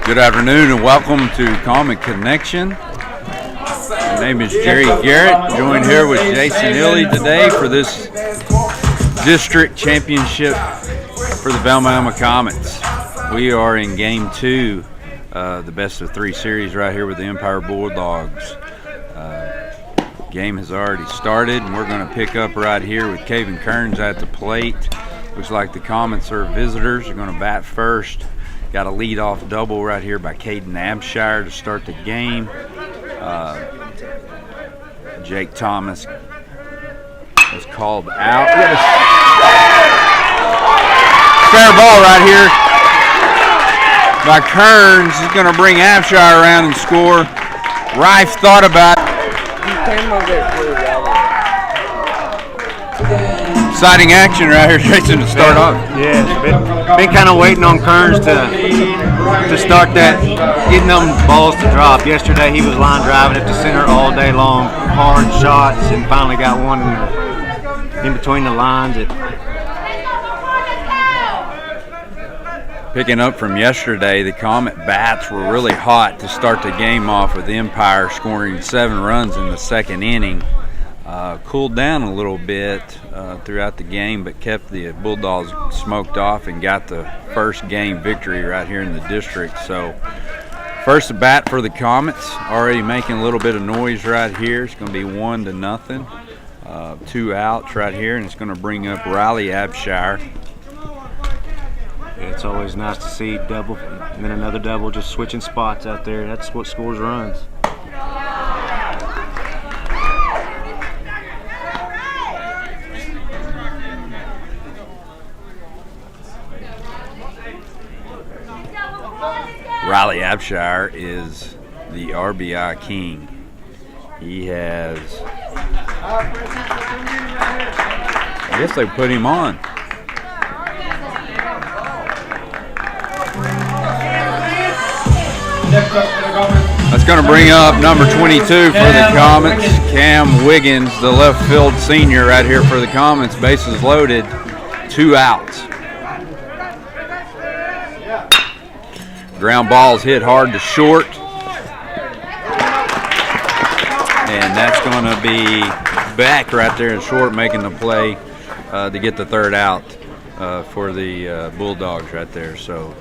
Good afternoon and welcome to Comic Connection. My name is Jerry Garrett, joined here with Jason Illy today for this district championship for the Velma-Alma Comets. We are in game 2, the best of 3 series right here with the Empire Bulldogs. Game has already started and we're going to pick up right here with Kevin Kearns at the plate. Looks like the Comets are visitors. They're going to bat first. Got a lead-off double right here by Caden Abshire to start the game. Jake Thomas was called out. Fair ball right here by Kearns. He's going to bring Abshire around and score. Rife thought about it. Exciting action right here, Jason, to start off. Yeah, been kind of waiting on Kearns to start that, getting them balls to drop. Yesterday he was line driving it to center all day long, hard shots, and finally got one in between the lines. Picking up from yesterday, the Comet bats were really hot to start the game off with the Empire scoring 7 runs in the second inning. Cooled down a little bit throughout the game, but kept the Bulldogs smoked off and got the first game victory right here in the district. So first at bat for the Comets, already making a little bit of noise right here. It's going to be 1-0, 2 outs right here, and it's going to bring up Riley Abshire. Yeah, it's always nice to see double and then another double, just switching spots out there. That's what scores runs. Riley Abshire is the RBI king. He has, I guess they put him on. That's going to bring up number 22 for the Comets, Cam Wiggins, the left field senior right here for the Comets. Bases loaded, 2 outs. Ground ball's hit hard to short. And that's going to be back right there in short, making the play to get the 3rd out for the Bulldogs right there. So,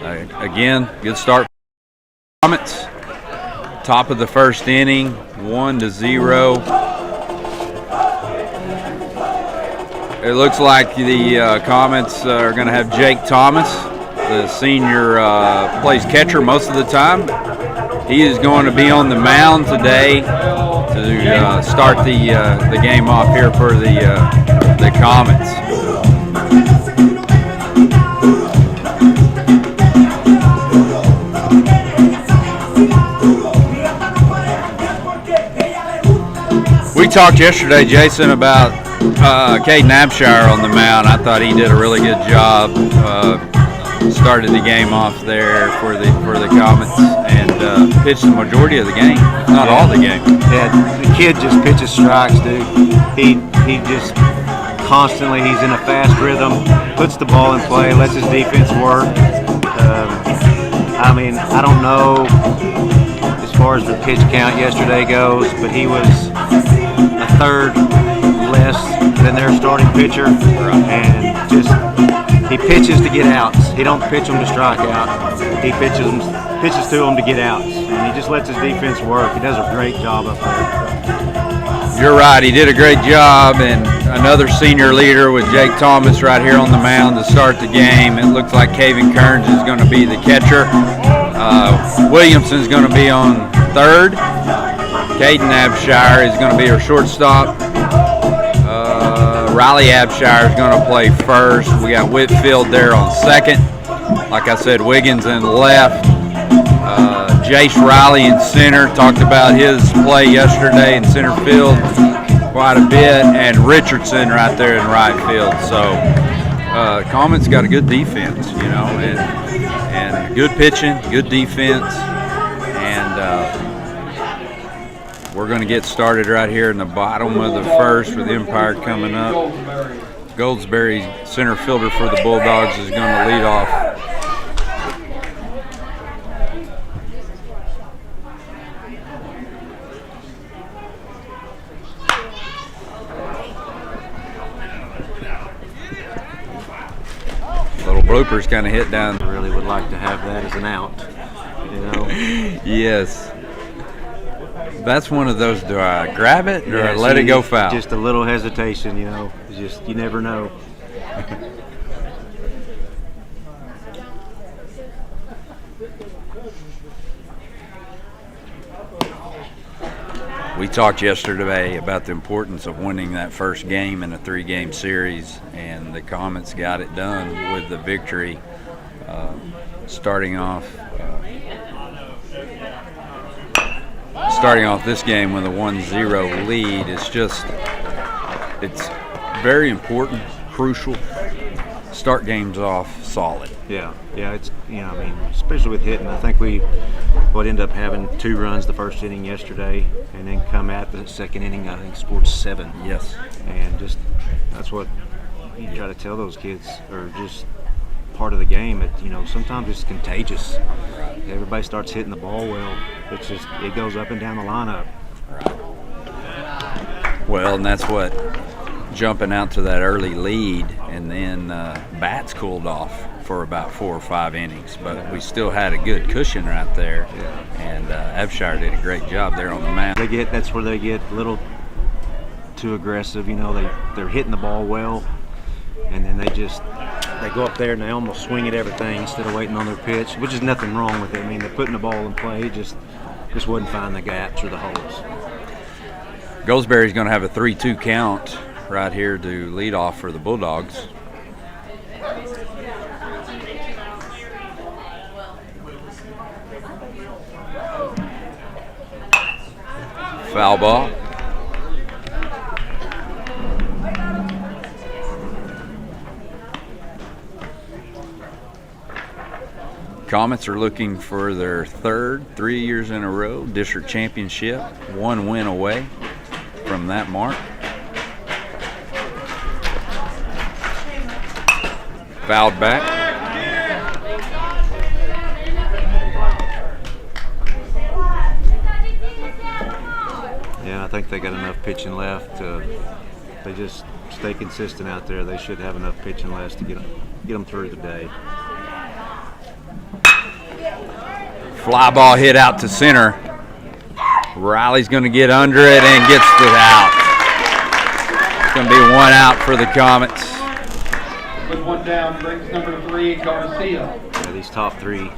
again, good start for the Comets. Top of the first inning, 1-0. It looks like the Comets are going to have Jake Thomas. The senior plays catcher most of the time. He is going to be on the mound today to start the game off here for the Comets. We talked yesterday, Jason, about Caden Abshire on the mound. I thought he did a really good job. Started the game off there for the Comets and pitched the majority of the game, not all the game. Yeah, the kid just pitches strikes, dude. He just constantly, he's in a fast rhythm, puts the ball in play, lets his defense work. I mean, I don't know as far as the pitch count yesterday goes, but he was a 3rd less than their starting pitcher, and just he pitches to get outs. He don't pitch them to strike out. He pitches to them to get outs. And he just lets his defense work. He does a great job up there. You're right. He did a great job. And another senior leader with Jake Thomas right here on the mound to start the game. It looks like Kevin Kearns is going to be the catcher. Williamson's going to be on 3rd. Caden Abshire is going to be our shortstop. Riley Abshire is going to play 1st. We got Whitfield there on 2nd. Like I said, Wiggins in left. Jace Riley in center. Talked about his play yesterday in center field quite a bit. And Richardson right there in right field. So Comets got a good defense, you know, and good pitching, good defense. And we're going to get started right here in the bottom of the 1st with Empire coming up. Goldsberry, center fielder for the Bulldogs, is going to lead off. bloopers kind of hit down. I really would like to have that as an out, you know. Yes. That's one of those, do I grab it or let it go foul? Just a little hesitation, you know. It's just, you never know. We talked yesterday about the importance of winning that first game in a 3-game series, and the Comets got it done with the victory, starting off this game with a 1-0 lead. It's very important, crucial. Start games off solid. Yeah, it's, you know, I mean, especially with hitting. I think we would end up having 2 runs the first inning yesterday, and then come out the second inning, I think scored 7. Yes. And just, that's what you try to tell those kids, or just part of the game. It, you know, sometimes it's contagious. Everybody starts hitting the ball well. It's just, it goes up and down the lineup. Well, and that's what jumping out to that early lead, and then bats cooled off for about 4 or 5 innings, but we still had a good cushion right there. And Abshire did a great job there on the mound. That's where they get a little too aggressive, you know. They're hitting the ball well, and then they go up there and they almost swing at everything instead of waiting on their pitch, which is nothing wrong with it. I mean, they're putting the ball in play, just wouldn't find the gaps or the holes. Goldsberry's going to have a 3-2 count right here to lead off for the Bulldogs. Foul ball. Comets are looking for their 3rd, 3 years in a row, district championship, 1 win away from that mark. Fouled back. Yeah, I think they got enough pitching left. They just stay consistent out there. They should have enough pitching left to get them through the day. Fly ball hit out to center. Riley's going to get under it and gets it out. It's going to be 1 out for the Comets. With 1 down, brings number 3, Garcia. Yeah, these top 3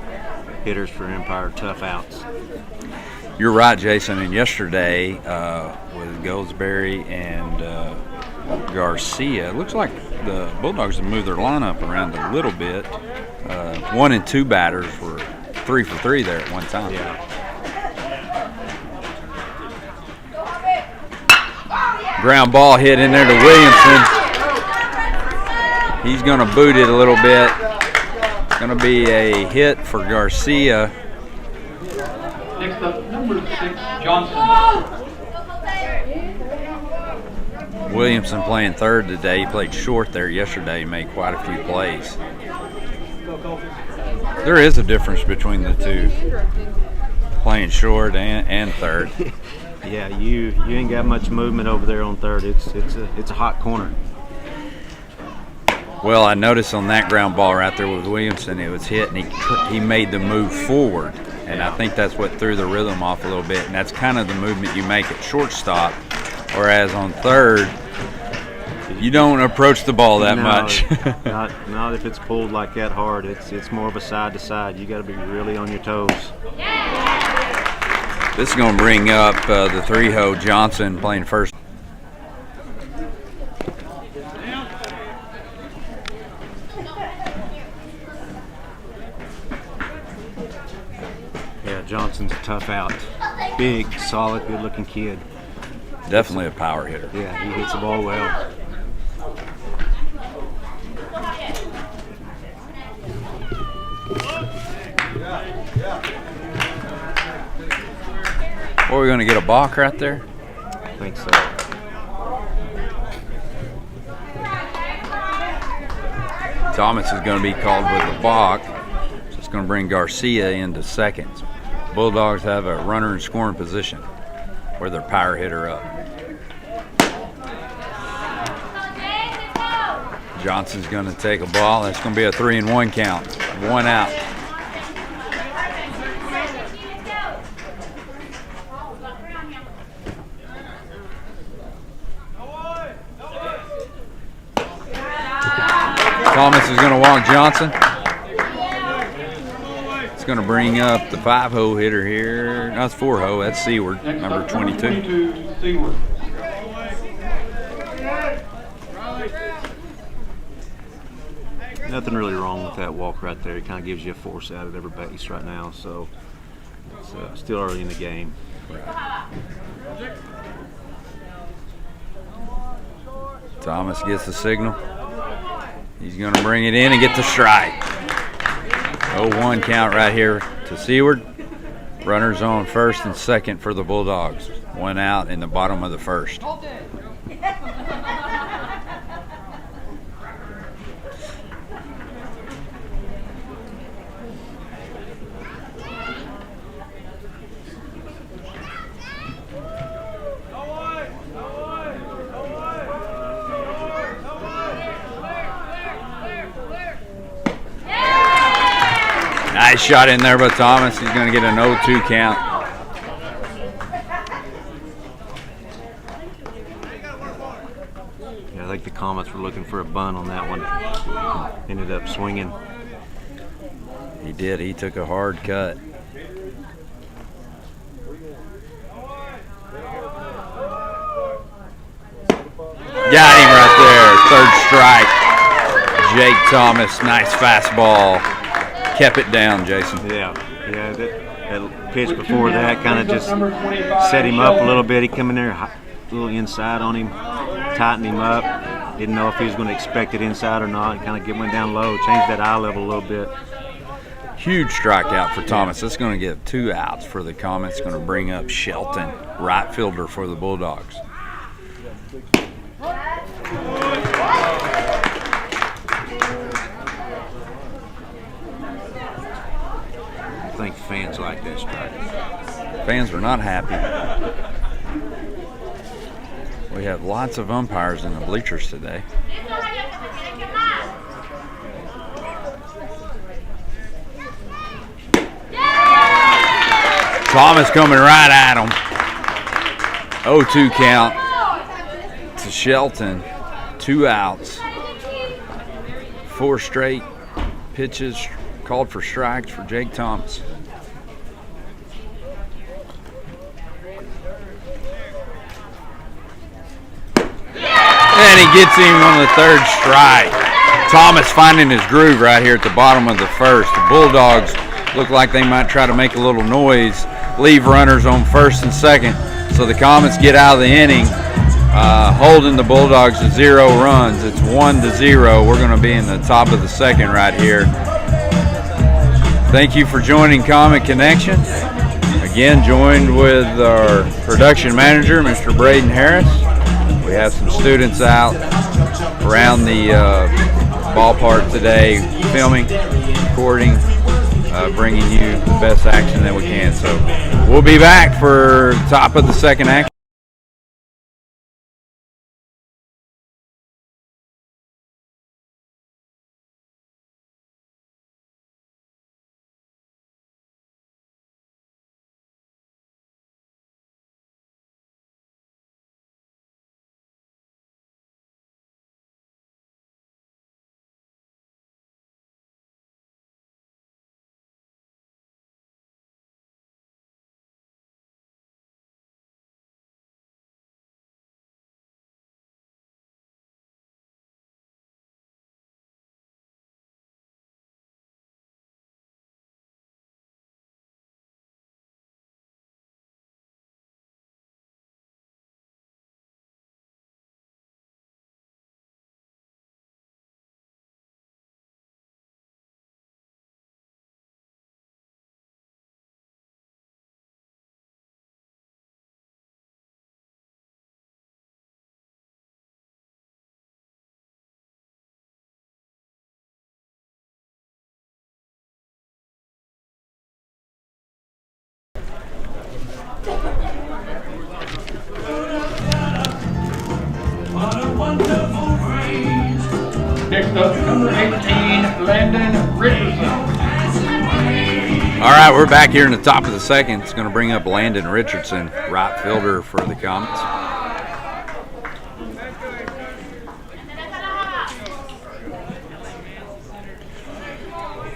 hitters for Empire, tough outs. You're right, Jason. And yesterday with Goldsberry and Garcia, it looks like the Bulldogs have moved their lineup around a little bit. 1 and 2 batters were 3 for 3 there at one time. Yeah. Ground ball hit in there to Williamson. He's going to boot it a little bit. It's going to be a hit for Garcia. Next up, number 6, Johnson. Williamson playing 3rd today. He played short there yesterday. He made quite a few plays. There is a difference between the two, playing short and 3rd. Yeah, you ain't got much movement over there on 3rd. It's a hot corner. Well, I noticed on that ground ball right there with Williamson, it was hit, and he made the move forward, and I think that's what threw the rhythm off a little bit. And that's kind of the movement you make at shortstop, whereas on 3rd, you don't approach the ball that much. not if it's pulled like that hard. It's more of a side to side. You got to be really on your toes. This is going to bring up the 3-ho Johnson playing first. Yeah, Johnson's a tough out. Big, solid, good-looking kid. Definitely a power hitter. Yeah, he hits the ball well. Or we're going to get a balk right there? I think so. Thomas is going to be called with a balk. So it's going to bring Garcia into second. Bulldogs have a runner in scoring position with their power hitter up. Johnson's going to take a ball. That's going to be a 3-1 count. 1 out. Thomas is going to walk Johnson. It's going to bring up the 5-hole hitter here. No, it's 4-hole. That's Seward, number 22. Seward. Nothing really wrong with that walk right there. It kind of gives you a force out at every base right now, so it's still early in the game. Thomas gets the signal. He's going to bring it in and get the strike. 0-1 count right here to Seward. Runners on first and second for the Bulldogs. 1 out in the bottom of the first. Nice shot in there by Thomas. He's going to get an 0-2 count. Yeah, I think the Comets were looking for a bunt on that one. Ended up swinging. He did. He took a hard cut. Got him right there. 3rd strike. Jake Thomas. Nice fastball. Kept it down, Jason. Yeah, that pitch before that kind of just set him up a little bit. He come in there a little inside on him, tightened him up. Didn't know if he was going to expect it inside or not. Kind of went down low, changed that eye level a little bit. Huge strikeout for Thomas. That's going to get 2 outs for the Comets. Going to bring up Shelton, right fielder for the Bulldogs. I think fans like that strike. Fans are not happy. We have lots of umpires in the bleachers today. Thomas coming right at him. 0-2 count to Shelton. 2 outs. 4 straight pitches called for strikes for Jake Thomas. And he gets him on the 3rd strike. Thomas finding his groove right here at the bottom of the first. The Bulldogs look like they might try to make a little noise, leave runners on first and second, so the Comets get out of the inning, holding the Bulldogs to 0 runs. It's 1-0. We're going to be in the top of the second right here. Thank you for joining Comet Connection. Again, joined with our production manager, Mr. Braden Harris. We have some students out around the ballpark today, filming, recording, bringing you the best action that we can. So we'll be back for top of the second action. Next up, number 18, Landon Richardson. All right, we're back here in the top of the second. It's going to bring up Landon Richardson, right fielder for the Comets.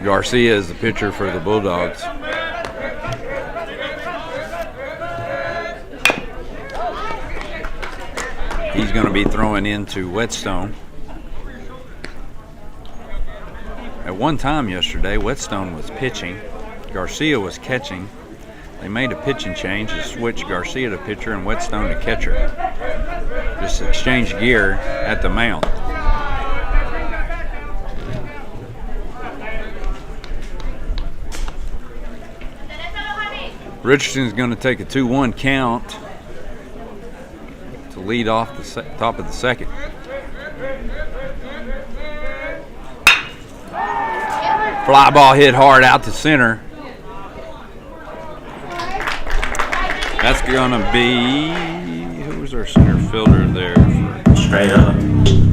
Garcia is the pitcher for the Bulldogs. He's going to be throwing into Whetstone. At one time yesterday, Whetstone was pitching. Garcia was catching. They made a pitching change to switch Garcia to pitcher and Whetstone to catcher. Just exchange gear at the mound. Richardson's going to take a 2-1 count to lead off the top of the second. Fly ball hit hard out to center. That's going to be, who's our center fielder there? Straight up.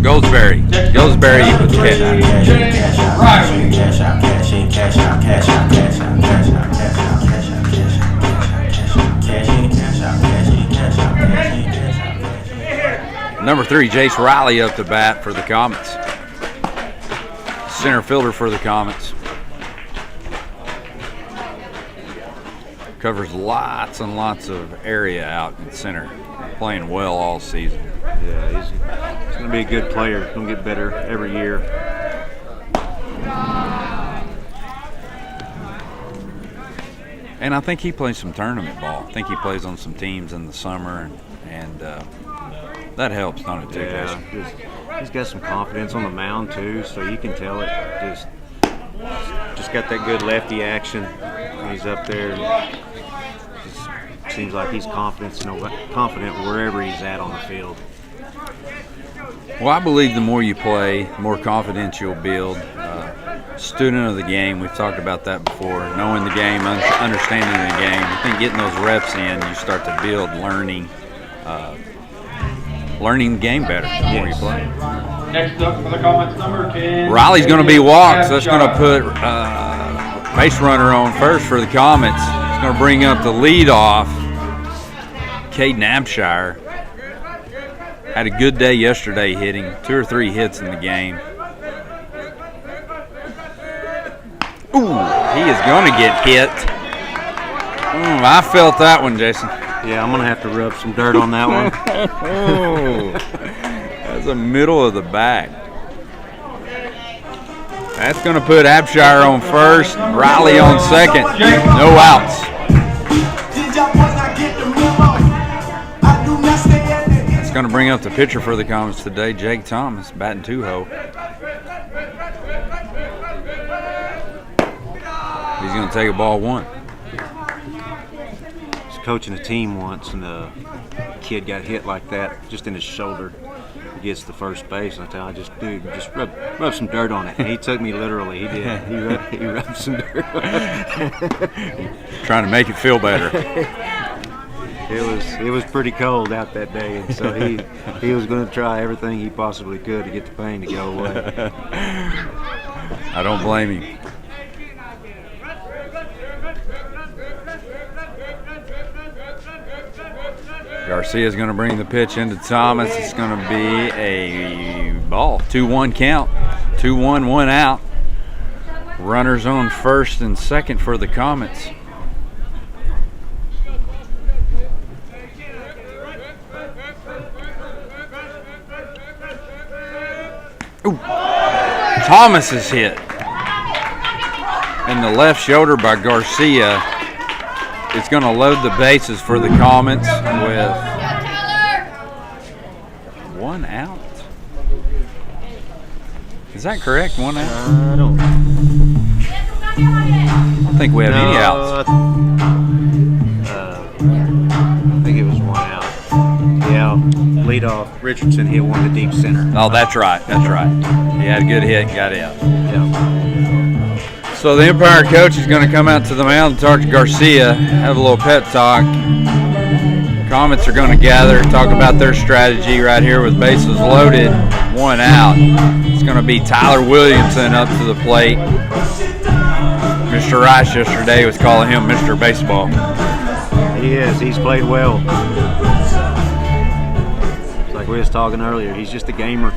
Goldsberry. Goldsberry with the catch. Cash out, cash in, cash out, cash in, cash out, cash out, cash out, cash out, cash out, cash out, cash out, cash in, cash out, cash in, cash out, cash in, cash out. Number 3, Jace Riley up to bat for the Comets. Center fielder for the Comets. Covers lots and lots of area out in center. Playing well all season. Yeah, he's going to be a good player. He's going to get better every year. And I think he plays some tournament ball. I think he plays on some teams in the summer, and that helps, don't it, too? Yeah, he's got some confidence on the mound too, so you can tell it. Just got that good lefty action. He's up there. And just seems like he's confident wherever he's at on the field. Well, I believe the more you play, the more confidence you'll build. Student of the game, we've talked about that before. Knowing the game, understanding the game. I think getting those reps in, you start to build learning the game better the more you play. Next up for the Comets, number 10. Riley's going to be walked, so that's going to put base runner on first for the Comets. It's going to bring up the leadoff, Caden Abshire. Had a good day yesterday hitting, 2 or 3 hits in the game. Ooh, he is going to get hit. I felt that one, Jason. Yeah, I'm going to have to rub some dirt on that one. Oh, that's the middle of the back. That's going to put Abshire on first, Riley on second. No outs. That's going to bring up the pitcher for the Comets today, Jake Thomas, batting 2-hole. He's going to take a ball 1. I was coaching a team once, and a kid got hit like that, just in his shoulder. He gets to first base, and I tell him, just rub some dirt on it. And he took me literally. He did. He rubbed some dirt on it. Trying to make it feel better. It was pretty cold out that day, and so he was going to try everything he possibly could to get the pain to go away. I don't blame him. Garcia's going to bring the pitch into Thomas. It's going to be a ball. 2-1 count. 2-1, 1 out. Runners on first and second for the Comets. Ooh. Thomas is hit in the left shoulder by Garcia. It's going to load the bases for the Comets with 1 out. Is that correct? 1 out? I don't think we have any outs. I think it was 1 out. Yeah, leadoff. Richardson hit one to deep center. Oh, that's right. That's right. He had a good hit and got out. Yeah. So the umpire coach is going to come out to the mound and talk to Garcia, have a little pep talk. Comets are going to gather, talk about their strategy right here with bases loaded. 1 out. It's going to be Tyler Williamson up to the plate. Mr. Rice yesterday was calling him Mr. Baseball. He is. He's played well. Like we was talking earlier, he's just a gamer.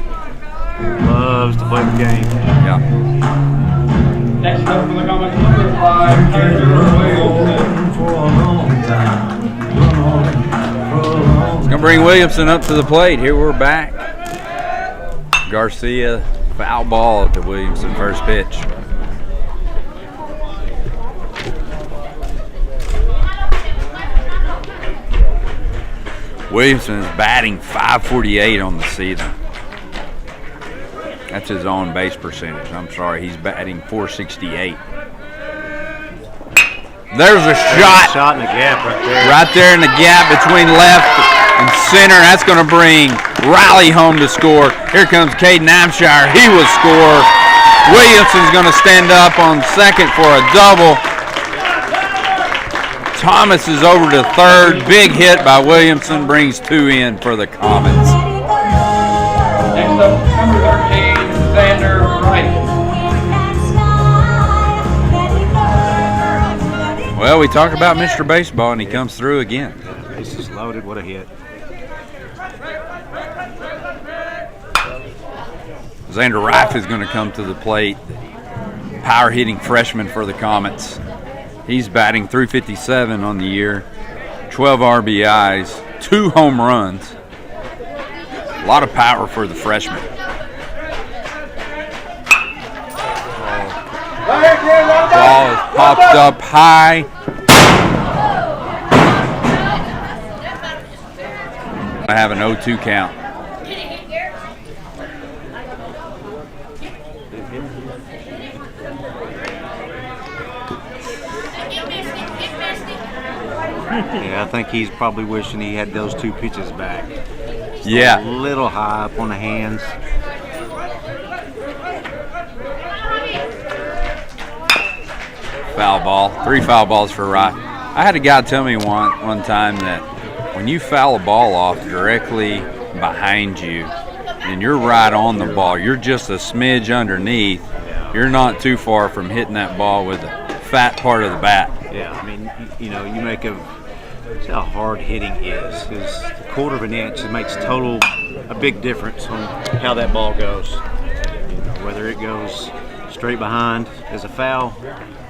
Loves to play the game. Yeah. Next up for the comment, number 5, Andrew Williamson. It's going to bring Williamson up to the plate. Here we're back. Garcia, foul ball to Williamson, first pitch. Williamson is batting .548 on the season. That's his on base percentage. I'm sorry, he's batting .468. There's a shot. Shot in the gap right there. Right there in the gap between left and center. That's going to bring Riley home to score. Here comes Caden Amshire. He will score. Williamson's going to stand up on second for a double. Thomas is over to third. Big hit by Williamson brings 2 in for the Comets. Next up, number 13, Xander Wright. Well, we talk about Mr. Baseball, and he comes through again. Bases loaded. What a hit. Xander Rife is going to come to the plate. Power hitting freshman for the Comets. He's batting .357 on the year, 12 RBIs, 2 home runs. A lot of power for the freshman. Ball is popped up high. I have an 0-2 count. Yeah, I think he's probably wishing he had those 2 pitches back. Yeah. A little high up on the hands. Foul ball. 3 foul balls for Rife. I had a guy tell me one time that when you foul a ball off directly behind you and you're right on the ball, you're just a smidge underneath, you're not too far from hitting that ball with the fat part of the bat. Yeah, I mean, you know, you make see how hard hitting is. Because a quarter of an inch, it makes a big difference on how that ball goes. You know, whether it goes straight behind as a foul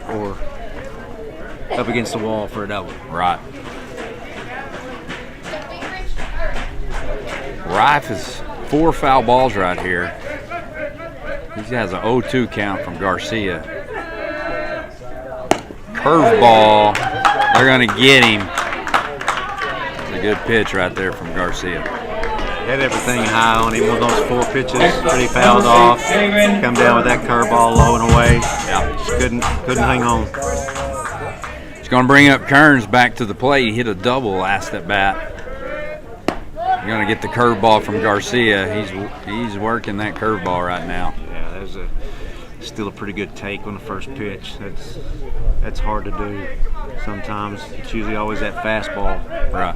or up against the wall for a double. Right. Rife is 4 foul balls right here. He has an 0-2 count from Garcia. Curveball. They're going to get him. It's a good pitch right there from Garcia. Had everything high on him. One of those 4 pitches, pretty fouled off. Come down with that curveball low and away. Yeah. Just couldn't hang on. He's going to bring up Kearns back to the plate. He hit a double last at bat. You're going to get the curveball from Garcia. He's working that curveball right now. Yeah, there's still a pretty good take on the first pitch. That's hard to do. Sometimes it's usually always that fastball. Right.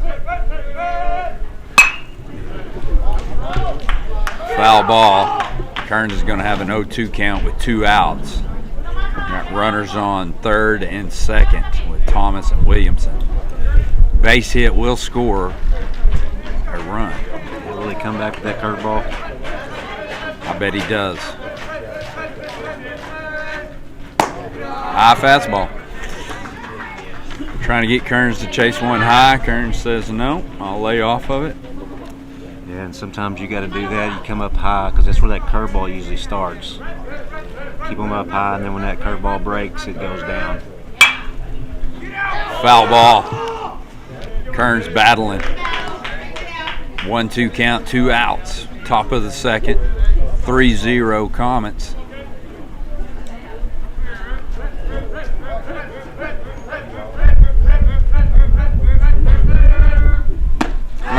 Foul ball. Kearns is going to have an 0-2 count with 2 outs. Got runners on third and second with Thomas and Williamson. Base hit will score a run. Will he come back with that curveball? I bet he does. High fastball. Trying to get Kearns to chase one high. Kearns says no, I'll lay off of it. Yeah, and sometimes you got to do that. You come up high because that's where that curveball usually starts. Keep them up high, and then when that curveball breaks, it goes down. Foul ball. Kearns battling. 1-2 count, 2 outs. Top of the second. 3-0 Comets.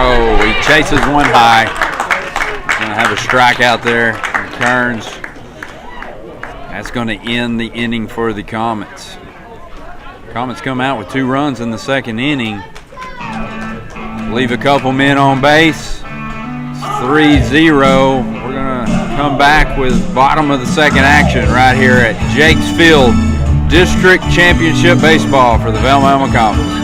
Oh, he chases one high. He's going to have a strikeout there from Kearns. That's going to end the inning for the Comets. Comets come out with 2 runs in the second inning. Leave a couple men on base. It's 3-0. We're going to come back with bottom of the second action right here at Jakes Field, District Championship Baseball for the Velma-Alma Comets.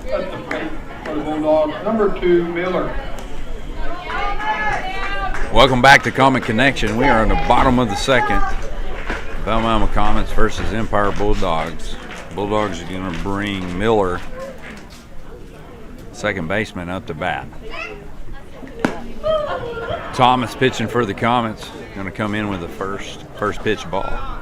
That's the plate for the Bulldogs. Number 2, Miller. Welcome back to Comet Connection. We are on the bottom of the second. Velma-Alma Comets versus Empire Bulldogs. Bulldogs are going to bring Miller, second baseman, up to bat. Thomas pitching for the Comets. Going to come in with the first pitch ball.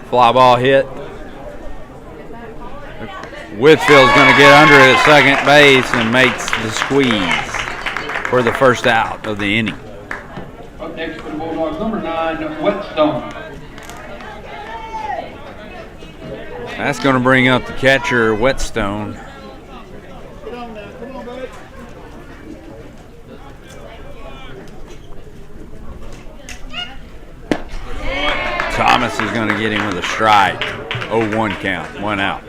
Fly ball hit. Whitfield's going to get under it at second base and makes the squeeze for the first out of the inning. Up next for the Bulldogs, number 9, Whetstone. That's going to bring up the catcher, Whetstone. Thomas is going to get him with a strike. 0-1 count, 1 out.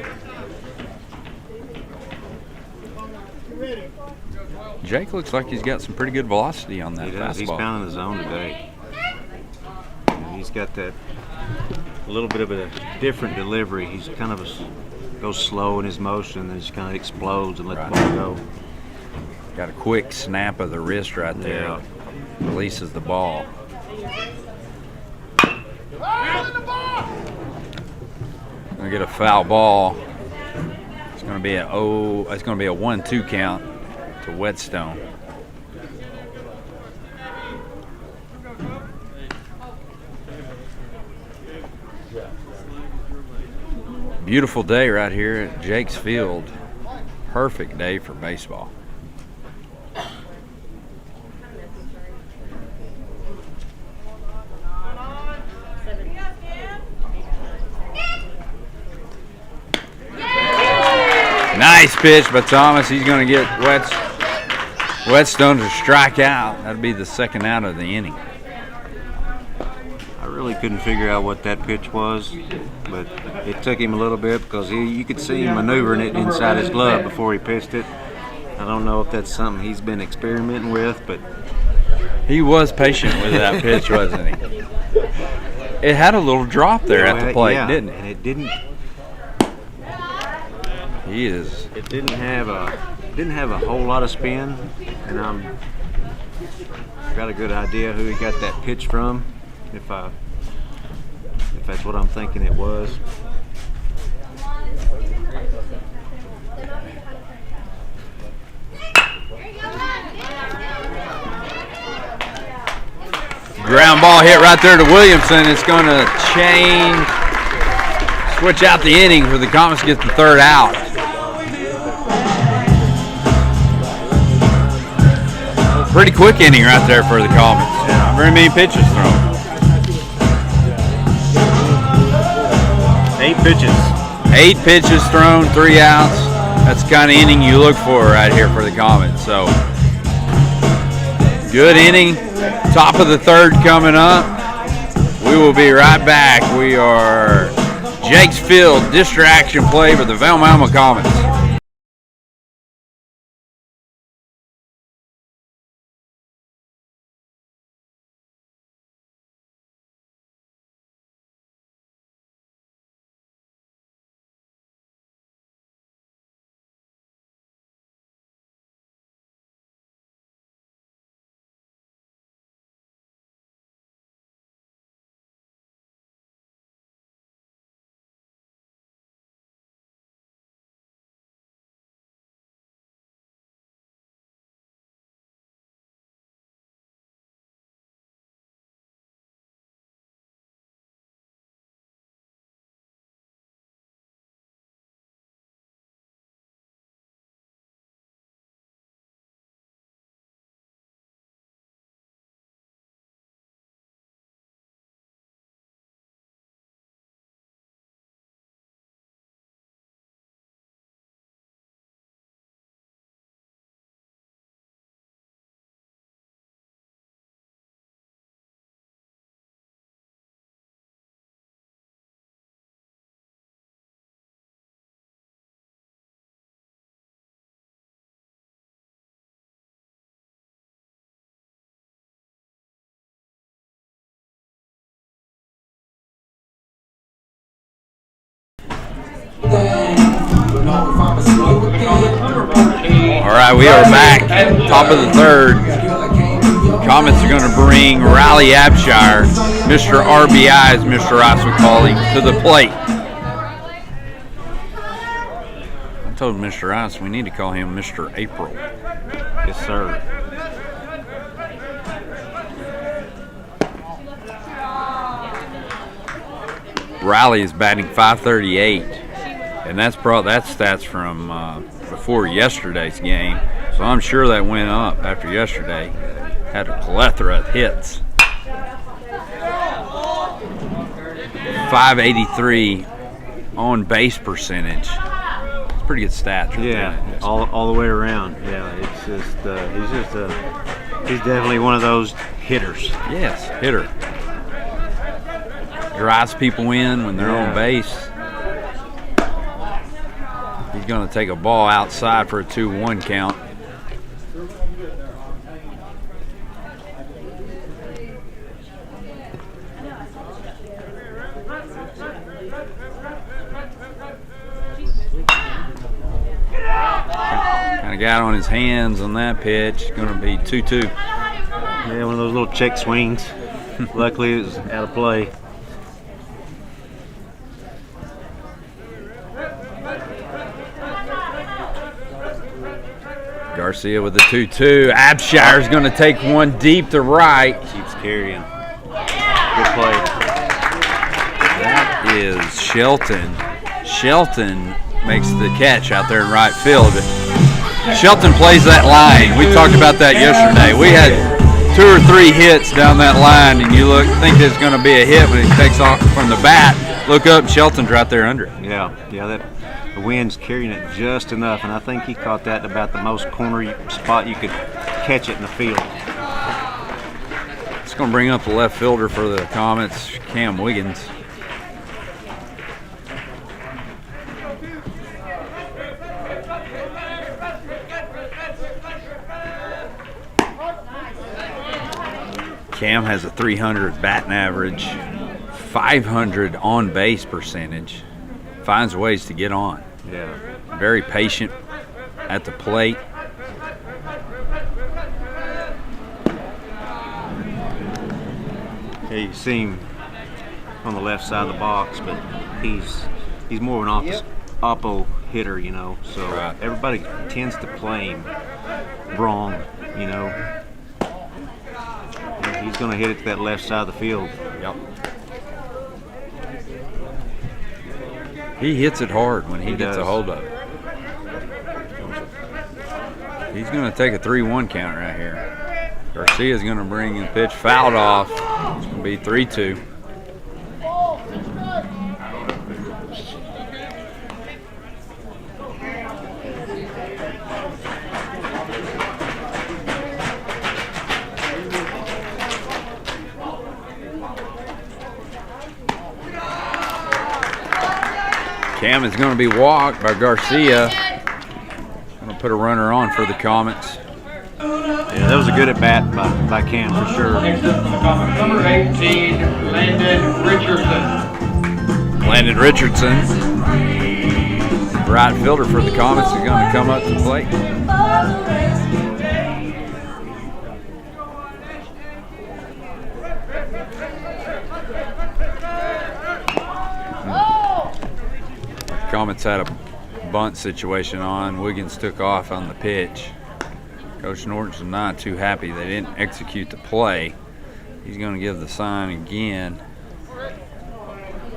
Jake looks like he's got some pretty good velocity on that He does. fastball. He's pounding the zone today. And he's got that a little bit of a different delivery. He's kind of goes slow in his motion, and then just kind of explodes and let the ball go. Got a quick snap of the wrist right there. Yeah. Releases the ball. Gonna get a foul ball. It's gonna be a 1-2 count to Whetstone. Beautiful day right here at Jakes Field. Perfect day for baseball. Nice pitch by Thomas. He's going to get Whetstone to strike out. That'll be the second out of the inning. I really couldn't figure out what that pitch was, but it took him a little bit because you could see him maneuvering it inside his glove before he pitched it. I don't know if that's something he's been experimenting with, but he was patient with that pitch, wasn't he? It had a little drop there at the plate, didn't it? And it didn't. It didn't have a whole lot of spin, and I've got a good idea who he got that pitch from, if that's what I'm thinking it was. Ground ball hit right there to Williamson. It's going to switch out the inning for the Comets to get the third out. Pretty quick inning right there for the Comets. Yeah. very many pitches thrown. 8 pitches. 8 pitches thrown, 3 outs. That's the kind of inning you look for right here for the Comets. So, good inning. Top of the third coming up. We will be right back. We are Jake's Field district action play for the Velma-Alma Comets. All right, we are back. Top of the third. Comets are going to bring Riley Abshire, Mr. RBI, as Mr. Rice would call him, to the plate. I told Mr. Rice we need to call him Mr. April. Yes, sir. Riley is batting .538, and that's stats from before yesterday's game. So I'm sure that went up after yesterday. Had a plethora of hits. .583 on base percentage. It's pretty good stats. Right Yeah, there. all the way around. Yeah, it's just he's definitely one of those hitters. Yes, hitter. Drives people in when they're on base. He's going to take a ball outside for a 2-1 count. Kind of got on his hands on that pitch. Going to be 2-2. Yeah, one of those little check swings. Luckily, it was out of play. Garcia with the 2-2. Abshire's going to take one deep to right. Keeps carrying. Good play. That is Shelton. Shelton makes the catch out there in right field. Shelton plays that line. We talked about that yesterday. We had 2 or 3 hits down that line, and you think there's going to be a hit when it takes off from the bat. Look up, Shelton's right there under it. Yeah, the wind's carrying it just enough, and I think he caught that at about the most corner spot you could catch it in the field. It's going to bring up the left fielder for the Comets, Cam Wiggins. Cam has a .300 batting average, .500 on base percentage. Finds ways to get on. Yeah. Very patient at the plate. Yeah, you see him on the left side of the box, but he's more of an oppo hitter, you know. So Right. Everybody tends to play him wrong, you know. And he's going to hit it to that left side of the field. Yep. He hits it hard when he gets a does. hold of it. He's going to take a 3-1 count right here. Garcia's going to bring the pitch fouled off. It's going to be 3-2. Cam is going to be walked by Garcia. Going to put a runner on for the Comets. Yeah, that was a good at bat by Cam for sure. Next up from the Comets, number 18, Landon Richardson. Landon Richardson, right fielder for the Comets, is going to come up to the plate. Comets had a bunt situation on. Wiggins took off on the pitch. Coach Norton's not too happy they didn't execute the play. He's going to give the sign again.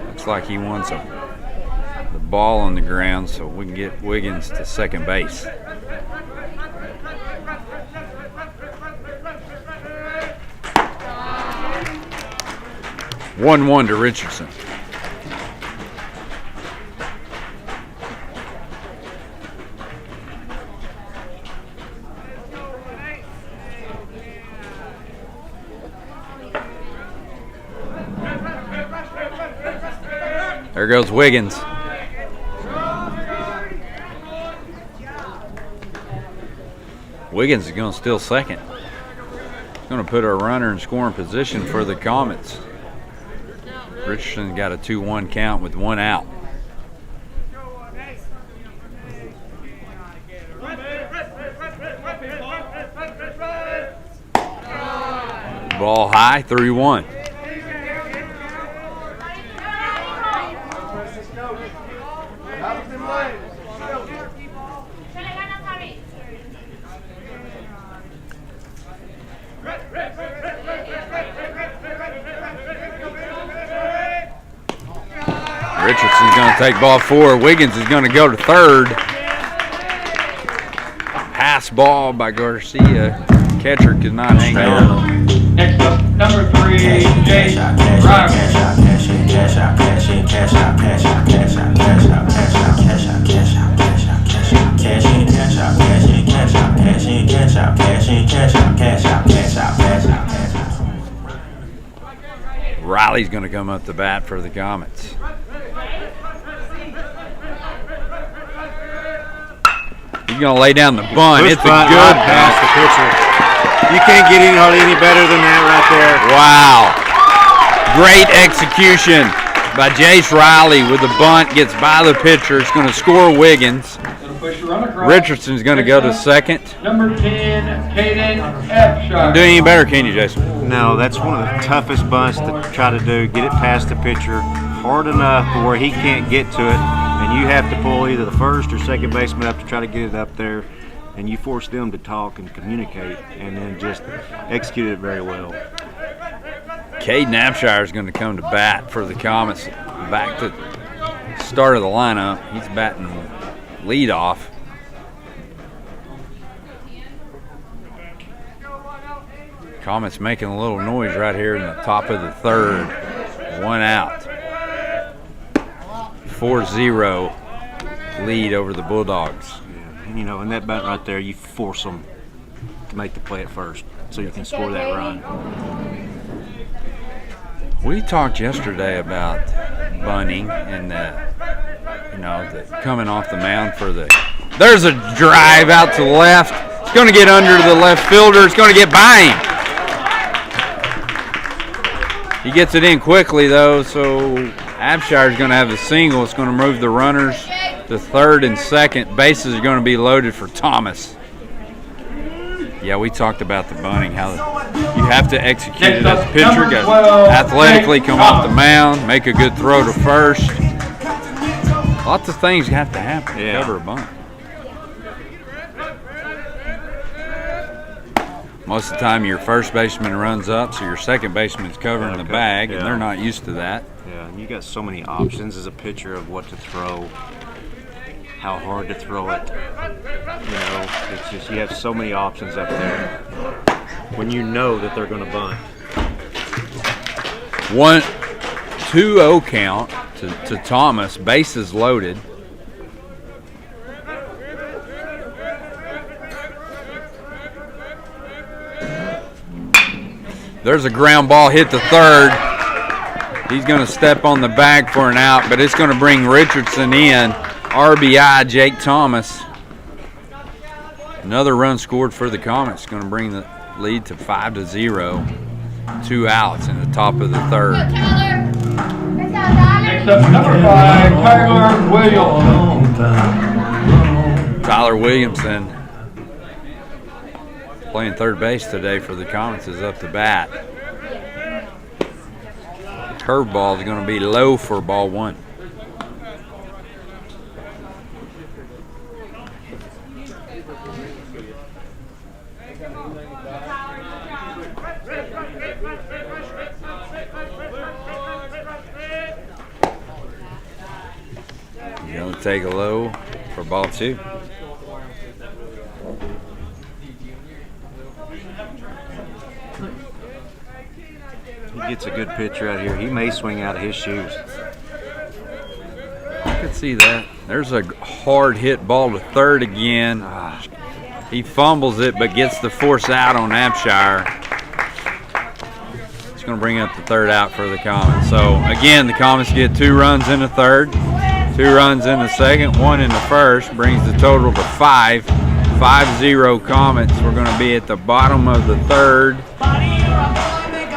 Looks like he wants the ball on the ground so we can get Wiggins to second base. One to Richardson. There goes Wiggins. Wiggins is going to steal second. He's going to put a runner in scoring position for the Comets. Richardson got a 2-1 count with one out. Ball high, 3-1. Richardson's going to take ball 4. Wiggins is going to go to third. Pass ball by Garcia. Catcher could not hang on. Next up, number 3, Jay Riley's going to come up the bat for the Comets. He's going to lay down the bunt. It's a good pass the pitcher. You can't get any better than that right there. Wow. Great execution by Jace Riley with the bunt. Gets by the pitcher. It's going to score Wiggins. Richardson's going to go to second. Number 10, Caden Epshire. Do any better, can you, Jason? No, that's one of the toughest bunts to try to do. Get it past the pitcher hard enough to where he can't get to it, and you have to pull either the first or second baseman up to try to get it up there, and you force them to talk and communicate, and then just execute it very well. Caden Epshire is going to come to bat for the Comets. Back to the start of the lineup. He's batting lead off. Comets making a little noise right here in the top of the third. One out. 4-0 lead over the Bulldogs. Yeah. And, you know, in that bunt right there, you force them to make the play at first so you can score that run. We talked yesterday about bunting and the coming off the mound for the. There's a drive out to the left. It's going to get under the left fielder. It's going to get by him. He gets it in quickly though, so Abshire's going to have the single. It's going to move the runners to third and second. Bases are going to be loaded for Thomas. Yeah, we talked about the bunting, how you have to execute it as a pitcher. Got to athletically come off the mound, make a good throw to first. Lots of things have to happen to cover a bunt. Most of the time your first baseman runs up, so your second baseman's covering the bag, and they're not used to that. Yeah, and you got so many options as a pitcher of what to throw, how hard to throw it. You know, it's just you have so many options up there. when you know that they're going to bunt. 1-2-0 count to Thomas, bases loaded. There's a ground ball hit to third. He's going to step on the bag for an out, but it's going to bring Richardson in. RBI, Jake Thomas. Another run scored for the Comets, going to bring the lead to 5-0. 2 outs in the top of the third. Next up, number 5, Tyler Williams. Tyler Williamson, playing third base today for the Comets, is up to bat. Curveball is going to be low for ball 1. Going to take a low for ball 2. He gets a good pitch right here. He may swing out of his shoes. I could see that. There's a hard hit ball to third again. He fumbles it but gets the force out on Abshire. It's going to bring up the third out for the Comets. So again, the Comets get 2 runs in the third, 2 runs in the second, 1 in the first, brings the total to 5. 5-0 Comets. We're going to be at the bottom of the third.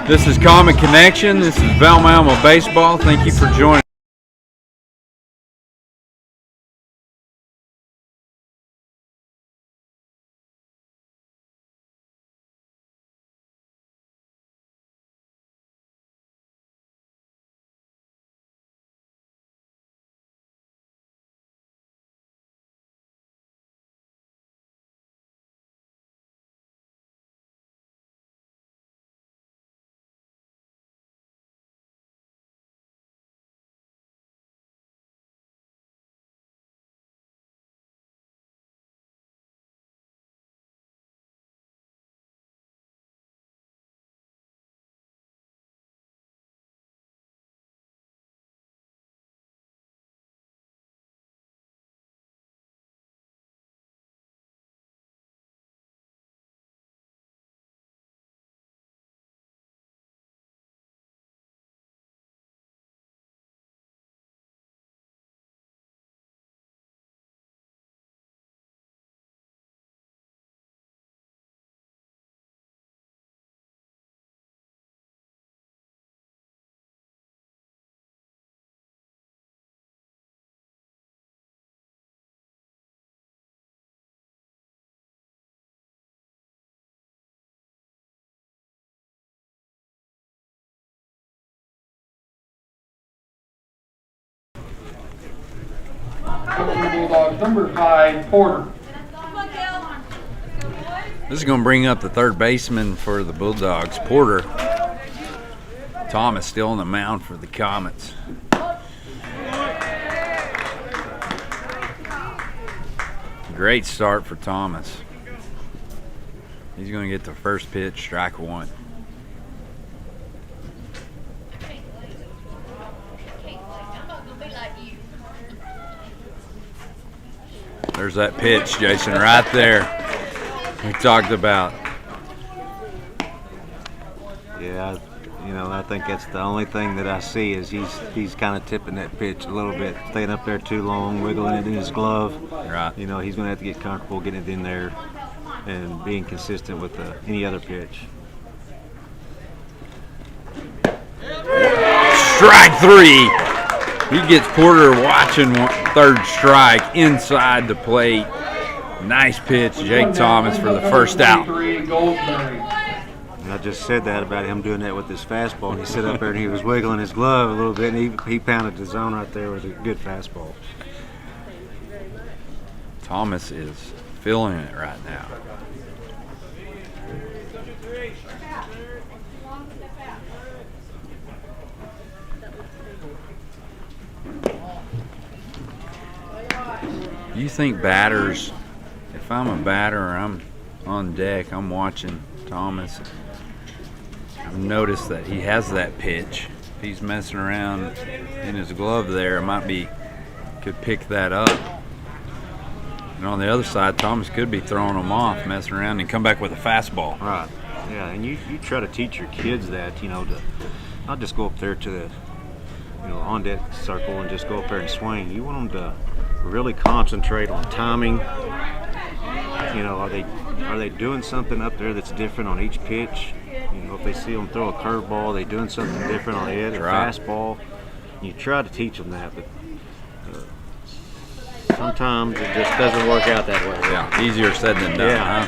This is Comet Connection. This is Velma-Alma Baseball. Thank you for joining. Bulldogs, number 5, Porter. This is going to bring up the third baseman for the Bulldogs, Porter. Thomas still on the mound for the Comets. Great start for Thomas. He's going to get the first pitch, strike 1. There's that pitch, Jason, right there. We talked about. Yeah, I think that's the only thing that I see is he's kind of tipping that pitch a little bit, staying up there too long, wiggling it in his glove. Right. He's going to have to get comfortable getting it in there and being consistent with any other pitch. Strike 3. He gets Porter watching third strike inside the plate. Nice pitch, Jake Thomas for the first out. And I just said that about him doing that with his fastball. And he sat up there and he was wiggling his glove a little bit, and he pounded the zone right there with a good fastball. Thomas is feeling it right now. You think batters, if I'm a batter, I'm on deck, I'm watching Thomas. I've noticed that he has that pitch. If he's messing around in his glove there, it might be, could pick that up. And on the other side, Thomas could be throwing him off, messing around, and come back with a fastball. Right. Yeah, and you try to teach your kids that, you know, to not just go up there to the, you know, on deck circle and just go up there and swing. You want them to really concentrate on timing. You know, are they doing something up there that's different on each pitch? You know, if they see them throw a curveball, are they doing something different on the edge, a fastball? You try to teach them that, but sometimes it just doesn't work out that way. Yeah, easier said than done, huh?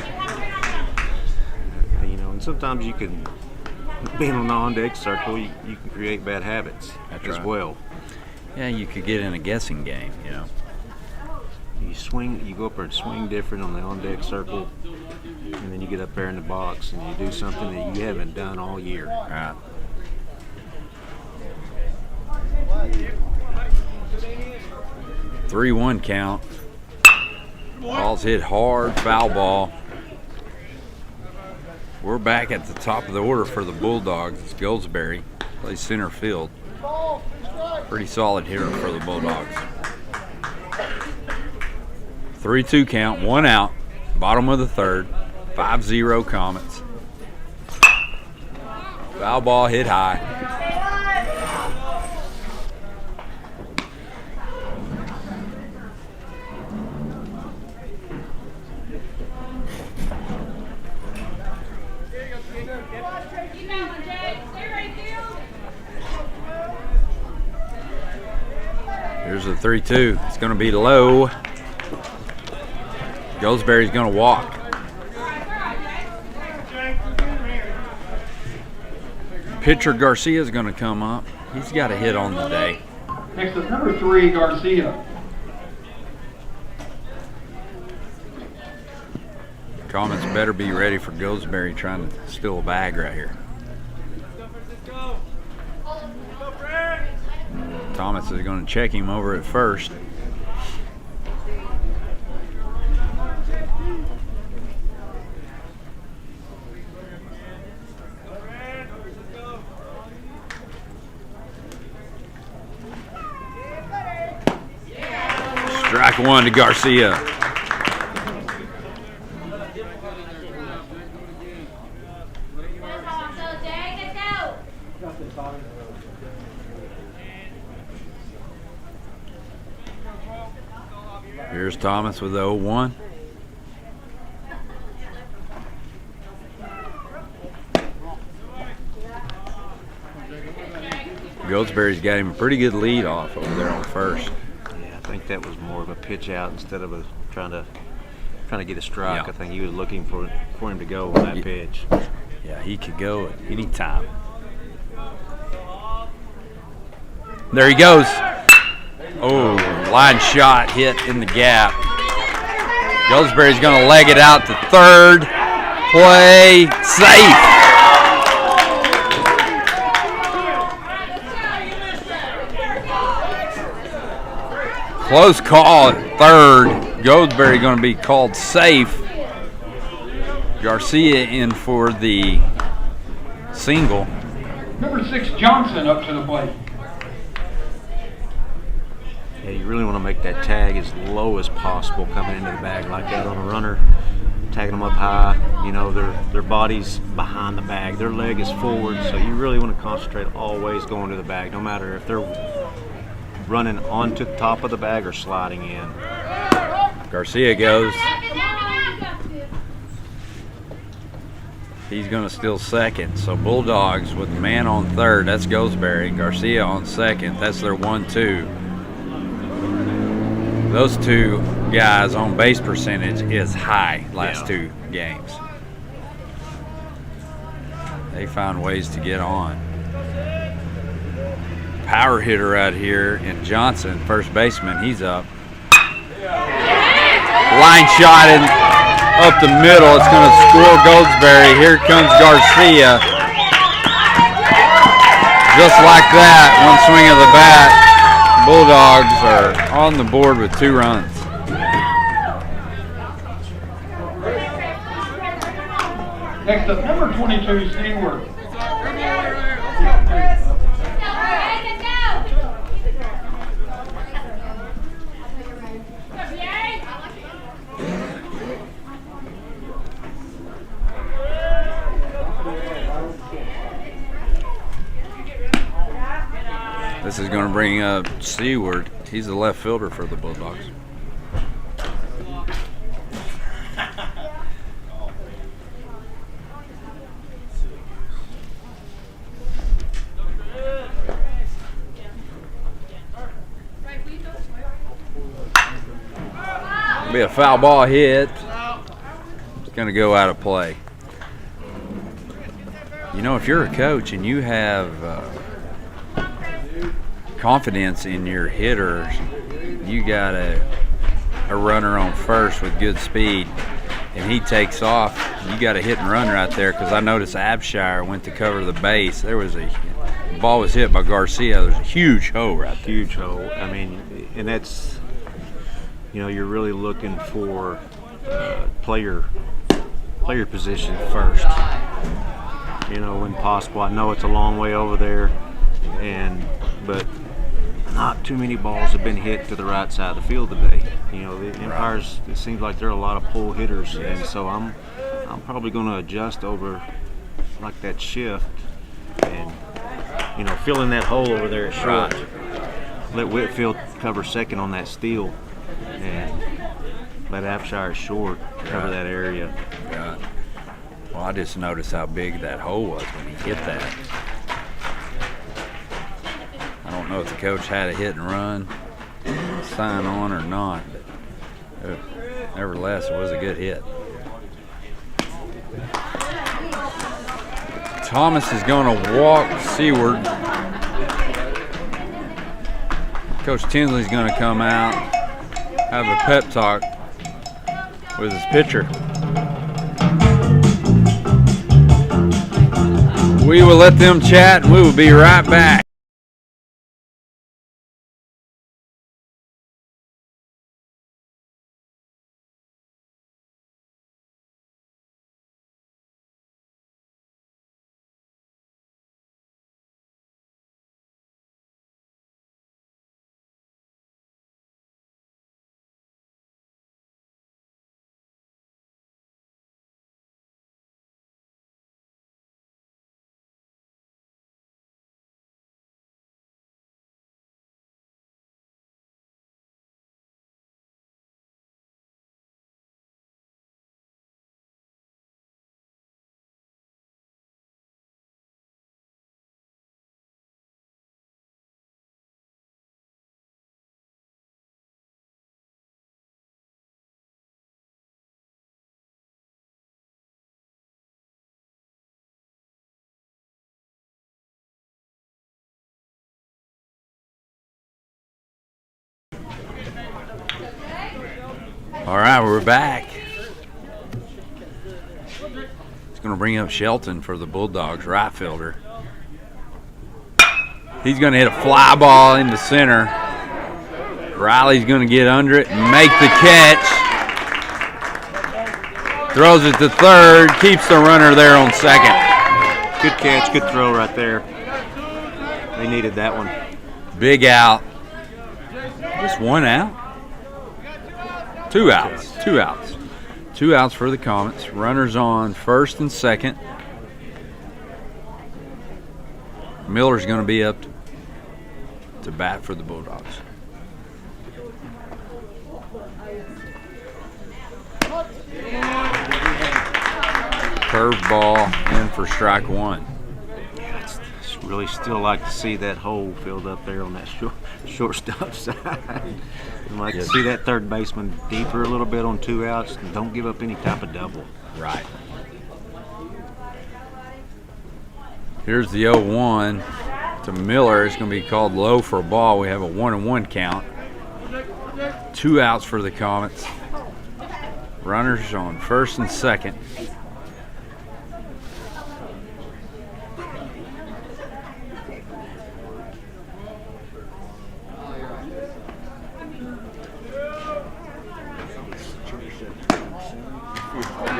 You know, and sometimes you can, being on the on-deck circle, you can create bad habits as well. Yeah, you could get in a guessing game, you know. You swing, you go up there and swing different on the on-deck circle, and then you get up there in the box and you do something that you haven't done all year. Right. Three-one count. Ball's hit hard, foul ball. We're back at the top of the order for the Bulldogs. It's Goldsberry, plays center field. Pretty solid hitter for the Bulldogs. 3-2 count, one out, bottom of the third, 5-0 Comets. Foul ball hit high. Here's the 3-2. It's going to be low. Goldsberry's going to walk. Pitcher Garcia is going to come up. He's got a hit on the day. Next up, number 3, Garcia. Comets better be ready for Goldsberry trying to steal a bag right here. Thomas is going to check him over at first. Strike one to Garcia. Here's Thomas with the 0-1. Goldsberry's got him a pretty good lead off over there on first. Yeah, I think that was more of a pitch out instead of trying to get a strike. Yeah. I think he was looking for him to go on that pitch. Yeah, he could go at any time. There he goes. Oh, line shot hit in the gap. Goldsberry's going to leg it out to third. Play safe. Close call at third. Goldsberry going to be called safe. Garcia in for the single. Number 6, Johnson, up to the plate. Yeah, you really want to make that tag as low as possible coming into the bag like that on a runner. Tagging them up high, you know, their body's behind the bag. Their leg is forward, so you really want to concentrate always going to the bag, no matter if they're running onto the top of the bag or sliding in. Garcia goes. He's going to steal second. So Bulldogs with the man on third. That's Goldsberry. Garcia on second. That's their 1-2. Those two guys on base percentage is high last two games. They found ways to get on. Power hitter out here in Johnson, first baseman. He's up. Line shot in up the middle. It's going to score Goldsberry. Here comes Garcia. Just like that, one swing of the bat. Bulldogs are on the board with 2 runs. Next up, number 22, Stewart. This is going to bring up Seward. He's the left fielder for the Bulldogs. Be a foul ball hit. It's going to go out of play. You know, if you're a coach and you have confidence in your hitters, you got a runner on first with good speed, and he takes off, you got a hit and run right there, because I noticed Abshire went to cover the base. There was the ball was hit by Garcia. There's a huge hole right there. Huge hole. I mean, and that's, you know, you're really looking for player position first. You know, when possible. I know it's a long way over there, but not too many balls have been hit to the right side of the field today. You know, the Empires, it seems like there are a lot of pull hitters, and so I'm probably going to adjust over like that shift and, you know, fill in that hole over there at short. Let Whitfield cover second on that steal, and let Abshire short cover that area. Right. Well, I just noticed how big that hole was when he hit that. I don't know if the coach had a hit and run sign on or not, but nevertheless, it was a good hit. Thomas is going to walk Seward. Coach Tinsley's going to come out, have a pep talk with his pitcher. We will let them chat, and we will be right back. All right, we're back. It's going to bring up Shelton for the Bulldogs, right fielder. He's going to hit a fly ball into center. Riley's going to get under it and make the catch. Throws it to third, keeps the runner there on second. Good catch, good throw right there. They needed that one. Big out. Just one out. Two outs. Two outs for the Comets. Runners on first and second. Miller's going to be up to bat for the Bulldogs. Curveball in for strike one. Really still like to see that hole filled up there on that shortstop side. I'd like to see that third baseman deeper a little bit on 2 outs, and don't give up any type of double. Right. Here's the 0-1 to Miller. It's going to be called low for a ball. We have a 1-1 count. 2 outs for the Comets. Runners on first and second.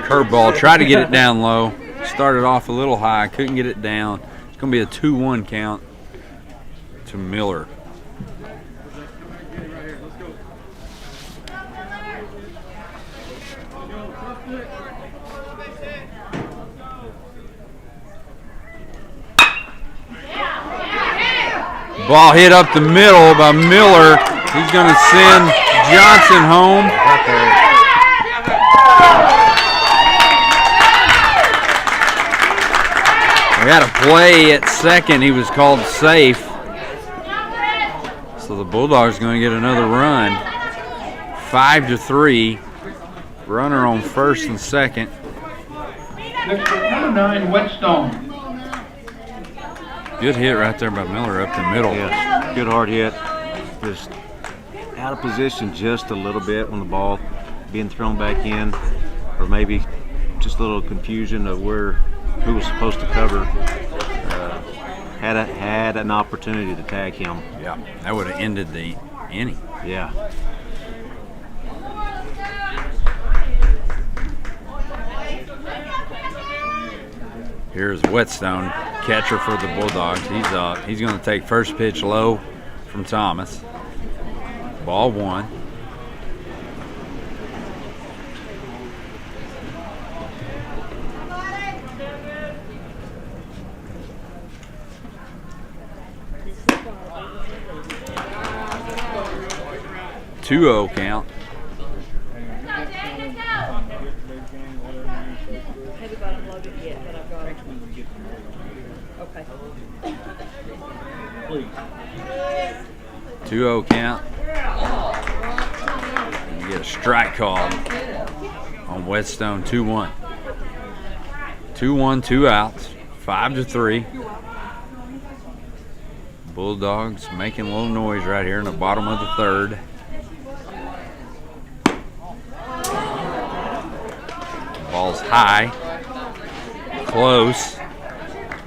Curveball, try to get it down low. started off a little high, couldn't get it down. It's going to be a 2-1 count to Miller. Ball hit up the middle by Miller. He's going to send Johnson home. We had a play at second. He was called safe. So the Bulldogs going to get another run. 5-3. Runner on first and second. Next up, number 9, Whetstone. Good hit right there by Miller up the middle. Yes, good hard hit. Just out of position just a little bit when the ball being thrown back in, or maybe just a little confusion of who was supposed to cover. Had an opportunity to tag him. Yeah, that would have ended the inning. Yeah. Here's Whetstone, catcher for the Bulldogs. He's going to take first pitch low from Thomas. Ball 1. Two-0 count. Haven't got them loaded yet, but I've got them. Okay. 2-0 count. And you get a strike call on Whetstone. 2-1. 2-1, 2 outs. 5-3. Bulldogs making a little noise right here in the bottom of the third. Ball's high. Close.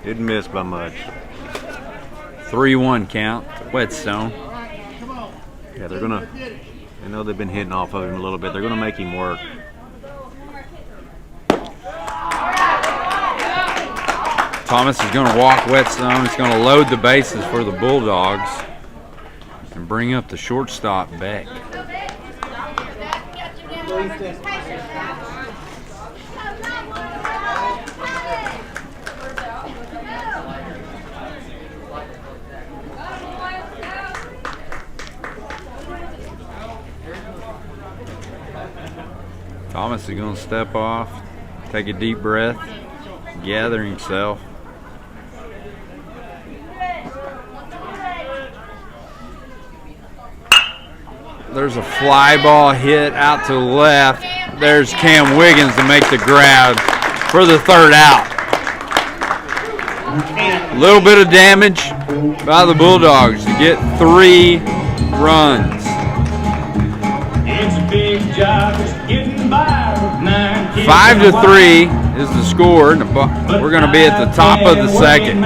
Didn't miss by much. 3-1 count. Whetstone. Yeah, they're gonna. I know they've been hitting off of him a little bit. They're gonna make him work. Thomas is going to walk Whetstone. He's going to load the bases for the Bulldogs and bring up the shortstop Beck. Thomas is going to step off, take a deep breath, gather himself. There's a fly ball hit out to the left. There's Cam Wiggins to make the grab for the third out. A little bit of damage by the Bulldogs to get 3 runs. It's a big job just getting by with 9 kids. 5-3 is the score. We're going to be at the top of the second.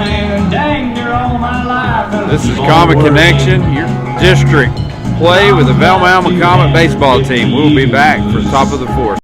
This is Comet Connection, your district play with the Velma-Alma Comet baseball team. We'll be back for the top of the fourth.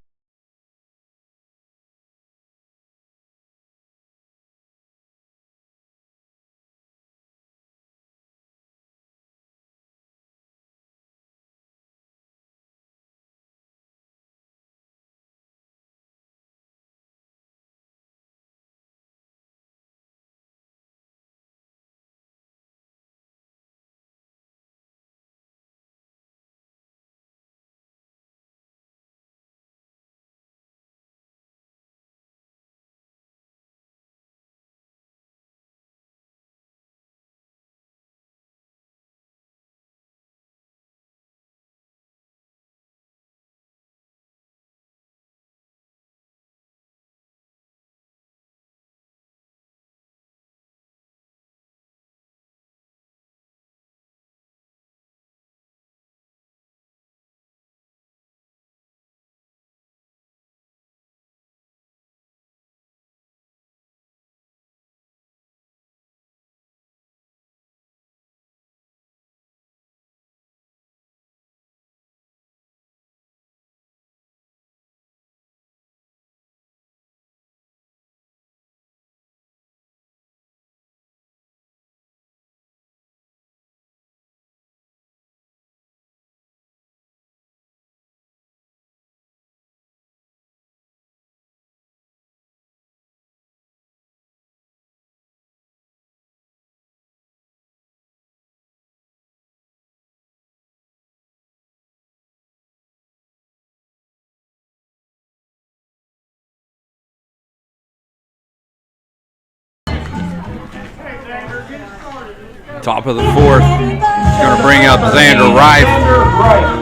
Top of the fourth. He's going to bring up Xander Rife. Xander Rife.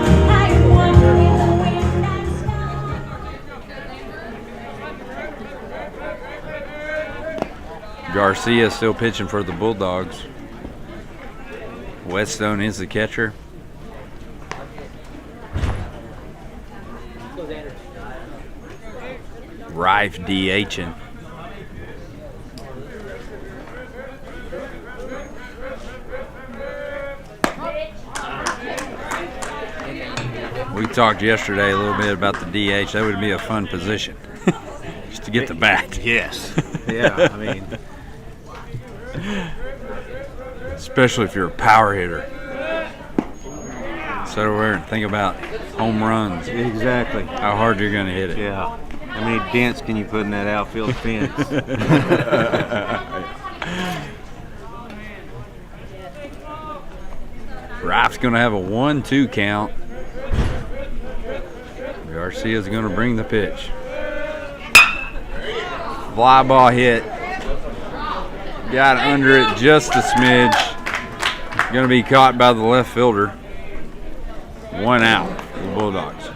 Garcia still pitching for the Bulldogs. Whetstone is the catcher. Rife DHing. We talked yesterday a little bit about the DH. That would be a fun position. Just to get the bat. Yes. Yeah, I mean. Especially if you're a power hitter. Sit over there and think about home runs. Exactly. How hard you're going to hit it. Yeah. How many dents can you put in that outfield fence? Rife's going to have a 1-2 count. Garcia's going to bring the pitch. Fly ball hit. Got under it just a smidge. Going to be caught by the left fielder. 1 out for the Bulldogs.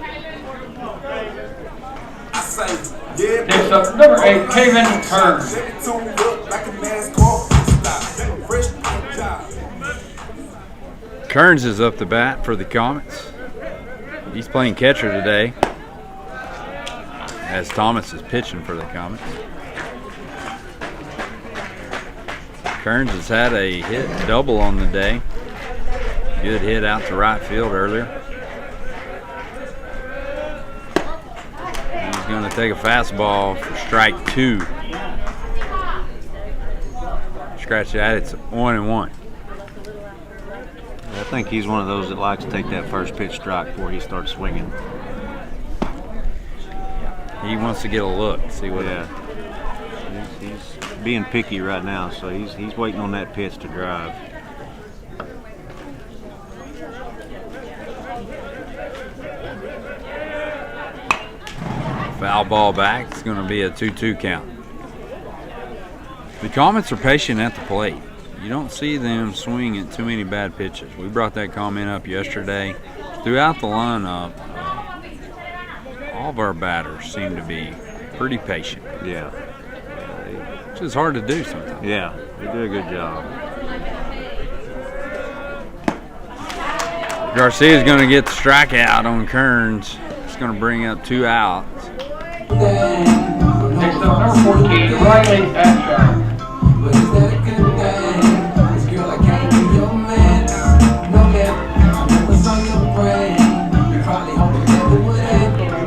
Next up, number 8, Kevin Kearns. Kearns is up the bat for the Comets. He's playing catcher today, as Thomas is pitching for the Comets. Kearns has had a hit double on the day. Good hit out to right field earlier. He's going to take a fastball for strike 2. Scratch that, it's 1-1. I think he's one of those that likes to take that first pitch strike before he starts swinging. He wants to get a look, see what. Yeah. He's being picky right now, so he's waiting on that pitch to drive. Foul ball back. It's going to be a 2-2 count. The Comets are patient at the plate. You don't see them swing at too many bad pitches. We brought that comment up yesterday. Throughout the lineup, all of our batters seem to be pretty patient. Yeah. Which is hard to do sometimes. Yeah, they do a good job. Garcia's going to get the strikeout on Kearns. It's going to bring up 2 outs. Next up, number 14, Riley Abshire.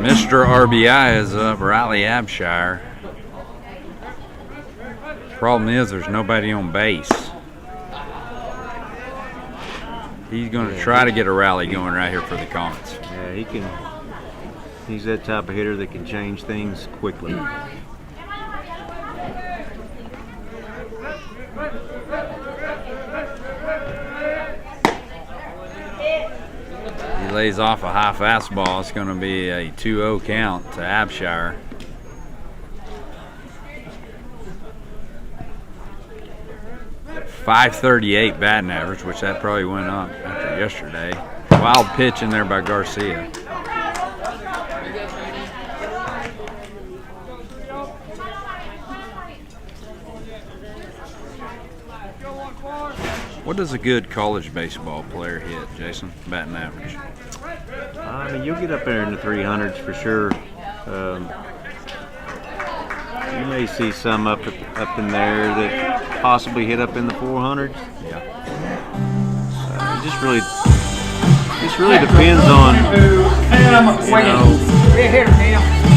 Mr. RBI is up, Riley Abshire. Problem is there's nobody on base. He's going to try to get a rally going right here for the Comets. Yeah, he can. He's that type of hitter that can change things quickly. He lays off a high fastball. It's going to be a 2-0 count to Abshire. .538 batting average, which that probably went up after yesterday. Wild pitch in there by Garcia. What does a good college baseball player hit, Jason, batting average? I mean, you'll get up there in the 300s for sure. You may see some up in there that possibly hit up in the 400s. Yeah. It just really depends on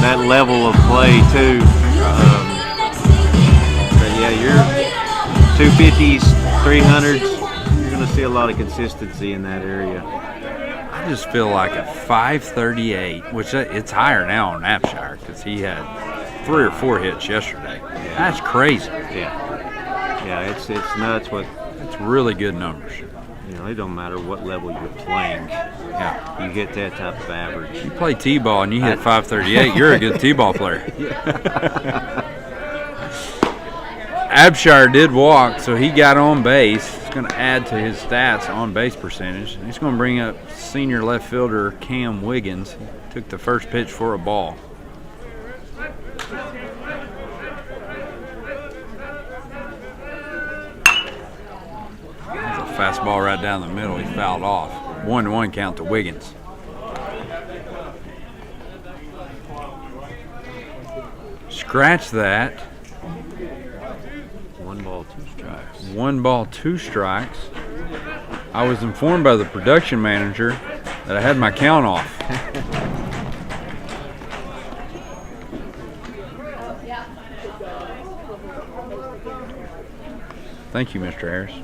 that level of play too. But yeah, your 250s, 300s, you're going to see a lot of consistency in that area. I just feel like a .538, which it's higher now on Abshire because he had 3 or 4 hits yesterday. Yeah. That's crazy. Yeah, it's nuts. It's really good numbers. You know, it don't matter what level you're playing. Yeah. You hit that type of average. You play T-ball and you hit .538, you're a good T-ball player. Abshire did walk, so he got on base. It's going to add to his stats on base percentage. He's going to bring up senior left fielder Cam Wiggins. He took the first pitch for a ball. That's a fastball right down the middle. He fouled off. 1-1 count to Wiggins. Scratch that. 1 ball, 2 strikes. 1 ball, 2 strikes. I was informed by the production manager that I had my count off. Thank you, Mr. Harris.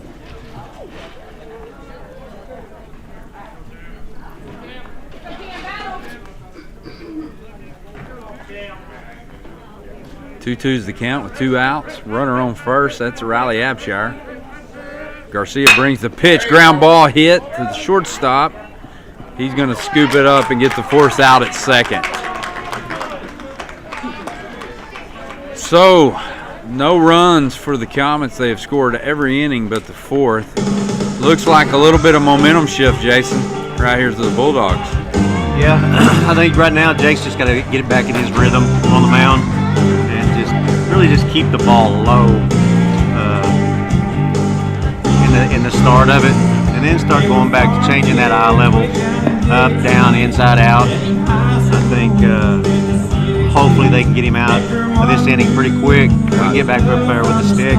Two-two's the count with 2 outs. Runner on first. That's Riley Abshire. Garcia brings the pitch. Ground ball hit to the shortstop. He's going to scoop it up and get the force out at second. So, no runs for the Comets. They have scored every inning but the 4th. Looks like a little bit of momentum shift, Jason, right here to the Bulldogs. Yeah, I think right now Jake's just got to get it back in his rhythm on the mound and really just keep the ball low in the start of it, and then start going back to changing that eye level up, down, inside, out. I think hopefully they can get him out of this inning pretty quick and get back up there with the sticks.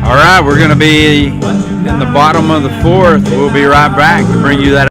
All right, we're going to be in the bottom of the 4th. We'll be right back to bring you that.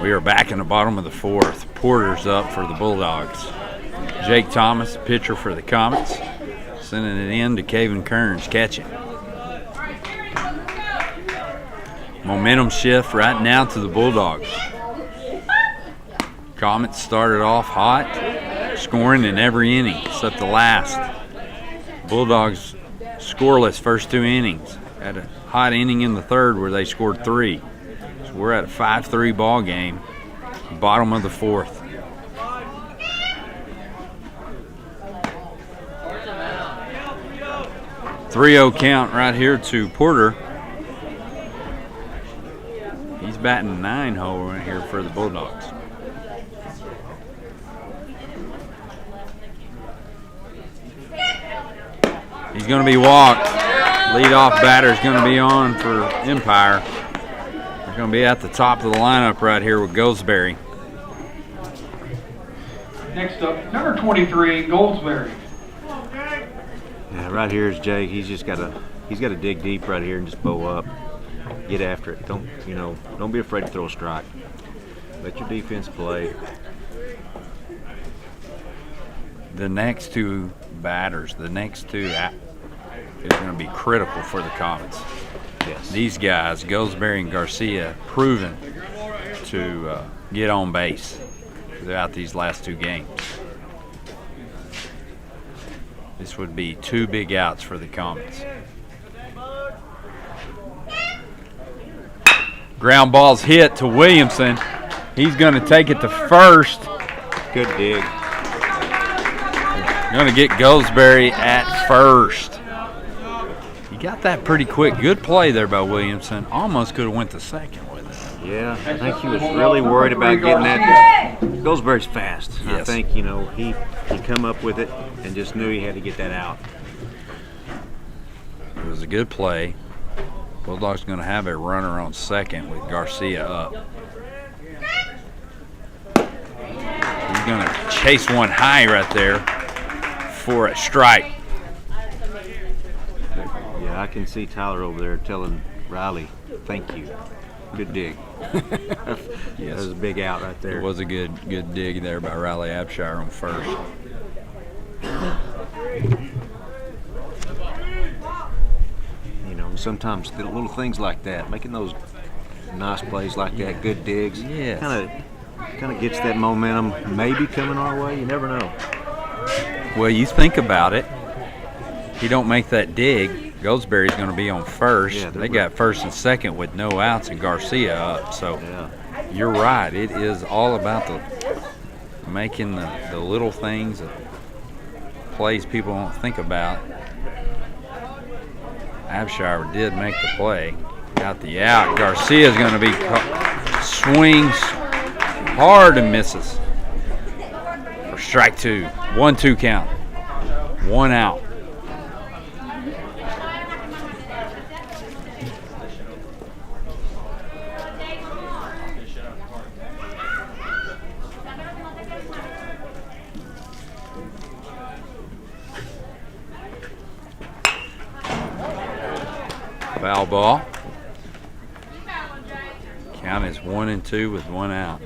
We are back in the bottom of the 4th. Porter's up for the Bulldogs. Jake Thomas, pitcher for the Comets, sending it in to Caven Kearns, catching. Momentum shift right now to the Bulldogs. Comets started off hot, scoring in every inning except the last. Bulldogs scoreless first 2 innings. Had a hot inning in the 3rd where they scored 3. So we're at a 5-3 ball game, bottom of the 4th. .30 count right here to Porter. He's batting 9-hole right here for the Bulldogs. He's going to be walked. Leadoff batter is going to be on for Empire. They're going to be at the top of the lineup right here with Goldsberry. Next up, number 23, Goldsberry. Yeah, right here is Jake. He's got to dig deep right here and just bow up, get after it. Don't be afraid to throw a strike. Let your defense play. The next 2 batters, the next 2 is going to be critical for the Comets. Yes. These guys, Goldsberry and Garcia, proven to get on base throughout these last 2 games. This would be 2 big outs for the Comets. Ground ball's hit to Williamson. He's going to take it to first. Good dig. Going to get Goldsberry at first. He Got that pretty quick. Good play there by Williamson. Almost could have went to second with it. Yeah, I think he was really worried about getting that. Goldsberry's fast. Yes. I think, you know, he come up with it and just knew he had to get that out. It was a good play. Bulldog's going to have a runner on second with Garcia up. He's going to chase one high right there for a strike. Yeah, I can see Tyler over there telling Riley, thank you. Good dig. That was a big out right there. It was a good dig there by Riley Abshire on first. You know, sometimes the little things like that, making those nice plays like that, good digs, Yes. kind of gets that momentum maybe coming our way. You never know. Well, you think about it. He don't make that dig, Goldsberry's going to be on first. Yeah, they got first and second with no outs and Garcia up. So Yeah. you're right. It is all about making the little things, the plays people don't think about. Abshire did make the play. Got the out. Garcia's going to be swings hard and misses. For strike two. 1-2 count. One out. Foul ball. Count is 1-2 with one out.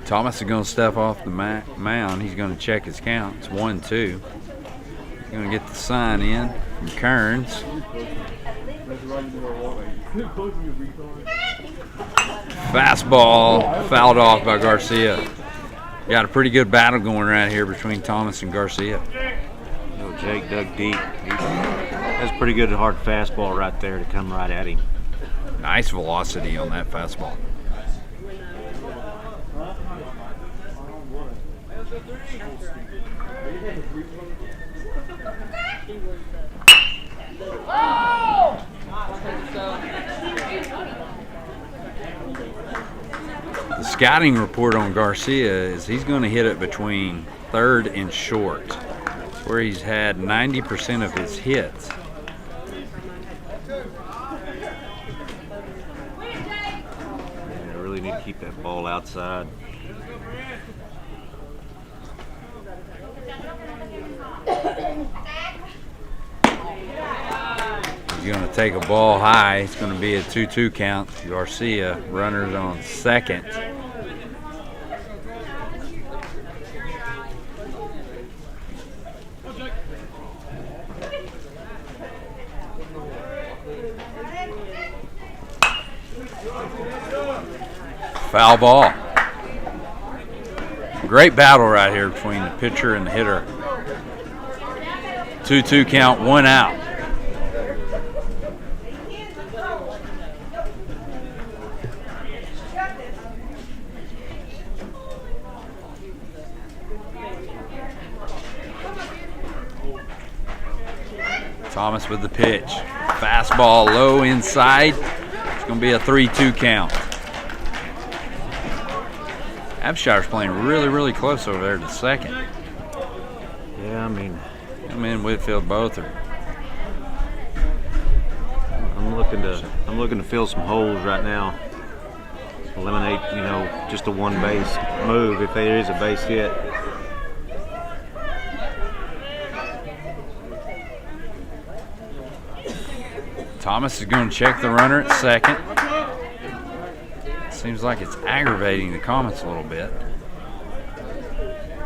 Thomas is going to step off the mound. He's going to check his count. It's 1-2. Going to get the sign in from Kearns. Fastball fouled off by Garcia. Got a pretty good battle going right here between Thomas and Garcia. You know, Jake dug deep. That's a pretty good hard fastball right there to come right at him. Nice velocity on that fastball. The scouting report on Garcia is he's going to hit it between third and short, where he's had 90% of his hits. Yeah, really need to keep that ball outside. He's going to take a ball high. It's going to be a 2-2 count. Garcia, runners on second. Foul ball. Great battle right here between the pitcher and the hitter. 2-2 count, one out. Thomas with the pitch. Fastball low inside. It's going to be a 3-2 count. Abshire's playing really, really close over there to second. Yeah, I mean, Him and Whitfield both are. I'm looking to fill some holes right now. Eliminate, you know, just a one base move if there is a base hit. Thomas is going to check the runner at second. Seems like it's aggravating the Comets a little bit.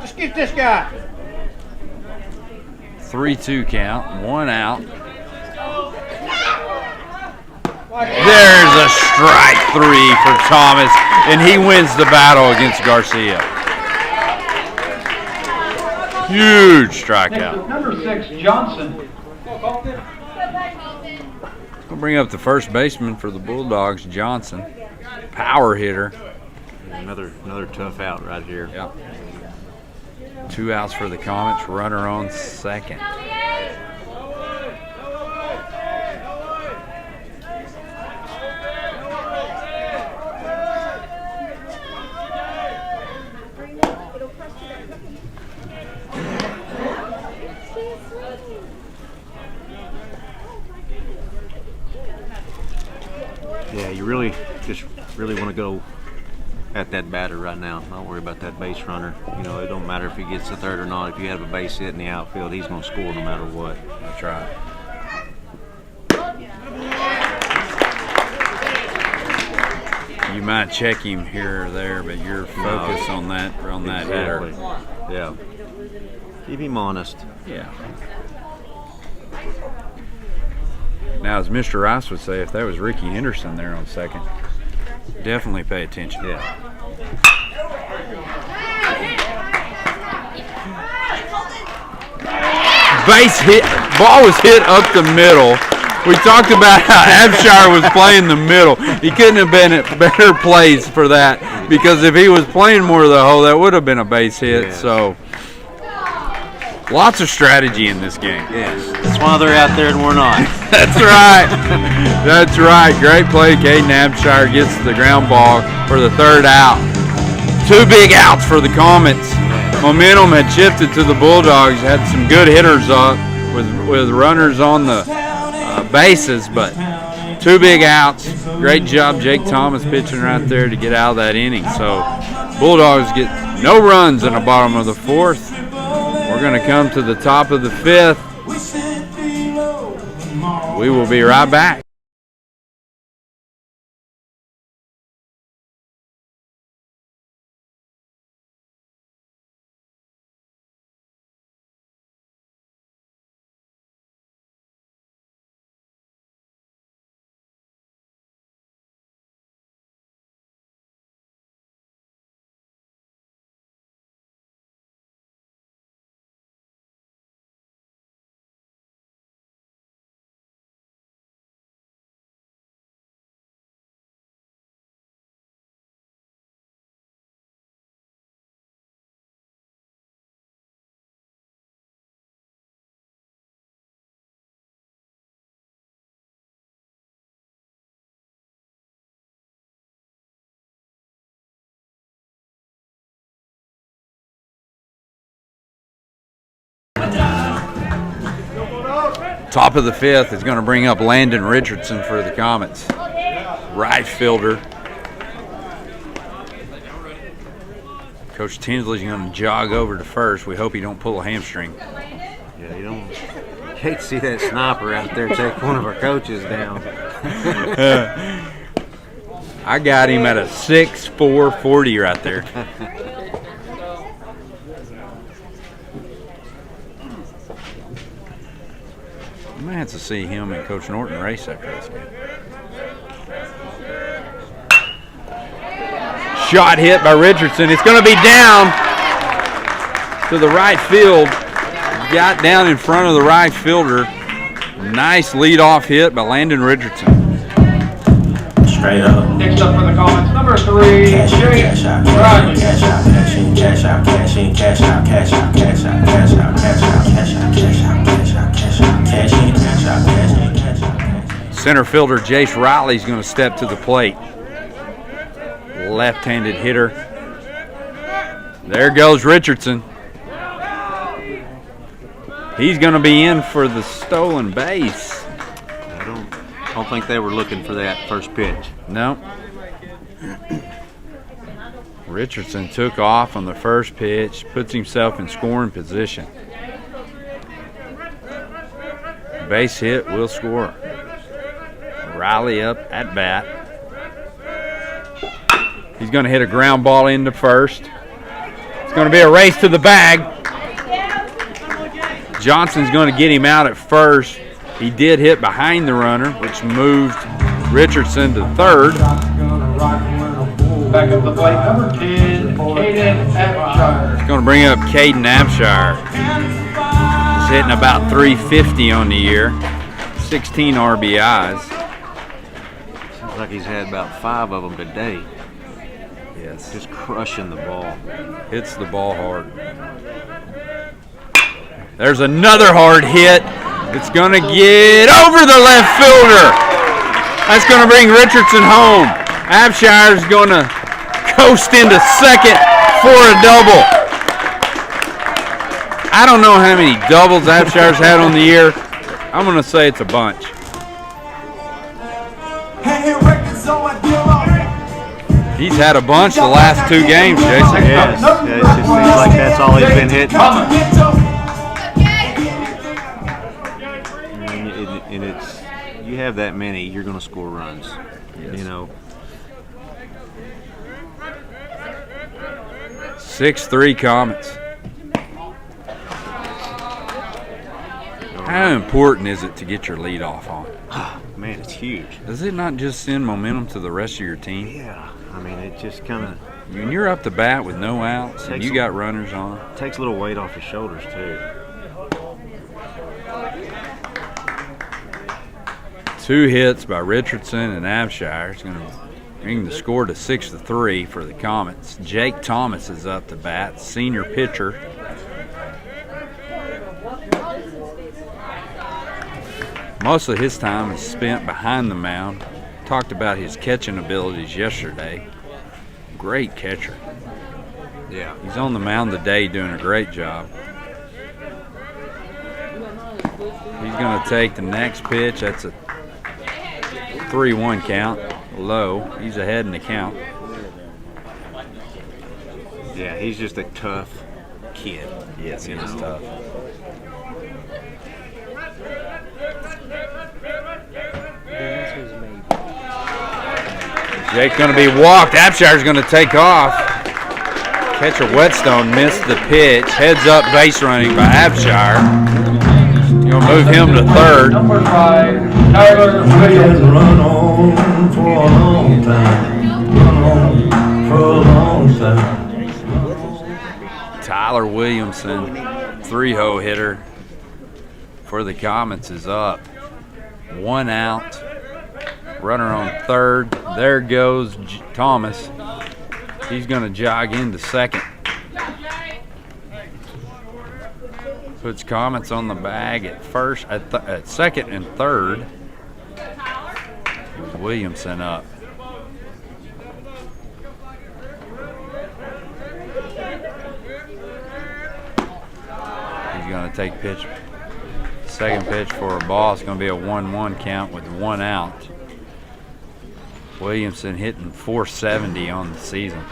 Just get this guy. 3-2 count, one out. There's a strike three for Thomas, and he wins the battle against Garcia. Huge strikeout. Number 6, Johnson. We'll bring up the first baseman for the Bulldogs, Johnson. Power hitter. Another tough out right here. Yeah. 2 outs for the Comets. Runner on second. Yeah, you really want to go at that batter right now. Don't worry about that base runner. You know, it don't matter if he gets the third or not. If you have a base hit in the outfield, he's going to score no matter what. That's right. You might check him here or there, but you're focused on that hitter. Yeah. Keep him honest. Yeah. Now, as Mr. Rice would say, if that was Ricky Henderson there on second, definitely pay attention. Yeah. Base hit, ball was hit up the middle. We talked about how Abshire was playing the middle. He couldn't have been at better place for that, because if he was playing more of the hole, that would have been a base hit. Yes. So, lots of strategy in this game. Yes. That's why they're out there and we're not. That's right. That's right. Great play. Caden Abshire gets the ground ball for the third out. 2 big outs for the Comets. Momentum had shifted to the Bulldogs. Had some good hitters up with runners on the bases, but 2 big outs. Great job, Jake Thomas pitching right there to get out of that inning. So Bulldogs get no runs in the bottom of the 4th. We're going to come to the top of the 5th. We will be right back. Top of the 5th is going to bring up Landon Richardson for the Comets. Right fielder. Coach Tinsley's going to jog over to first. We hope he don't pull a hamstring. Yeah, you hate to see that sniper out there take one of our coaches down. I got him at a 6'4", 40 right there. I might have to see him and Coach Norton race after this game. Shot hit by Richardson. It's going to be down to the right field. Got down in front of the right fielder. Nice leadoff hit by Landon Richardson. Straight up. Next up for the Comets, number 3, Cash in, Jake cash out, Riley. cash out, cash in, cash out, cash in, cash out, cash out, cash out, cash out, cash out, cash out, cash out, cash out, cash out, cash in, cash out, cash in, cash out, cash out. Center fielder Jace Riley's going to step to the plate. Left-handed hitter. There goes Richardson. He's going to be in for the stolen base. I don't think they were looking for that first pitch. No. Richardson took off on the first pitch, puts himself in scoring position. Base hit will score. Riley up at bat. He's going to hit a ground ball into first. It's going to be a race to the bag. Johnson's going to get him out at first. He did hit behind the runner, which moved Richardson to third. Back up the plate, number 10, Caden Abshire. It's going to bring up Caden Abshire. He's hitting about 350 on the year, 16 RBIs. Seems like he's had about 5 of them today. Yes, Just crushing the ball. hits the ball hard. There's another hard hit. It's going to get over the left fielder. That's going to bring Richardson home. Abshire's going to coast into second for a double. I don't know how many doubles Abshire's had on the year. I'm going to say it's a bunch. He's had a bunch the last 2 games, Jason. Yes, it just seems like that's all he's been hitting. And it's, you have that many, you're going to score runs. Yes. You know. 6-3 Comets. How important is it to get your lead off on? Man, it's huge. Does it not just send momentum to the rest of your team? Yeah, I mean, it just kind of When you're up the bat with no outs and you got runners on. takes a little weight off your shoulders, too. 2 hits by Richardson and Abshire. It's going to bring the score to 6-3 for the Comets. Jake Thomas is up to bat, senior pitcher. Most of his time is spent behind the mound. Talked about his catching abilities yesterday. Great catcher. Yeah. He's on the mound today doing a great job. He's going to take the next pitch. That's a 3-1 count. Low. He's ahead in the count. Yeah, he's just a tough kid. Yes, he is tough. Jake's going to be walked. Abshire's going to take off. Catcher Whetstone missed the pitch. Heads up base running by Abshire. Going to move him to third. Number 5, Tyler Williams. Run on for a long time. Run on for a long time. Tyler Williamson, 3-hole hitter for the Comets, is up. 1 out. Runner on third. There goes Thomas. He's going to jog into second. Puts Comets on the bag at first, at second and third. Williamson up. He's going to take pitch. Second pitch for a ball. It's going to be a 1-1 count with 1 out. Williamson hitting .470 on the season.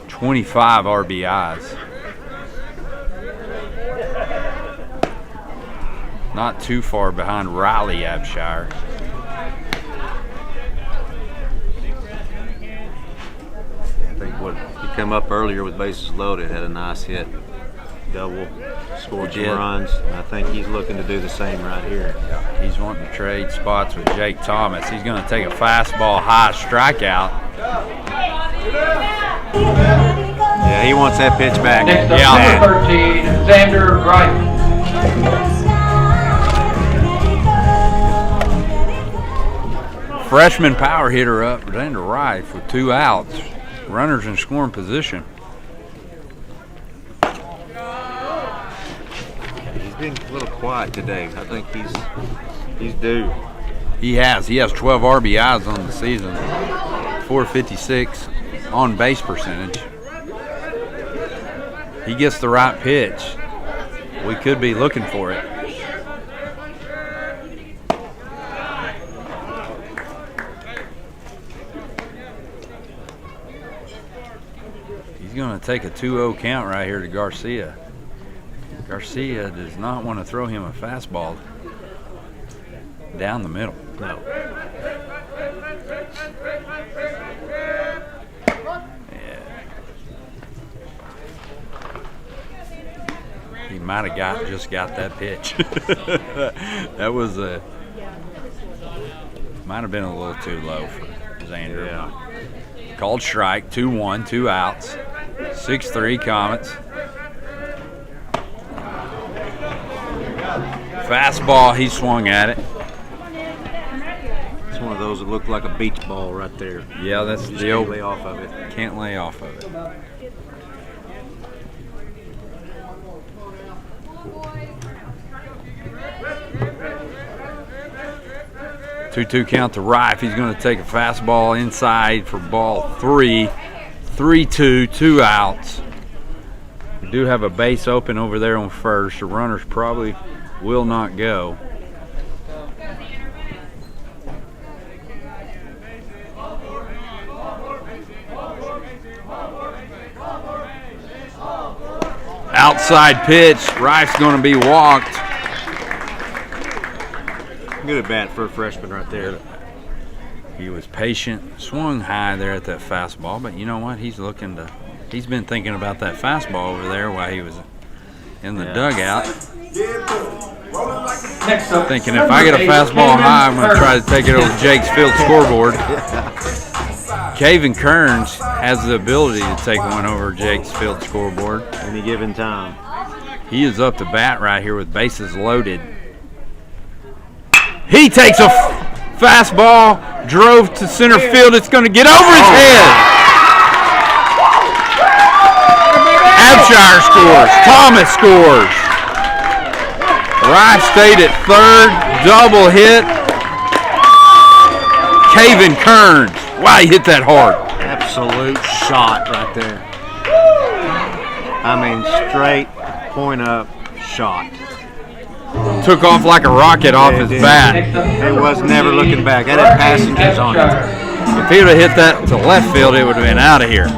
25 RBIs. Not too far behind Riley Abshire. I think what he come up earlier with bases loaded, had a nice hit, double, scored some runs. And I think he's looking to do the same right here. Yeah, he's wanting to trade spots with Jake Thomas. He's going to take a fastball high strikeout. Yeah, he wants that pitch back. Next up, Yeah. number 13, Xander Wright. Freshman power hitter up, Xander Wright, with 2 outs. Runners in scoring position. He's been a little quiet today. I think he's due. He has 12 RBIs on the season. .456 on base percentage. He gets the right pitch. We could be looking for it. He's going to take a 2-0 count right here to Garcia. Garcia does not want to throw him a fastball down the middle. No. He might have just got that pitch. That was might have been a little too low for Xander. Yeah. Called strike, 2-1, 2 outs. 6-3 Comets. Fastball, he swung at it. It's one of those that look like a beach ball right there. Yeah, that's Just the can't old. lay off of it. Can't lay off of it. Two-two count to Rife. He's going to take a fastball inside for ball 3. 3-2, 2 outs. We do have a base open over there on first. The runners probably will not go. Outside pitch. Rife's going to be walked. Good at bat for a freshman right there. He was patient, swung high there at that fastball, but you know what? He's been thinking about that fastball over there while he was in the dugout. Next up, Thinking if I get a fastball high, I'm going to try to take it over Jake's field scoreboard. Caven Kearns has the ability to take one over Jake's field scoreboard. Any given time. He is up to bat right here with bases loaded. He takes a fastball, drove to center field. It's going to get over his head. Abshire scores. Thomas scores. Rife stayed at third. Double hit. Caven Kearns. Wow, he hit that hard. Absolute shot right there. I mean, straight point up shot. Took off like a rocket off his bat. It was never looking back. That had passengers on it. If he would have hit that to left field, it would have been out of here.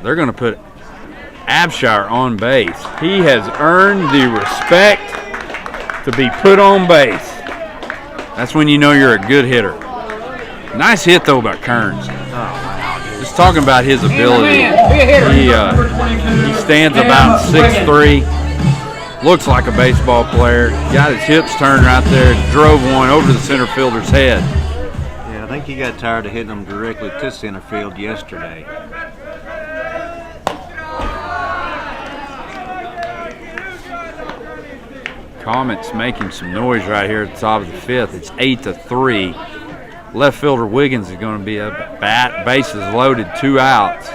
They're going to put Abshire on base. He has earned the respect to be put on base. That's when you know you're a good hitter. Nice hit, though, by Kearns. Just talking about his ability. He stands about 6'3". Looks like a baseball player. Got his hips turned right there. Drove one over the center fielder's head. Yeah, I think he got tired of hitting them directly to center field yesterday. Comets making some noise right here at the top of the fifth. It's 8-3. Left fielder Wiggins is going to be up at bat. Bases loaded, 2 outs.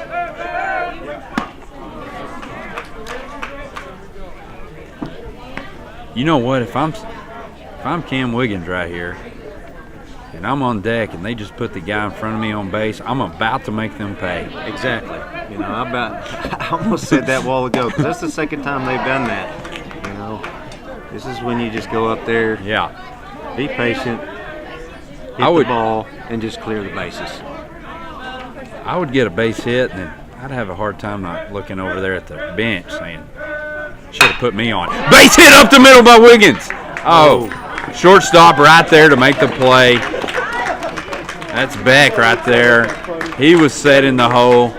You know what? If I'm Cam Wiggins right here, and I'm on deck, and they just put the guy in front of me on base, I'm about to make them pay. Exactly. You know, I almost said that a while ago because that's the second time they've done that. You know, this is when you just go up there, Yeah. be patient, hit the ball, and just clear the bases. I would get a base hit, and I'd have a hard time not looking over there at the bench saying, should have put me on. Base hit up the middle by Wiggins. Oh, shortstop right there to make the play. That's Beck right there. He was set in the hole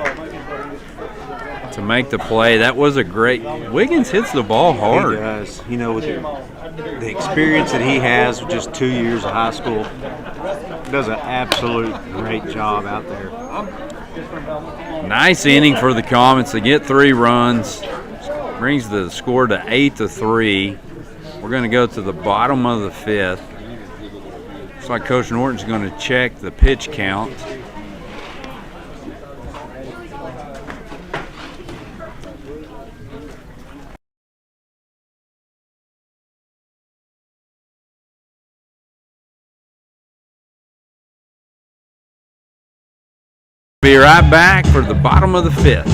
to make the play. That was a great. Wiggins hits the ball hard. He does. You know, with the experience that he has with just 2 years of high school, does an absolute great job out there. Nice inning for the Comets. They get 3 runs. Brings the score to 8-3. We're going to go to the bottom of the 5th. Looks like Coach Norton's going to check the pitch count. Be right back for the bottom of the 5th.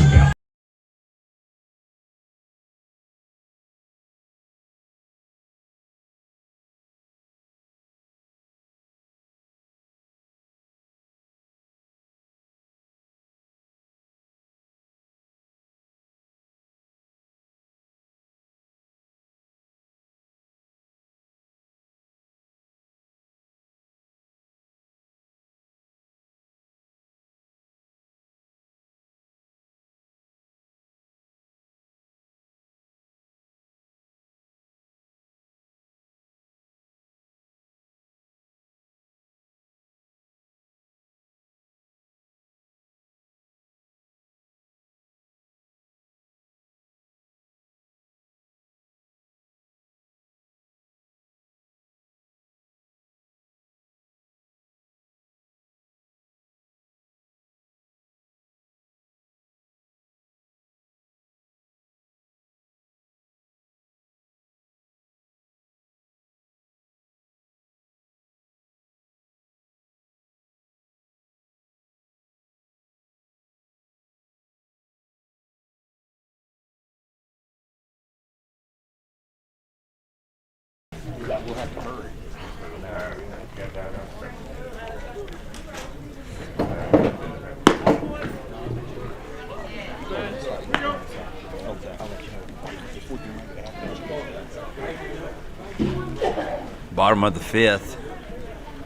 Bottom of the fifth.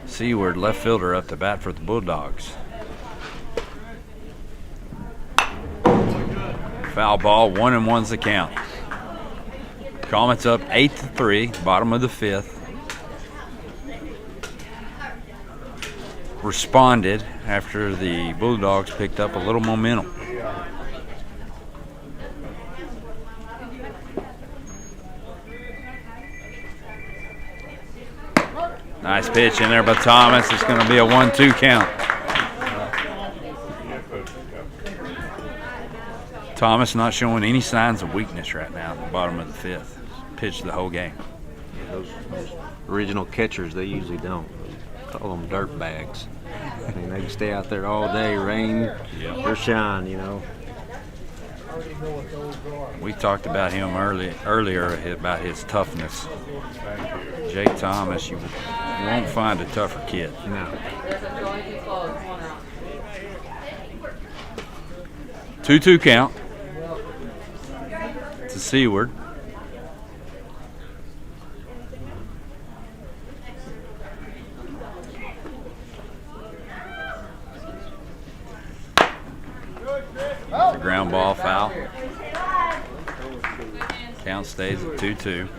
Seaward, left fielder, up to bat for the Bulldogs. Foul ball, 1-1's the count. Comets up 8-3, bottom of the fifth. Responded after the Bulldogs picked up a little momentum. Nice pitch in there by Thomas. It's going to be a 1-2 count. Thomas not showing any signs of weakness right now at the bottom of the fifth. Pitched the whole game. Those original catchers, they usually don't. Call them dirt bags. I mean, they can stay out there all day, rain or shine, you know. We talked about him earlier about his toughness. Jake Thomas, you won't find a tougher kid. No. 2-2 count to Seaward. It's a ground ball foul. Count stays at 2-2.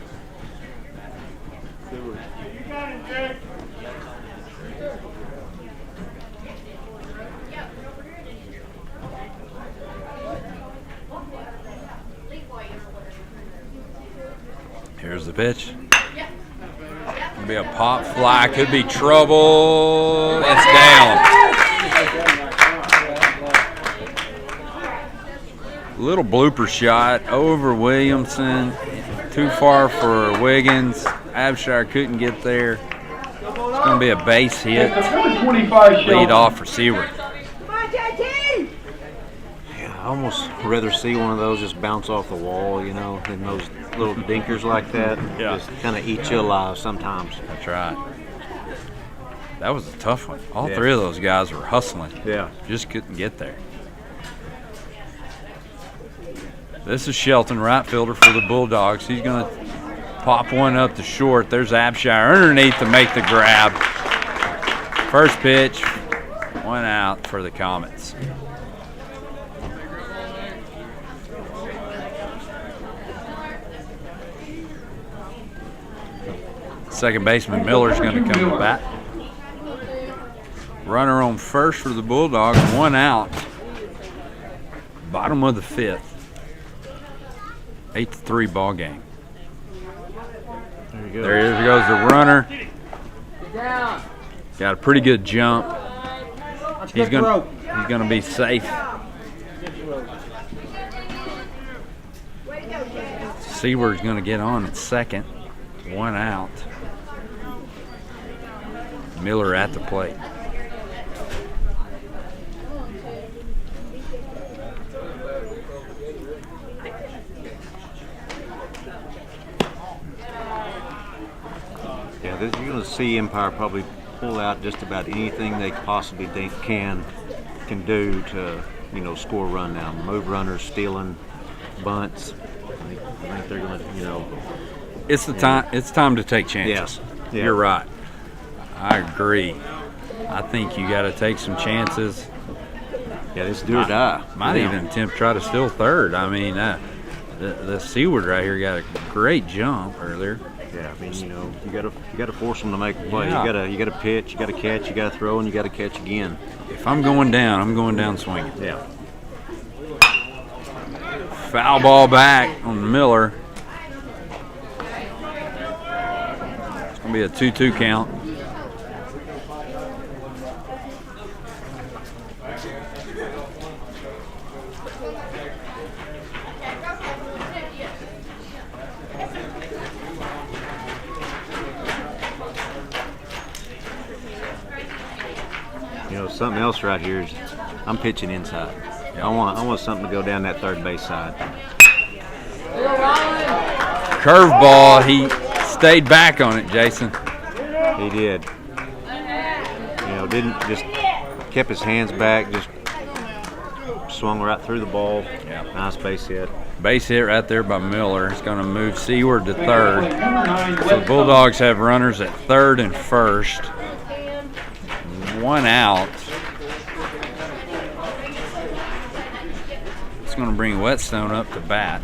Here's the pitch. Could be a pop fly. Could be trouble. It's down. Little blooper shot over Williamson. Too far for Wiggins. Abshire couldn't get there. It's going to be a base hit. Lead off for Seaward. Yeah, I almost rather see one of those just bounce off the wall, you know, than those little dinkers like that. Yeah. Just kind of eat you alive sometimes. That's right. That was a tough one. All three of those guys were hustling. Yeah. Just couldn't get there. This is Shelton, right fielder for the Bulldogs. He's going to pop one up to short. There's Abshire underneath to make the grab. First pitch, one out for the Comets. Second baseman Miller's going to come to bat. Runner on first for the Bulldogs, one out. Bottom of the fifth. 8-3 ball game. There you go. There goes the runner. Got a pretty good jump. He's gonna be safe. Seaward's gonna get on at second. One out. Miller at the plate. Yeah, you're going to see Empire probably pull out just about anything they possibly think can do to, you know, score a run now. Move runners, stealing, bunts. I think they're going to, you know. It's the time. It's time to take chances. Yes. Yeah. You're right. I agree. I think you got to take some chances. Yeah, this do or die. Might even attempt to try to steal third. I mean, the Seaward right here got a great jump earlier. Yeah, I mean, you know, you gotta force them to make a play. Yeah. You gotta pitch, you gotta catch, you gotta throw, and you gotta catch again. If I'm going down swinging. Yeah. Foul ball back on Miller. It's gonna be a 2-2 count. You know, something else right here is I'm pitching inside. I want something to go down that third base side. Curveball. He stayed back on it, Jason. He did. Didn't just kept his hands back, just swung right through the ball. Yeah. Nice base hit. Base hit right there by Miller. It's going to move seaward to third. So the Bulldogs have runners at third and first. One out. It's going to bring Whetstone up to bat.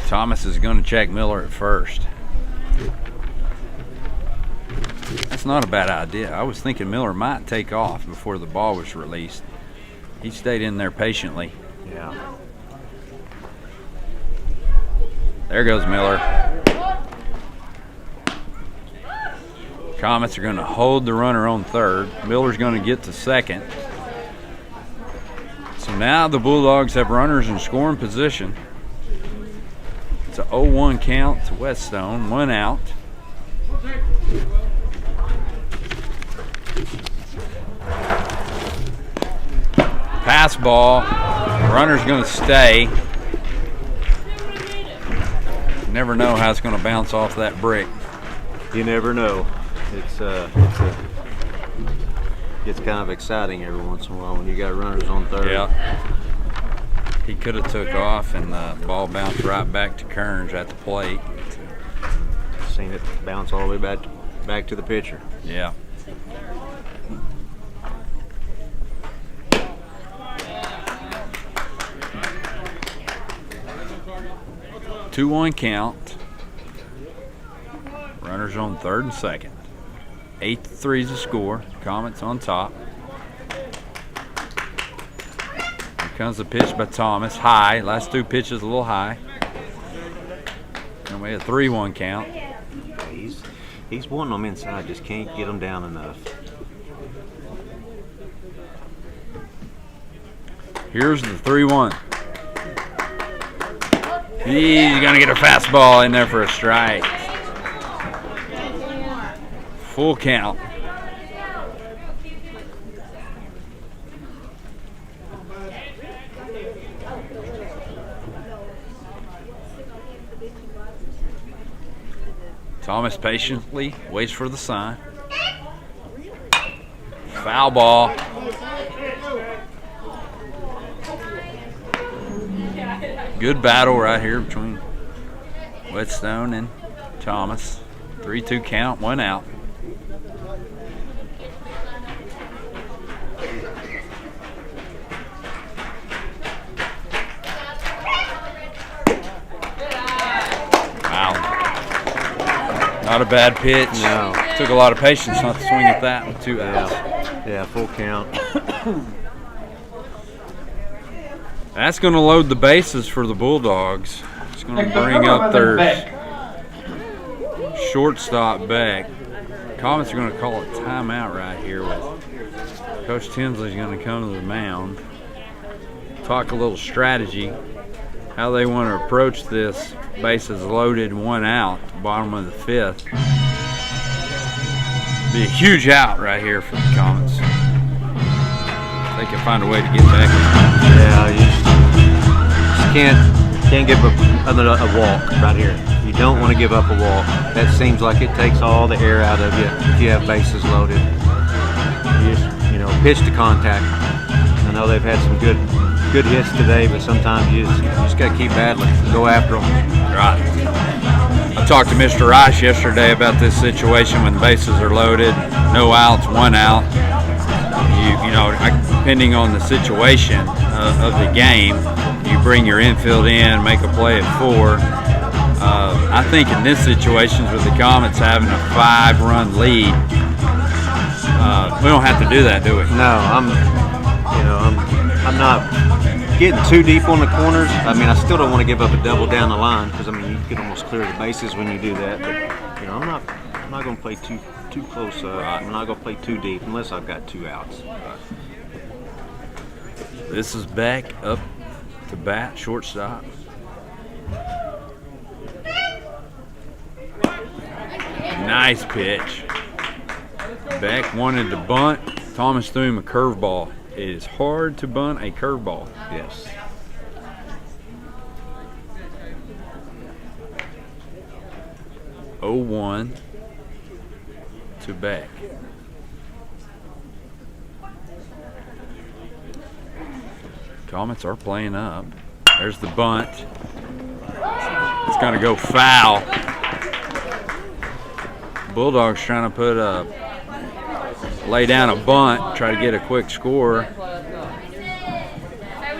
Thomas is going to check Miller at first. That's not a bad idea. I was thinking Miller might take off before the ball was released. He stayed in there patiently. Yeah. There goes Miller. Comets are going to hold the runner on third. Miller's going to get to second. So now the Bulldogs have runners in scoring position. It's a 0-1 count to Whetstone, one out. Pass ball, runner's going to stay. You never know how it's going to bounce off that brick. You never know. It's kind of exciting every once in a while when you got runners on third. Yeah. He could have took off and the ball bounced right back to Kearns at the plate. Seen it bounce all the way back to the pitcher. Yeah. Two-one count. Runners on third and second. 8-3 is the score. Comets on top. Here comes the pitch by Thomas. High. Last two pitches a little high. And we had a 3-1 count. He's wanting them inside, just can't get them down enough. Here's the 3-1. He's going to get a fastball in there for a strike. Full count. Thomas patiently waits for the sign. Foul ball. Good battle right here between Whetstone and Thomas. 3-2 count, one out. Not a bad pitch. No. Took a lot of patience not to swing at that with 2 outs. Yeah, full count. That's going to load the bases for the Bulldogs. It's going to bring up their shortstop Beck. Comets are going to call a timeout right here with Coach Tinsley's going to come to the mound. Talk a little strategy, how they want to approach this. Bases loaded, one out, bottom of the fifth. Be a huge out right here for the Comets. They can find a way to get back. Yeah, you just can't give up a walk right here. You don't want to give up a walk. That seems like it takes all the air out of you if you have bases loaded. You just, pitch to contact. I know they've had some good hits today, but sometimes you just got to keep battling, go after them. Right. I talked to Mr. Rice yesterday about this situation when the bases are loaded, no outs, one out. Depending on the situation of the game, you bring your infield in, make a play at 4. I think in this situation with the Comets having a 5-run lead, we don't have to do that, do we? No, I'm not getting too deep on the corners. I mean, I still don't want to give up a double down the line because you can almost clear the bases when you do that. But I'm not going to play too close. I'm not going to play too deep unless I've got 2 outs. This is Beck up to bat, shortstop. Nice pitch. Beck wanted to bunt. Thomas threw him a curveball. It is hard to bunt a curveball. Yes. Oh, 1 to Beck. Comets are playing up. There's the bunt. It's going to go foul. Bulldogs trying to lay down a bunt, try to get a quick score.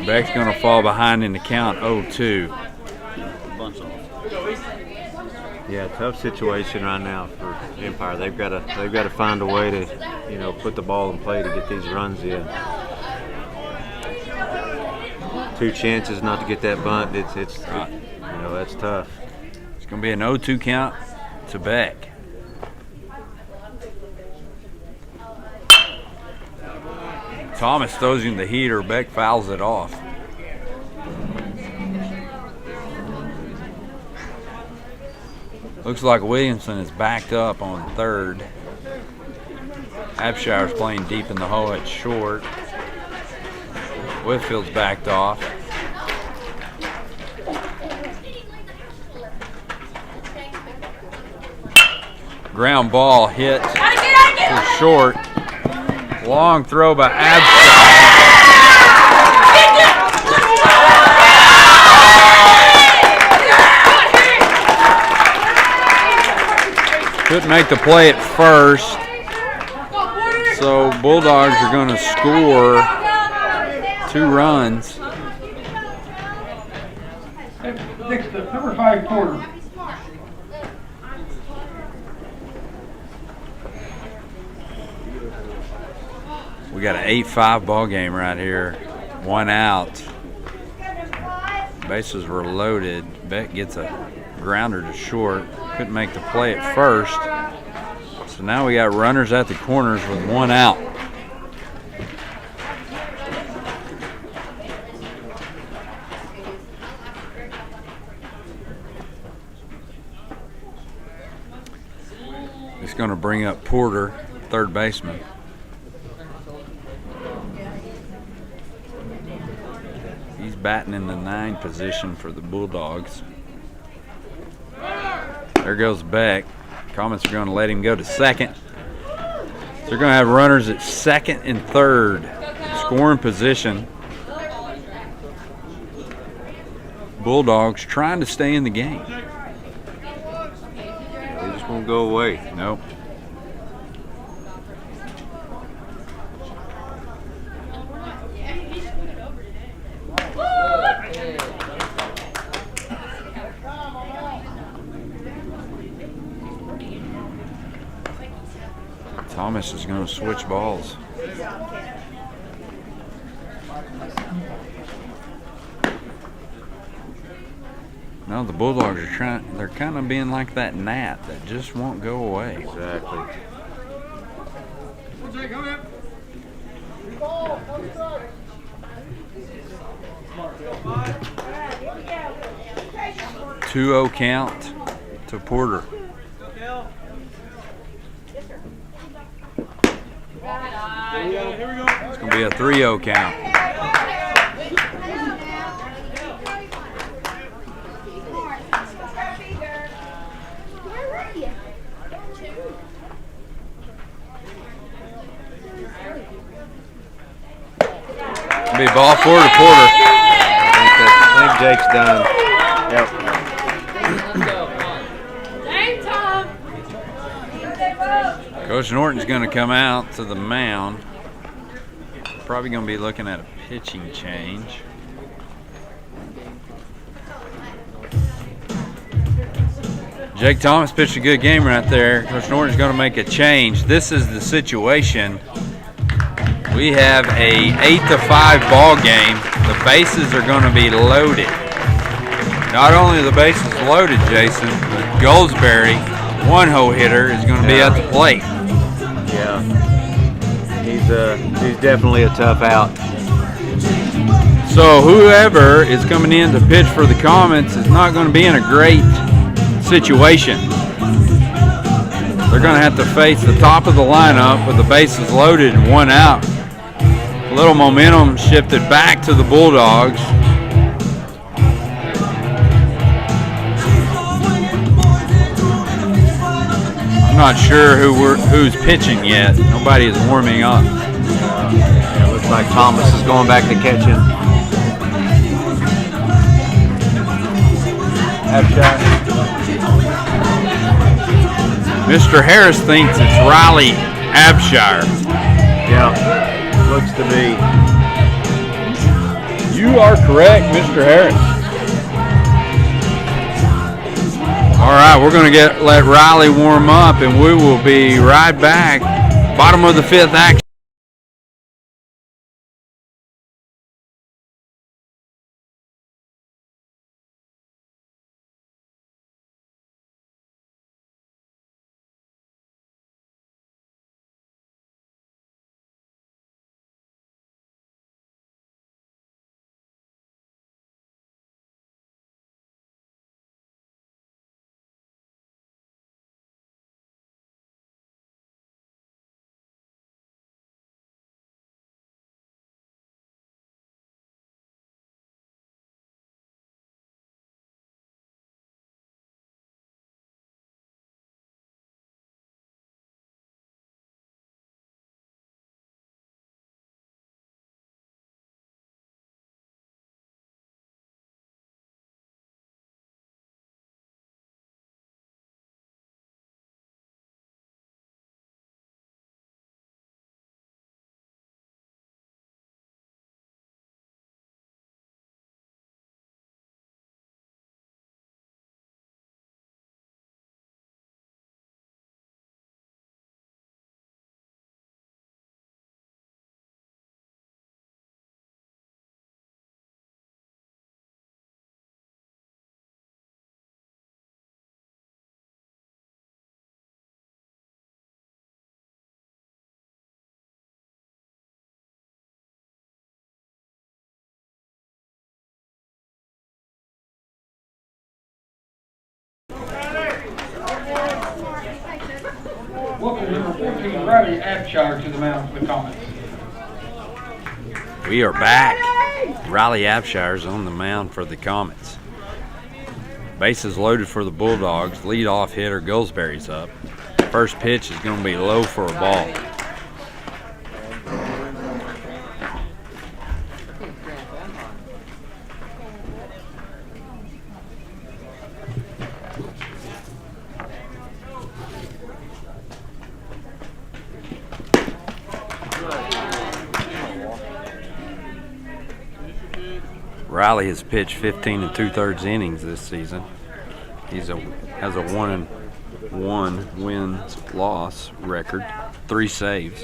Beck's going to fall behind in the count, 0-2. Yeah, tough situation right now for Empire. They've got to find a way to, put the ball in play to get these runs in. 2 chances not to get that bunt. It's that's tough. It's going to be an 0-2 count to Beck. Thomas throws him the heater. Beck fouls it off. Looks like Williamson is backed up on third. Abshire's playing deep in the hole at short. Whitfield's backed off. Ground ball hit for short. Long throw by Abshire. Couldn't make the play at first. So Bulldogs are going to score 2 runs. Number 5 quarter. We got an 8-5 ball game right here. 1 out. Bases were loaded. Beck gets a grounder to short. Couldn't make the play at first. So now we got runners at the corners with 1 out. It's going to bring up Porter, third baseman. He's batting in the 9 position for the Bulldogs. There goes Beck. Comets are going to let him go to second. So they're going to have runners at second and third. Scoring position. Bulldogs trying to stay in the game. They just won't go away. Nope. Thomas is going to switch balls. No, the Bulldogs are they're kind of being like that gnat that just won't go away. Exactly. 2-0 count to Porter. It's going to be a 3-0 count. Be a ball forward to Porter. I think Jake's done. Yep. Coach Norton's going to come out to the mound. Probably going to be looking at a pitching change. Jake Thomas pitched a good game right there. Coach Norton's going to make a change. This is the situation. We have a 8-5 ball game. The bases are going to be loaded. Not only are the bases loaded, Jason, but Goldsberry, one-hole hitter, is going to be at the plate. Yeah, he's definitely a tough out. So whoever is coming in to pitch for the Comets is not going to be in a great situation. They're going to have to face the top of the lineup with the bases loaded and 1 out. A little momentum shifted back to the Bulldogs. I'm not sure who's pitching yet. Nobody is warming up. Yeah, it looks like Thomas is going back to catching. Mr. Harris thinks it's Riley Abshire. Yeah, looks to be. You are correct, Mr. Harris. All right, we're going to let Riley warm up, and we will be right back. Bottom of the 5th action. Welcome number 14, Riley Abshire, to the mound for the Comets. We are back. Riley Abshire's on the mound for the Comets. Bases loaded for the Bulldogs. Leadoff hitter Goldsberry's up. First pitch is going to be low for a ball. Riley has pitched 15 2/3 innings this season. Has a 1-1 wins-loss record, 3 saves.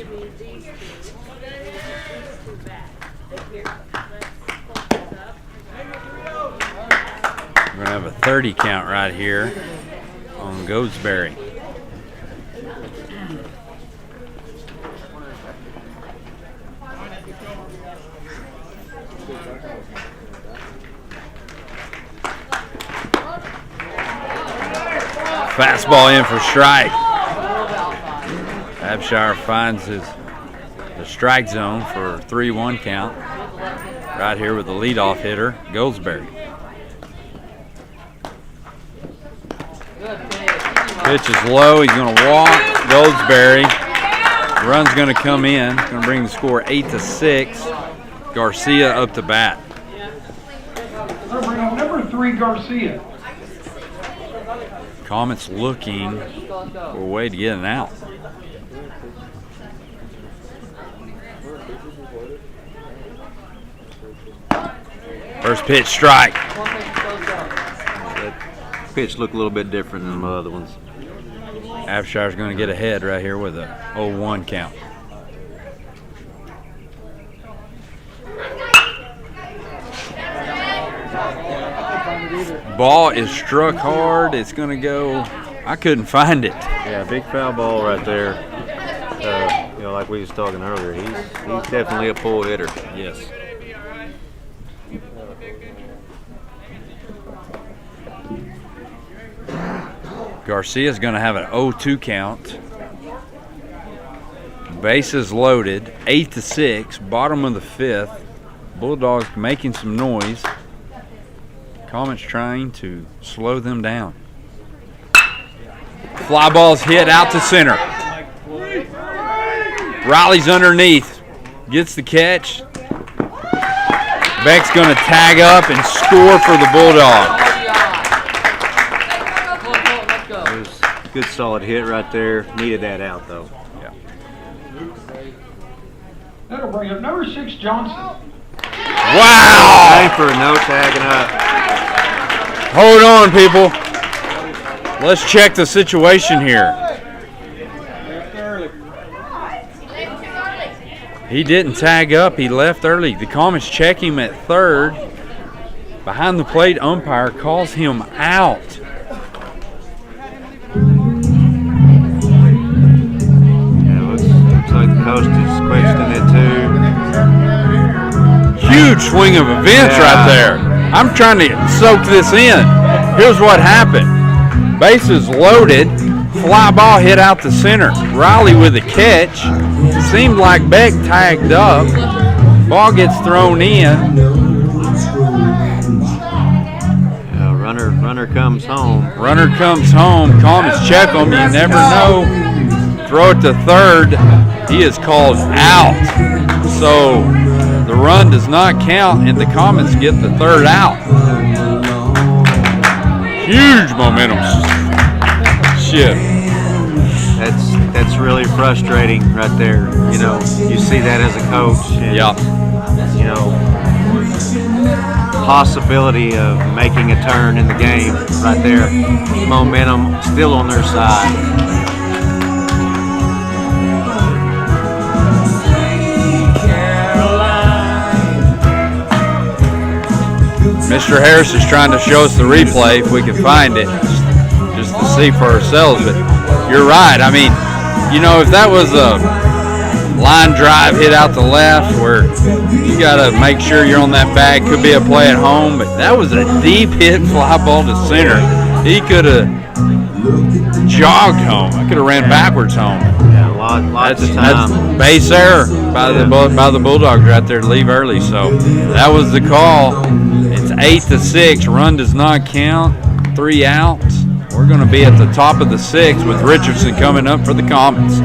We're gonna have a 30 count right here on Goldsberry. Fastball in for strike. Abshire finds the strike zone for 3-1 count. Right here with the leadoff hitter, Goldsberry. Pitch is low. He's going to walk Goldsberry. Run's going to come in. Going to bring the score 8-6. Garcia up to bat. Number 3, Garcia. Comets looking for a way to get an out. First pitch, strike. That pitch looked a little bit different than the other ones. Abshire's going to get ahead right here with a 0-1 count. Ball is struck hard. It's going to go. I couldn't find it. Yeah, big foul ball right there. Like we was talking earlier, he's definitely a pull hitter. Yes. Garcia's going to have an 0-2 count. Bases loaded, 8-6, bottom of the 5th. Bulldogs making some noise. Comets trying to slow them down. Fly ball's hit out to center. Riley's underneath, gets the catch. Beck's going to tag up and score for the Bulldogs. It was a good solid hit right there. Needed that out though. That'll bring up number 6, Johnson. Wow! Time for a no tagging up. Hold on, people. Let's check the situation here. He didn't tag up. He left early. The Comets check him at third. Behind the plate umpire calls him out. Yeah, looks like the coach is questioning it too. Huge swing of events right there. I'm trying to soak this in. Here's what happened. Bases loaded. Fly ball hit out the center. Riley with a catch. Seemed like Beck tagged up. Ball gets thrown in. Runner comes home. Runner comes home. Comets check him. You never know. Throw it to third. He is called out. So the run does not count, and the Comets get the third out. Huge momentum shift. That's really frustrating right there. You know, you see that as a coach. And, Yeah. You know, possibility of making a turn in the game right there. Momentum still on their side. Mr. Harris is trying to show us the replay if we can find it, just to see for ourselves. But you're right. I mean, you know, if that was a line drive hit out the left where you got to make sure you're on that bag, could be a play at home, but that was a deep hit fly ball to center. He could have jogged home. I could have ran backwards home. Yeah, lots of time. That's base error by the Bulldogs right there to leave early. So that was the call. It's 8-6. Run does not count. 3 outs. We're going to be at the top of the 6th with Richardson coming up for the Comets.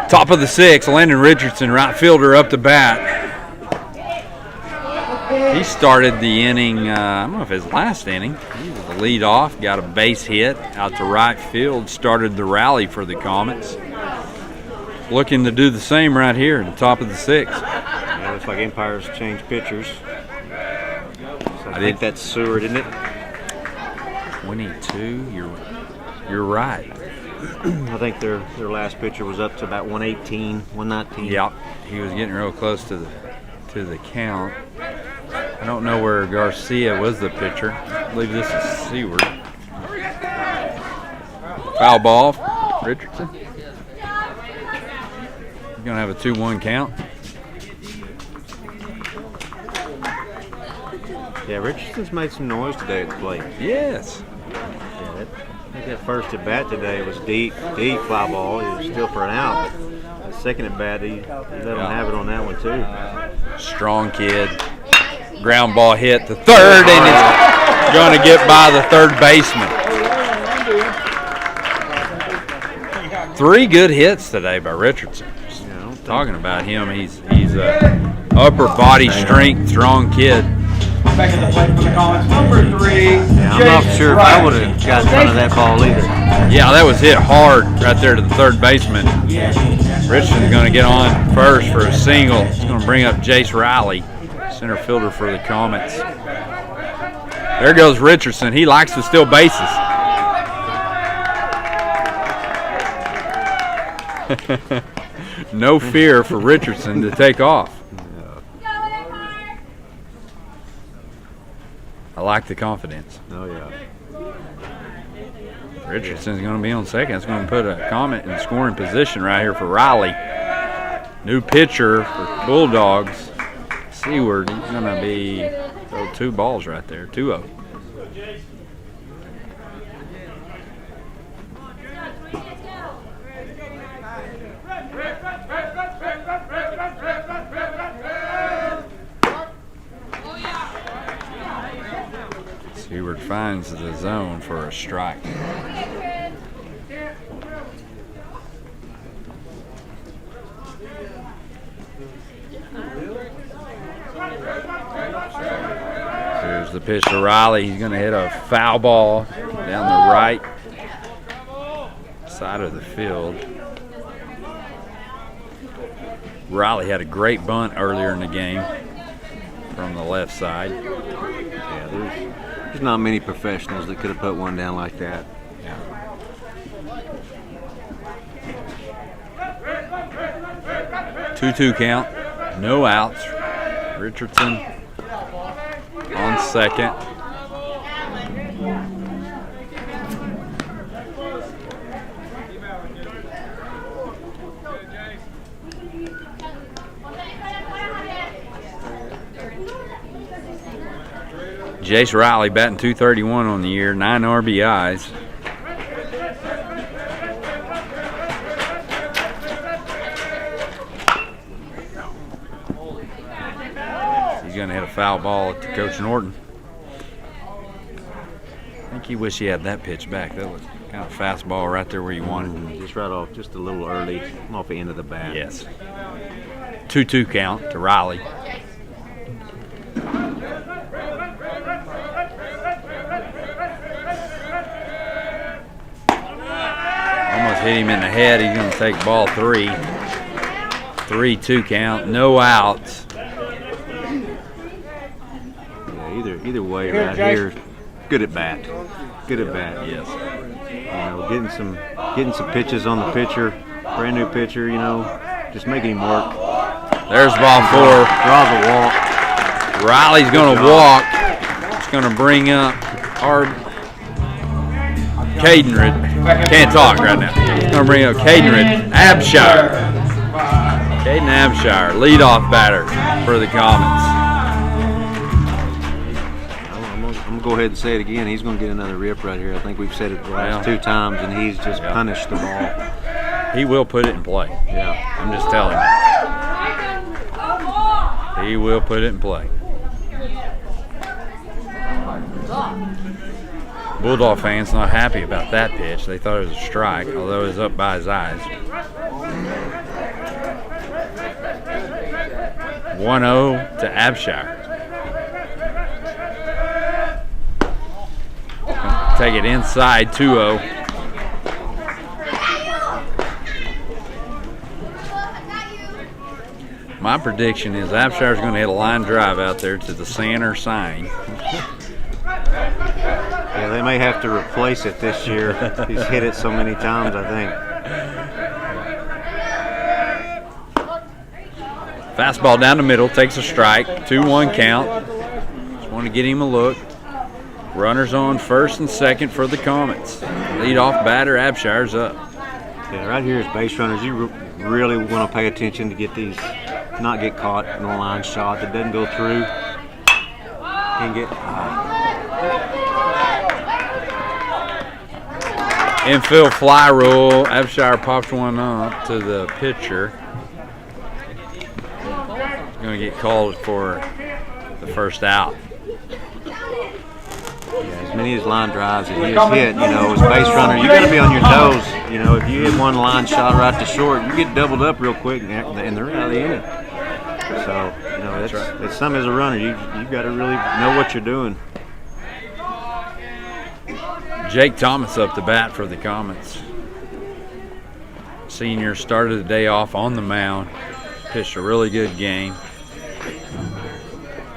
Top of the 6th, Landon Richardson, right fielder, up to bat. He started the inning, I don't know if his last inning. He was the lead off, got a base hit out to right field, started the rally for the Comets. Looking to do the same right here at the top of the 6th. Yeah, looks like umpires changed pitchers. So I think that's Seward, isn't it? 22, you're right. I think their last pitcher was up to about 118, 119. Yep, he was getting real close to the count. I don't know where Garcia was the pitcher. I believe this is Seward. Foul ball, Richardson. He's going to have a 2-1 count. Yeah, Richardson's made some noise today at the plate. Yes. Yeah, I think that first at bat today was deep fly ball. It was still for an out. But the second at bat, he let him have it on that one too. Strong kid. Ground ball hit to third, and it's going to get by the third baseman. 3 good hits today by Richardson. Talking about him, he's a upper body strength, strong kid. Back at the plate for the Comets, number 3. Yeah, I'm not sure if I would have got in front of that ball either. Yeah, that was hit hard right there to the third baseman. Richardson's going to get on first for a single. It's going to bring up Jace Riley, center fielder for the Comets. There goes Richardson. He likes to steal bases. No fear for Richardson to take off. I like the confidence. Oh, yeah. Richardson's going to be on second. It's going to put a Comet in scoring position right here for Riley. New pitcher for Bulldogs. Seward, he's going to be throw 2 balls right there, 2-0. Seward finds the zone for a strike. Here's the pitch to Riley. He's going to hit a foul ball down the right side of the field. Riley had a great bunt earlier in the game from the left side. Yeah, there's not many professionals that could have put one down like that. 2-2 count, no outs. Richardson on second. Jace Riley batting .231 on the year, 9 RBIs. He's going to hit a foul ball to Coach Norton. I think he wished he had that pitch back. That was kind of fastball right there where you wanted it. Just right off, just a little early, off the end of the bat. Yes. 2-2 count to Riley. Almost hit him in the head. He's going to take ball 3. 3-2 count, no outs. Yeah, either way right here, good at bat. Good at bat. Yes. Getting some pitches on the pitcher, brand new pitcher, just making him work. There's ball 4. Draws a walk. Riley's going to walk. It's going to bring up our Caden can't talk right now. It's going to bring up Caden Abshire. Caden Abshire, leadoff batter for the Comets. I'm going to go ahead and say it again. He's going to get another rip right here. I think we've said it the last 2 times, and he's just punished the ball. He will put it in play. Yeah. I'm just telling you. He will put it in play. Bulldog fans not happy about that pitch. They thought it was a strike, although it was up by his eyes. 1-0 to Abshire. Take it inside, 2-0. My prediction is Abshire's going to hit a line drive out there to the center sign. Yeah, they may have to replace it this year. He's hit it so many times, I think. Fastball down the middle, takes a strike, 2-1 count. Just want to get him a look. Runners on first and second for the Comets. Lead-off batter, Abshire's up. Yeah, right here is base runners. You really want to pay attention to get these, not get caught in a line shot that doesn't go through. Can get Infield fly rule. Abshire pops one up to the pitcher. Going to get called for the first out. Yeah, as many of his line drives that he has hit, you know, as base runner, you got to be on your toes. You know, if you hit one line shot right to short, you get doubled up real quick, and they're out of the inning. So, you know, that's something as a runner. You got to really know what you're doing. Jake Thomas up the bat for the Comets. Senior started the day off on the mound. Pitched a really good game.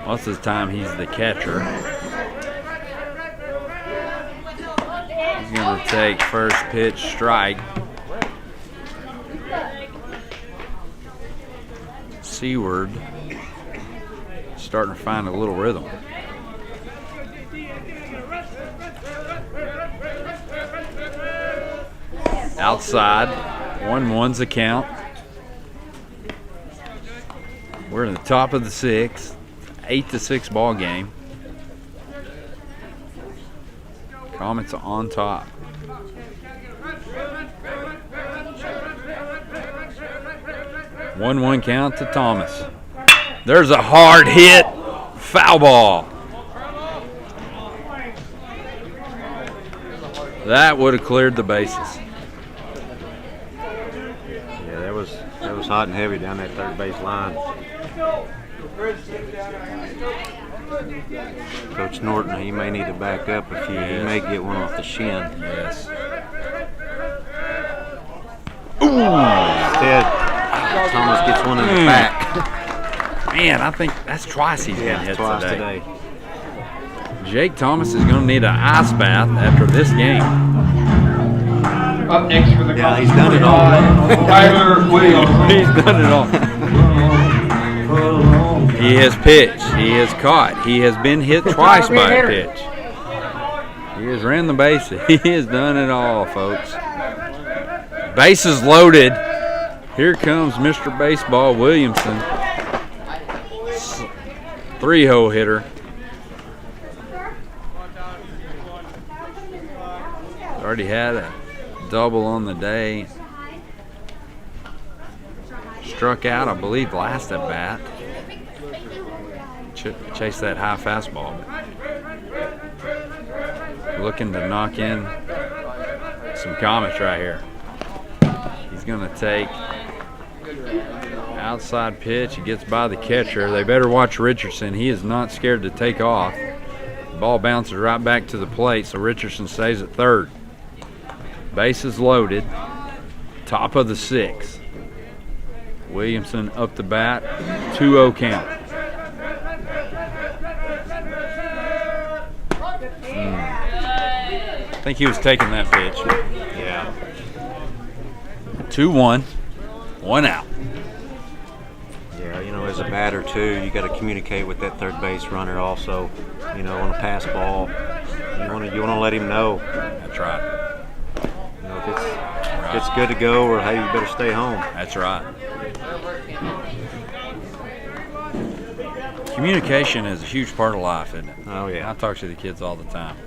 Most of the time he's the catcher. He's going to take first pitch strike. Seward starting to find a little rhythm. Outside, 1-1's the count. We're in the top of the sixth, 8-6 ball game. Comets on top. One count to Thomas. There's a hard hit, foul ball. That would have cleared the bases. Yeah, that was hot and heavy down that third base line. Coach Norton, he may need to back up a few. He may get one off the shin. Yes. Instead, Thomas gets one in the back. Man, I think that's twice he's been hit twice today. Jake Thomas is going to need an ice bath after this game. Up next for the Yeah, he's done it all. Tyler Williams. He's done it all. He has pitched. He has caught. He has been hit twice by a pitch. He has ran the bases. He has done it all, folks. Bases loaded. Here comes Mr. Baseball Williamson. 3-hole hitter. Already had a double on the day. Struck out, I believe, last at bat. Chased that high fastball. Looking to knock in some Comets right here. He's going to take outside pitch. He gets by the catcher. They better watch Richardson. He is not scared to take off. The ball bounces right back to the plate, so Richardson stays at third. Bases loaded. Top of the sixth. Williamson up the bat. 2-0 count. I think he was taking that pitch. Yeah. 2-1. 1 out. Yeah, you know, as a batter too, you got to communicate with that third base runner also. You know, on a pass ball, you want to let him know. That's right. You know, if it's good to go, or hey, you better stay home. That's right. Communication is a huge part of life, isn't it? Oh yeah. I talk to the kids all the time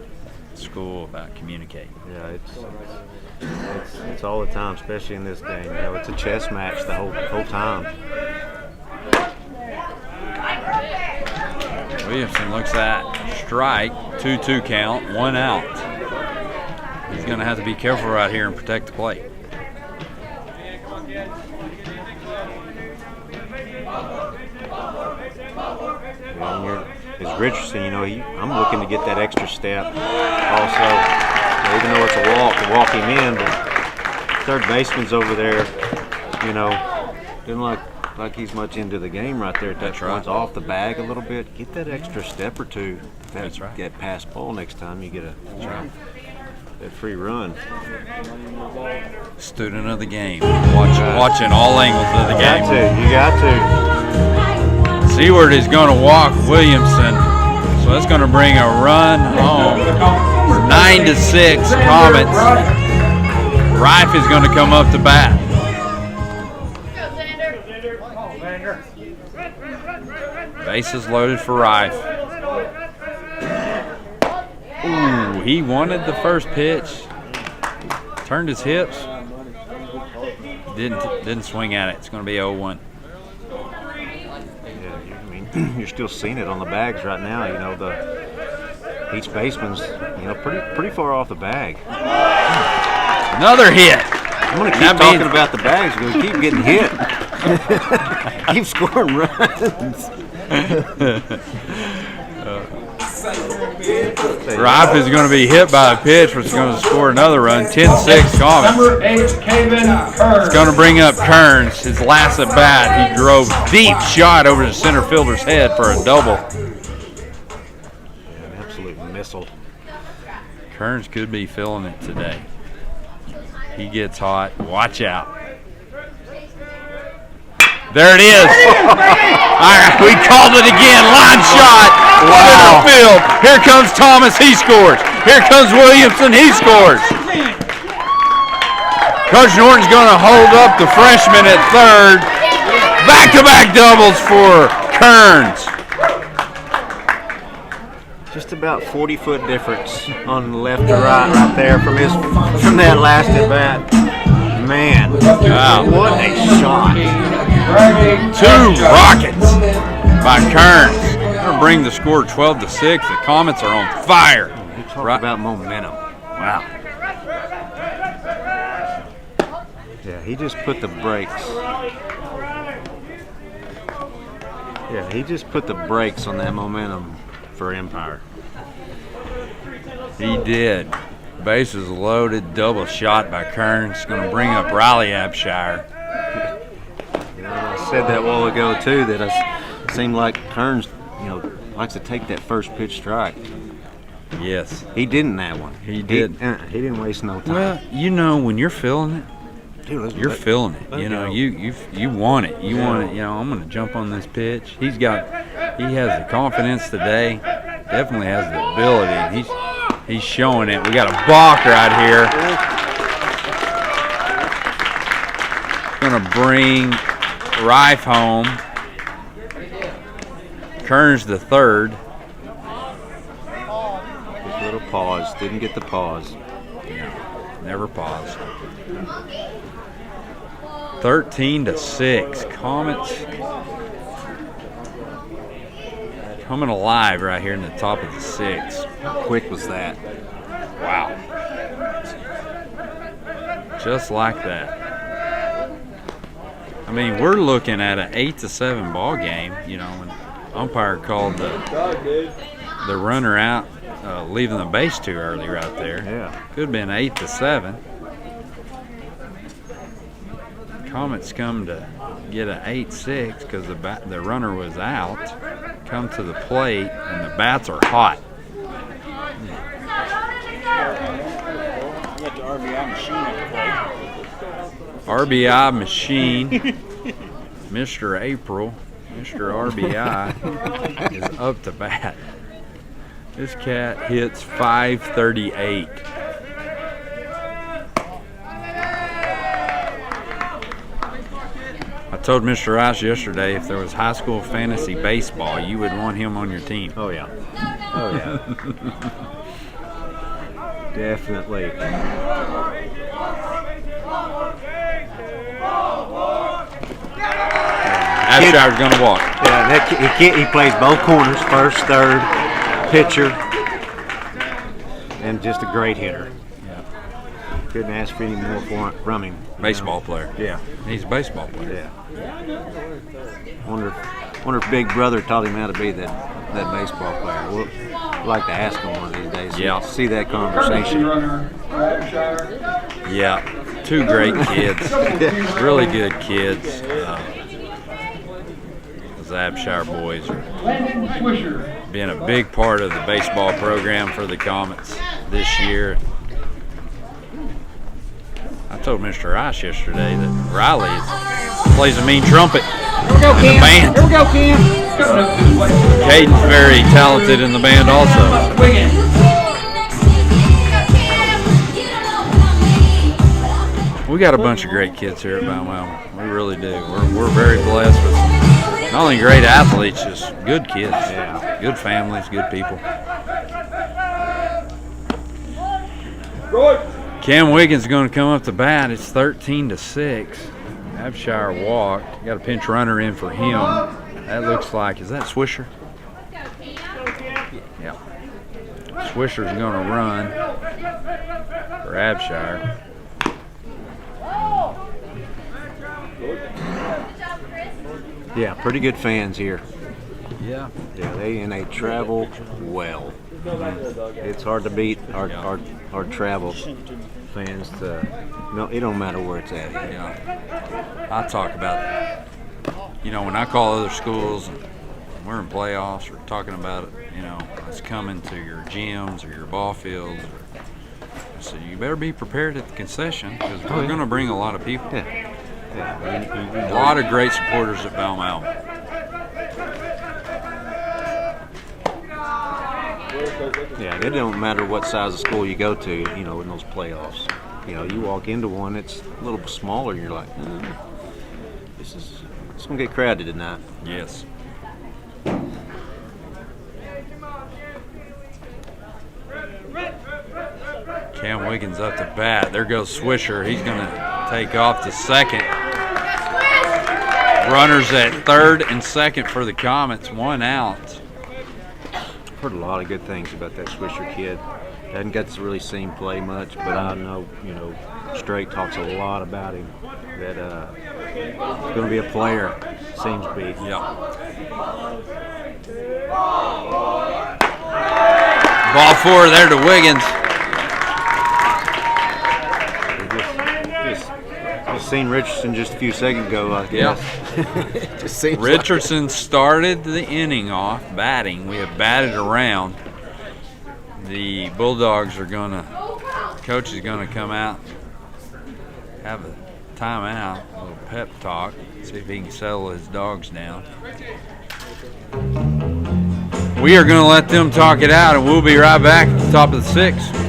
at school about communicating. Yeah, it's all the time, especially in this game. You know, it's a chess match the whole time. Williamson looks at strike, 2-2 count, 1 out. He's going to have to be careful right here and protect the plate. As Richardson, you know, I'm looking to get that extra step. Also, even though it's a walk, to walk him in, but third baseman's over there, you know, didn't look like he's much into the game right there. That's right. One's off the bag a little bit. Get that extra step or two. That's right. Get past ball next time you get that free run. Student of the game, watching all angles of the game. You got to. Seward is going to walk Williamson, so So that's going to bring a run home. 9-6 Comets. Rife is going to come up to bat. Bases loaded for Rife. Ooh, he wanted the first pitch. Turned his hips. Didn't swing at it. It's going to be 0-1. Yeah, I mean, you're still seeing it on the bags right now. You know, each baseman's pretty far off the bag. Another hit. I'm going to keep talking about the bags. We're going to keep getting hit. Keep scoring runs. Rife is going to be hit by a pitch, which is going to score another run. 10-6 Comets. Number 8, Caven Kearns. It's going to bring up Kearns. His last at bat, he drove deep shot over the center fielder's head for a double. Yeah, an absolute missile. Kearns could be feeling it today. He gets hot. Watch out. There it is. All right, we called it again. Line shot. Center field. Here comes Thomas. He scores. Here comes Williamson. He scores. Coach Norton's going to hold up the freshman at third. Back-to-back doubles for Kearns. Just about 40-foot difference on the left to right there from that last at bat. Man, wow. What a shot. 2 rockets by Kearns. Going to bring the score 12-6. The Comets are on fire. You talk about momentum. Wow. Yeah, he just put the brakes. Yeah, he just put the brakes on that momentum for Empire. He did. Bases loaded, double shot by Kearns. Going to bring up Riley Abshire. You know, I said that a while ago too. That it seemed like Kearns, likes to take that first pitch strike. Yes, He didn't that one. he did. He didn't waste no time. Well, when you're feeling it, Dude, you're feeling it. let You it know, go. you want it. You want it. I'm going to jump on this pitch. He has the confidence today. Definitely has the ability. And he's showing it. We got a balk right here. Going to bring Rife home. Kearns the third. Just a little pause. Didn't get the pause. Never paused. 13-6. Comets coming alive right here in the top of the 6th. How quick was that? Wow. Just like that. I mean, we're looking at an 8-7 ball game. When umpire called the runner out, leaving the base too early right there. Yeah. Could have been 8-7. Comets come to get an 8-6 because the runner was out. Come to the plate and the bats are hot. Got the RBI machine at the plate. RBI machine. Mr. April, Mr. RBI is up to bat. This cat hits .538. I told Mr. Rice yesterday if there was high school fantasy baseball, you would want him on your team. Oh yeah. Oh yeah. Definitely. Abshire's going to walk. Yeah, he plays both corners, first, third, pitcher, and just a great hitter. Yeah. Couldn't ask for any more from him. Baseball player. Yeah. He's a baseball player. Yeah. Wonder if Big Brother taught him how to be that baseball player. We'll like to ask him one of these days. Yeah. See that conversation. Yeah. 2 great kids. Really good kids. The Abshire boys are being a big part of the baseball program for the Comets this year. I told Mr. Rice yesterday that Riley plays a mean trumpet. And the band. Here we go, Cam. Coming up to the plate. Caden's very talented in the band also. Wiggins. We got a bunch of great kids here at Velma-Alma. We really do. We're very blessed with not only great athletes, just good kids. Yeah. Good families, good people. Cam Wiggins is going to come up to bat. It's 13-6. Abshire walked. Got a pinch runner in for him. That looks like, is that Swisher? Yeah. Swisher's going to run for Abshire. Yeah, pretty good fans here. Yeah. Yeah, they travel well. It's hard to beat our travel fans. No, it don't matter where it's at. Yeah. I talk about, when I call other schools and we're in playoffs or talking about it, it's coming to your gyms or your ball fields. So you better be prepared at the concession because we're going to bring a lot of people. Yeah. A lot of great supporters at Velma-Alma. Yeah, it don't matter what size of school you go to, in those playoffs. You walk into one, it's a little smaller, and you're like, it's going to get crowded tonight. Yes. Cam Wiggins up to bat. There goes Swisher. He's going to take off to second. Runners at third and second for the Comets. 1 out. Heard a lot of good things about that Swisher kid. Hasn't got to really see him play much, but I know, Straight talks a lot about him. That he's going to be a player. Seems to be. Yeah. Ball 4 there to Wiggins. Just seen Richardson just a few seconds ago. I guess. Just seems Richardson started the inning off batting. We have batted around. The Bulldogs coach is going to come out, have a timeout, a little pep talk, see if he can settle his dogs down. We are going to let them talk it out, and we'll be right back at the top of the 6th.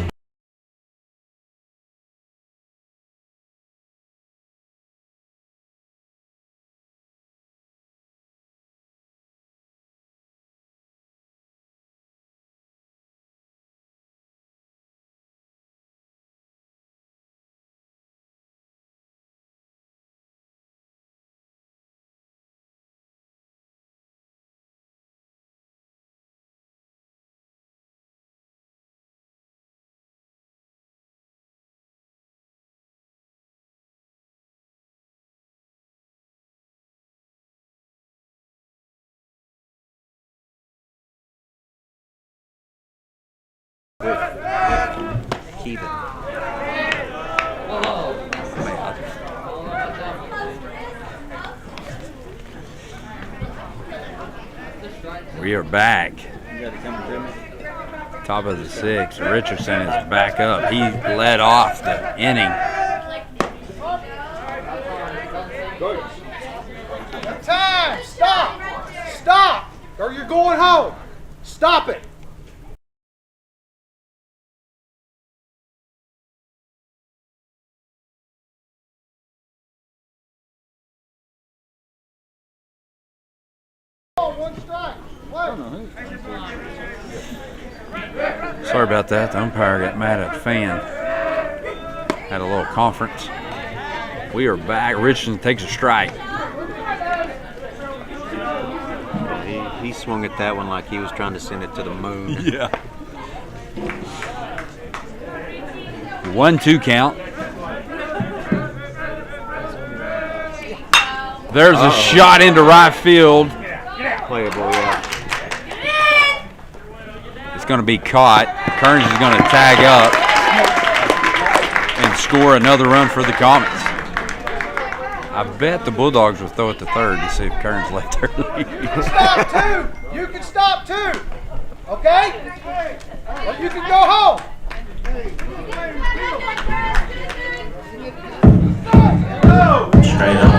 Keep it. We are back. Top of the 6th. Richardson is back up. He led off the inning. Time! Stop! Stop! Or you're going home! Stop it! One strike. Sorry about that. The umpire got mad at the fan. Had a little conference. We are back. Richardson takes a strike. He swung at that one like he was trying to send it to the moon. Yeah. 1-2 count. There's a shot into right field. Playable, yeah. It's going to be caught. Kearns is going to tag up and score another run for the Comets. I bet the Bulldogs will throw it to third to see if Kearns let their lead. You can stop too! You can stop too! Okay? Or you can go home! Straight up.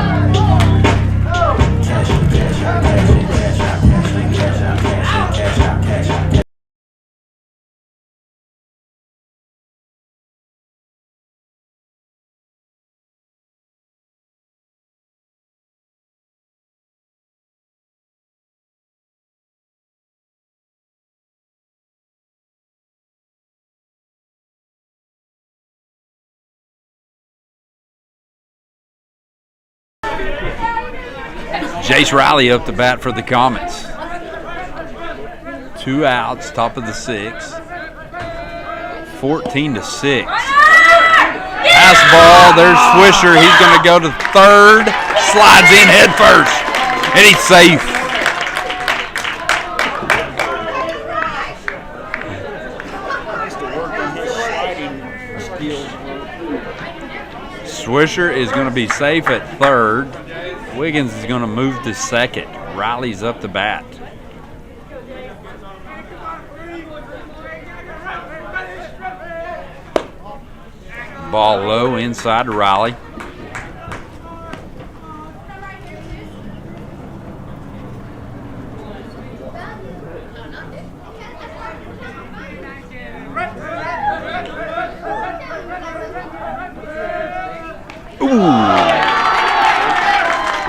Cash. Jace Riley up the bat for the Comets. 2 outs, top of the 6th. 14-6. Pass ball, there's Swisher. He's going to go to third. Slides in head first, and he's safe. Swisher is going to be safe at third. Wiggins is going to move to second. Riley's up the bat. Ball low inside to Riley.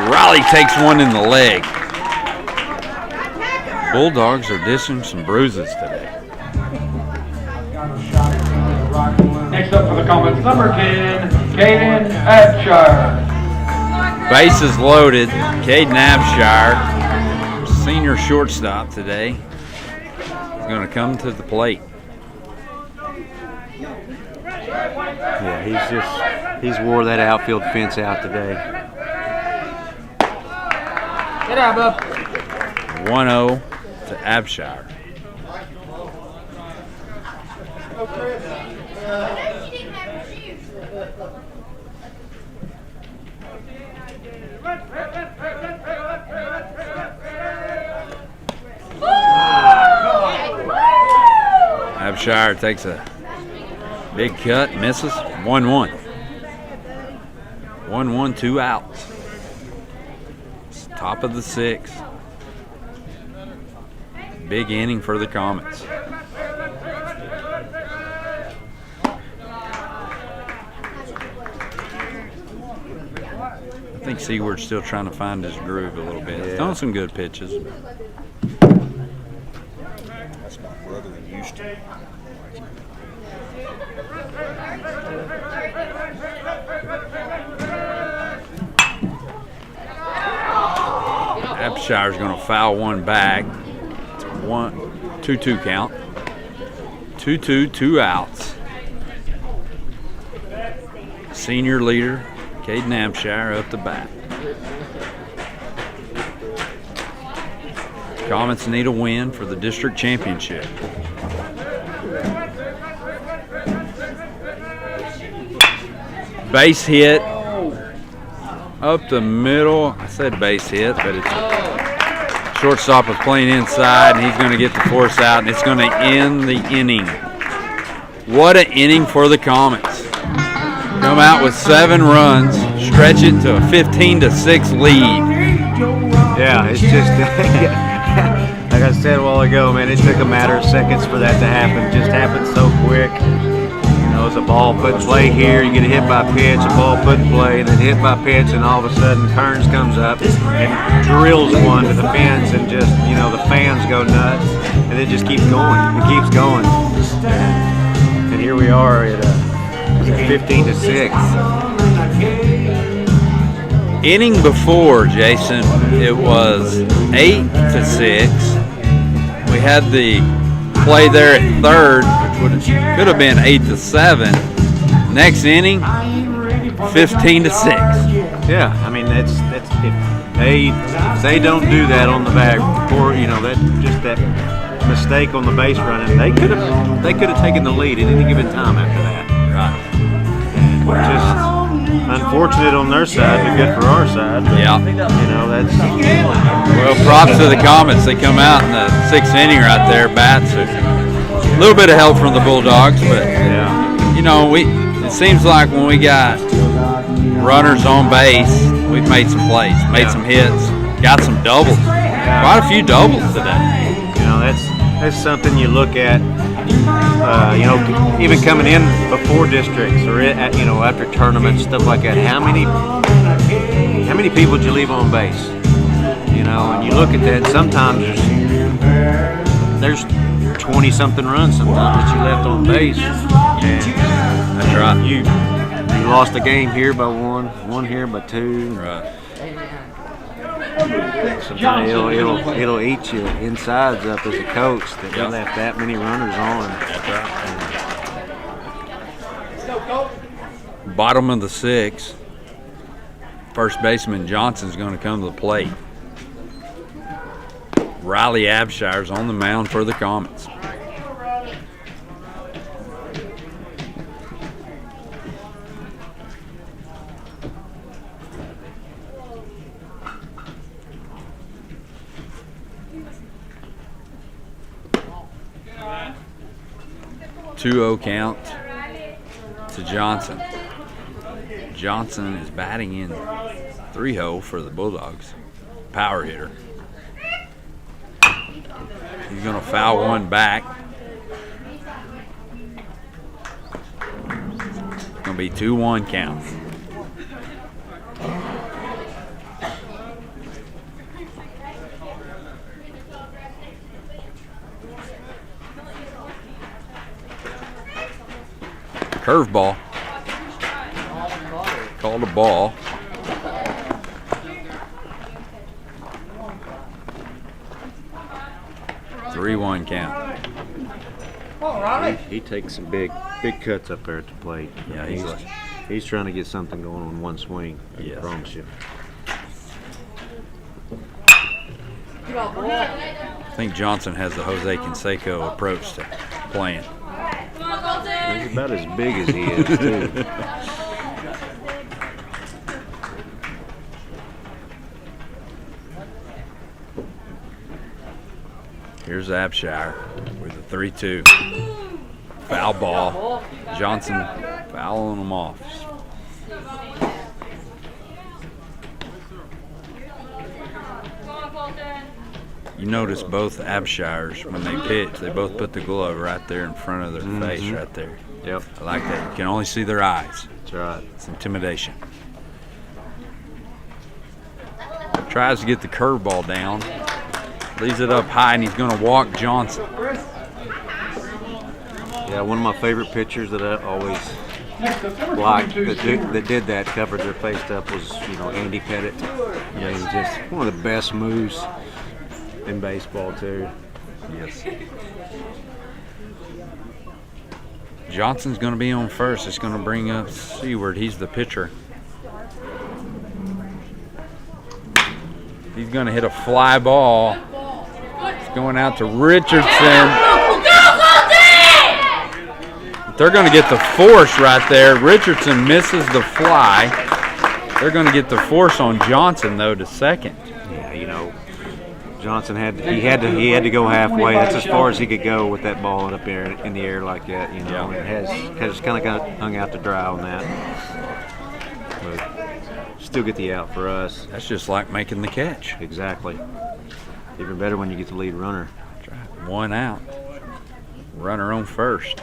Riley takes one in the leg. Bulldogs are dishing some bruises today. Next up for the Comets, number 10, Caden Abshire. Bases loaded. Caden Abshire, senior shortstop today, is going to come to the plate. Yeah, he's wore that outfield fence out today. Get out, bub. 1-0 to Abshire. Abshire takes a big cut, misses. 1-1. 1-1, 2 outs. It's top of the 6th. Big inning for the Comets. I think Seward's still trying to find his groove a little bit. He's throwing some good pitches. That's my brother in Houston. Abshire's going to foul one back. It's a 2-2 count. 2-2, 2 outs. Senior leader, Caden Abshire up the bat. Comets need a win for the district championship. Base hit up the middle. I said base hit, but it's shortstop was playing inside, and he's going to get the force out, and it's going to end the inning. What an inning for the Comets. Come out with 7 runs, stretch it to a 15-6 lead. Yeah, it's just like I said a while ago, man. It took a matter of seconds for that to happen. It just happened so quick. You know, it's a ball put in play here. You get a hit by pitch, a ball put in play, then hit by pitch, and all of a sudden Kearns comes up and drills one to the fence, and just, you know, the fans go nuts, and it just keeps going. It keeps going. And here we are at 15-6. Inning before, Jason, it was 8-6. We had the play there at third, which could have been 8-7. Next inning, 15-6. Yeah, I mean that's if they don't do that on the bag, or you know that just that mistake on the base running, they could have taken the lead at any given time after that. Right. Just unfortunate on their side, but good for our side. But, Yeah. you know, that's Well, props to the Comets. They come out in the 6th inning right there, bats. A little bit of help from the Bulldogs, but yeah. you know, it seems like when we got runners on base, we've made some plays, made some hits, got some doubles. Quite a few doubles today. You know, that's something you look at. You know, even coming in before districts or you know after tournaments, stuff like that. How many people did you leave on base? You know, and you look at that. Sometimes there's 20-something runs sometimes that you left on base. And That's right. you lost a game here by one here by 2. Right. Sometimes it'll eat you insides up as a coach that you left that many runners on. That's right. Bottom of the 6th. First baseman Johnson's going to come to the plate. Riley Abshire's on the mound for the Comets. Two-0 count to Johnson. Johnson is batting in 3-0 for the Bulldogs. Power hitter. He's going to foul one back. It's going to be 2-1 count. Curveball. Called a ball. Three-one count. He takes some big cuts up there at the plate. Yeah, he's trying to get something going on one swing. I promise you. I think Johnson has the Jose Canseco approach to playing. He's about as big as he is, too. Here's Abshire with a 3-2. Foul ball. Johnson fouling him off. You notice both Abshires, when they pitch, they both put the glove right there in front of their face, right there. Yep. I like that. You can only see their eyes. That's right. It's intimidation. Tries to get the curveball down. Leaves it up high, and he's going to walk Johnson. Yeah, one of my favorite pitchers that I always liked that did that, covered their face up, was Andy Pettit. Yeah, he's just one of the best moves in baseball too. Yes. Johnson's going to be on first. It's going to bring up Seward. He's the pitcher. He's going to hit a fly ball. It's going out to Richardson. They're going to get the force right there. Richardson misses the fly. They're going to get the force on Johnson though to second. Yeah, Johnson had to go halfway. That's as far as he could go with that ball up there in the air like that. It has kind of hung out to dry on that. But still get the out for us. That's just like making the catch. Exactly. Even better when you get the lead runner. One out. Runner on first.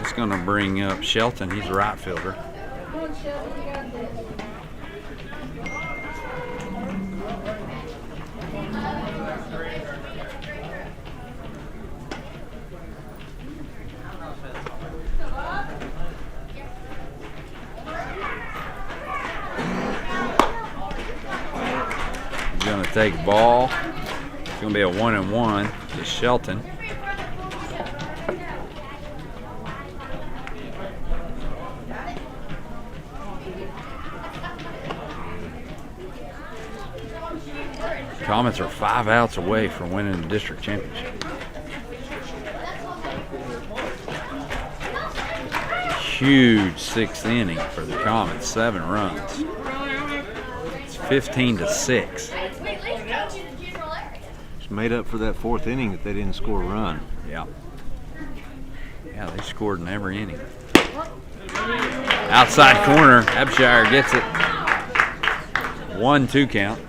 It's going to bring up Shelton. He's a right fielder. He's going to take ball. It's going to be a 1-1 to Shelton. Comets are 5 outs away from winning the district championship. Huge 6th inning for the Comets, 7 runs. It's 15-6. It's made up for that 4th inning that they didn't score a run. Yeah. Yeah, they scored in every inning. Outside corner, Abshire gets it. 1-2 count.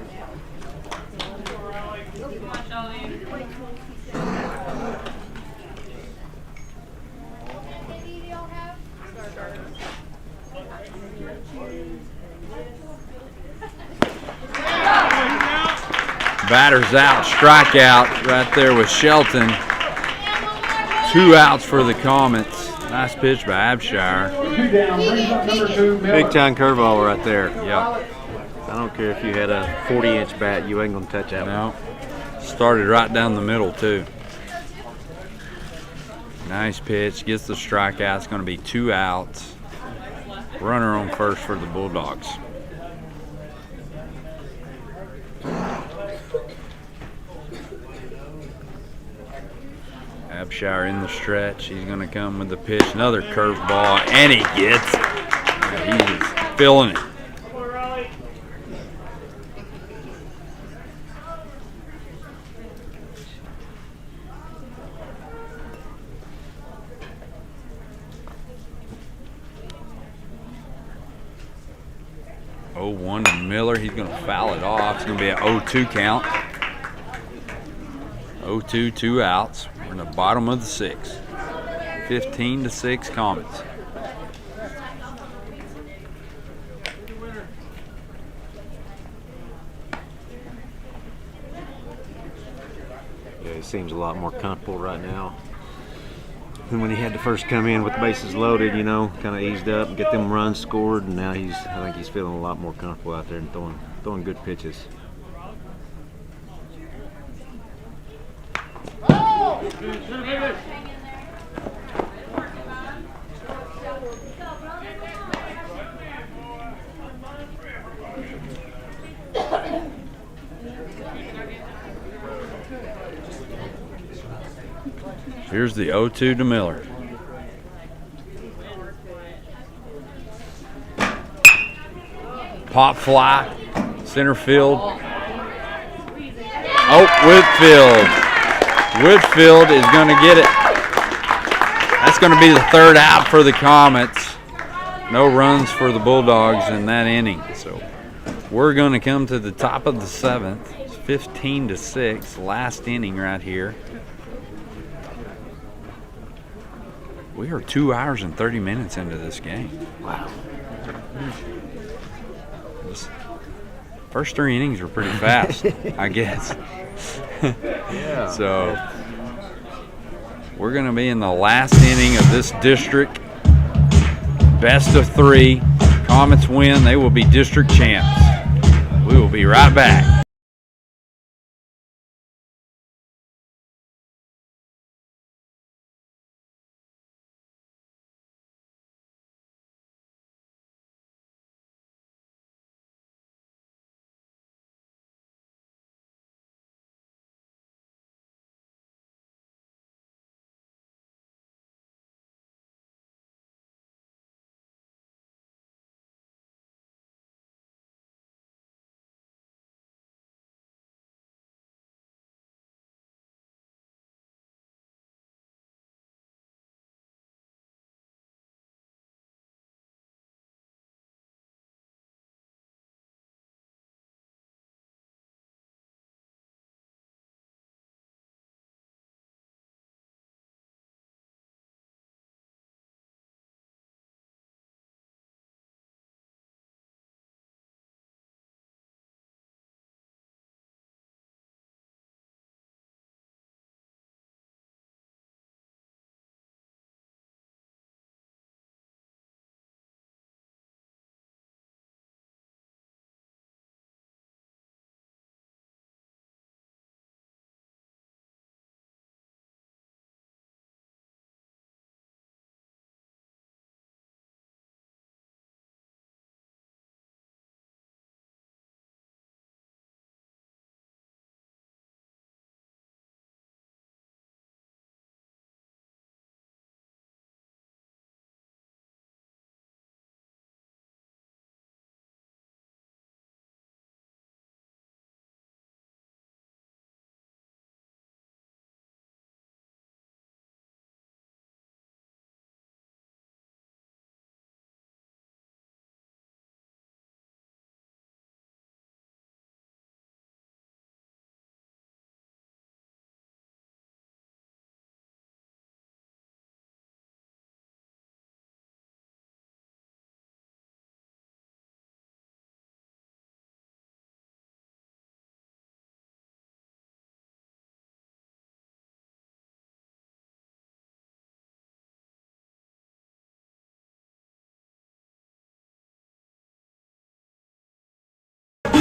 Batter's out, strikeout right there with Shelton. 2 outs for the Comets. Nice pitch by Abshire. 2 down, brings up number 2, Miller. Big time curveball right there. Yeah. I don't care if you had a 40-inch bat, you ain't gonna touch that one. No. Started right down the middle too. Nice pitch. Gets the strikeout. It's going to be 2 outs. Runner on first for the Bulldogs. Abshire in the stretch. He's going to come with the pitch. Another curveball, and he gets it. Yeah, he's feeling it. Oh, 1 to Miller. He's going to foul it off. It's going to be an 0-2 count. 0-2, 2 outs. We're in the bottom of the 6th. 15-6 Comets. Yeah, he seems a lot more comfortable right now than when he had to first come in with the bases loaded, you know, kind of eased up and get them runs scored, and now I think he's feeling a lot more comfortable out there and throwing good pitches. Here's the 0-2 to Miller. Pop fly, center field. Oh, Whitfield. Whitfield is going to get it. That's going to be the 3rd out for the Comets. No runs for the Bulldogs in that inning. So we're going to come to the top of the 7th. It's 15-6, last inning right here. We are 2 hours and 30 minutes into this game. Wow. This first 3 innings were pretty fast, I guess. Yeah. So we're going to be in the last inning of this district. Best of 3. Comets win. They will be district champs. We will be right back.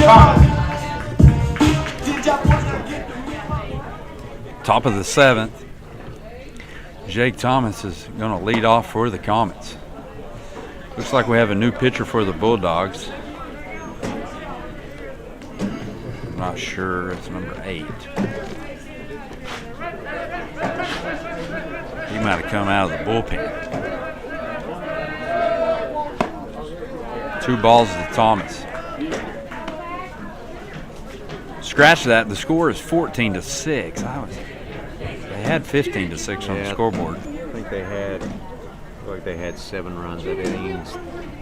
Thomas. Top of the 7th. Jake Thomas is going to lead off for the Comets. Looks like we have a new pitcher for the Bulldogs. I'm not sure. It's number 8. He might have come out of the bullpen. 2 balls to Thomas. Scratch that. The score is 14-6. They had 15-6 on the scoreboard. I think they had. They had 7 runs. That inning's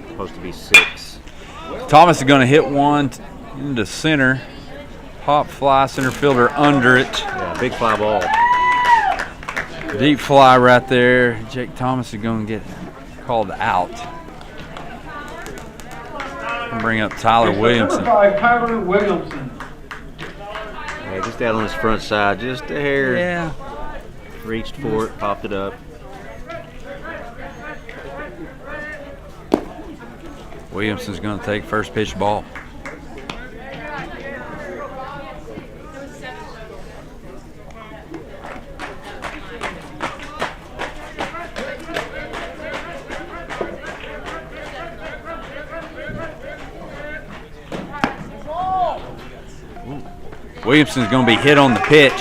supposed to be 6. Thomas is going to hit one into center. Pop fly, center fielder under it. Yeah, big fly ball. Deep fly right there. Jake Thomas is going to get called out. Bring up Tyler Williamson. Tyler Williamson. Yeah, just out on his front side, just a hair. Yeah. Reached for it, popped it up. Williamson's going to take first pitch ball. Williamson's going to be hit on the pitch.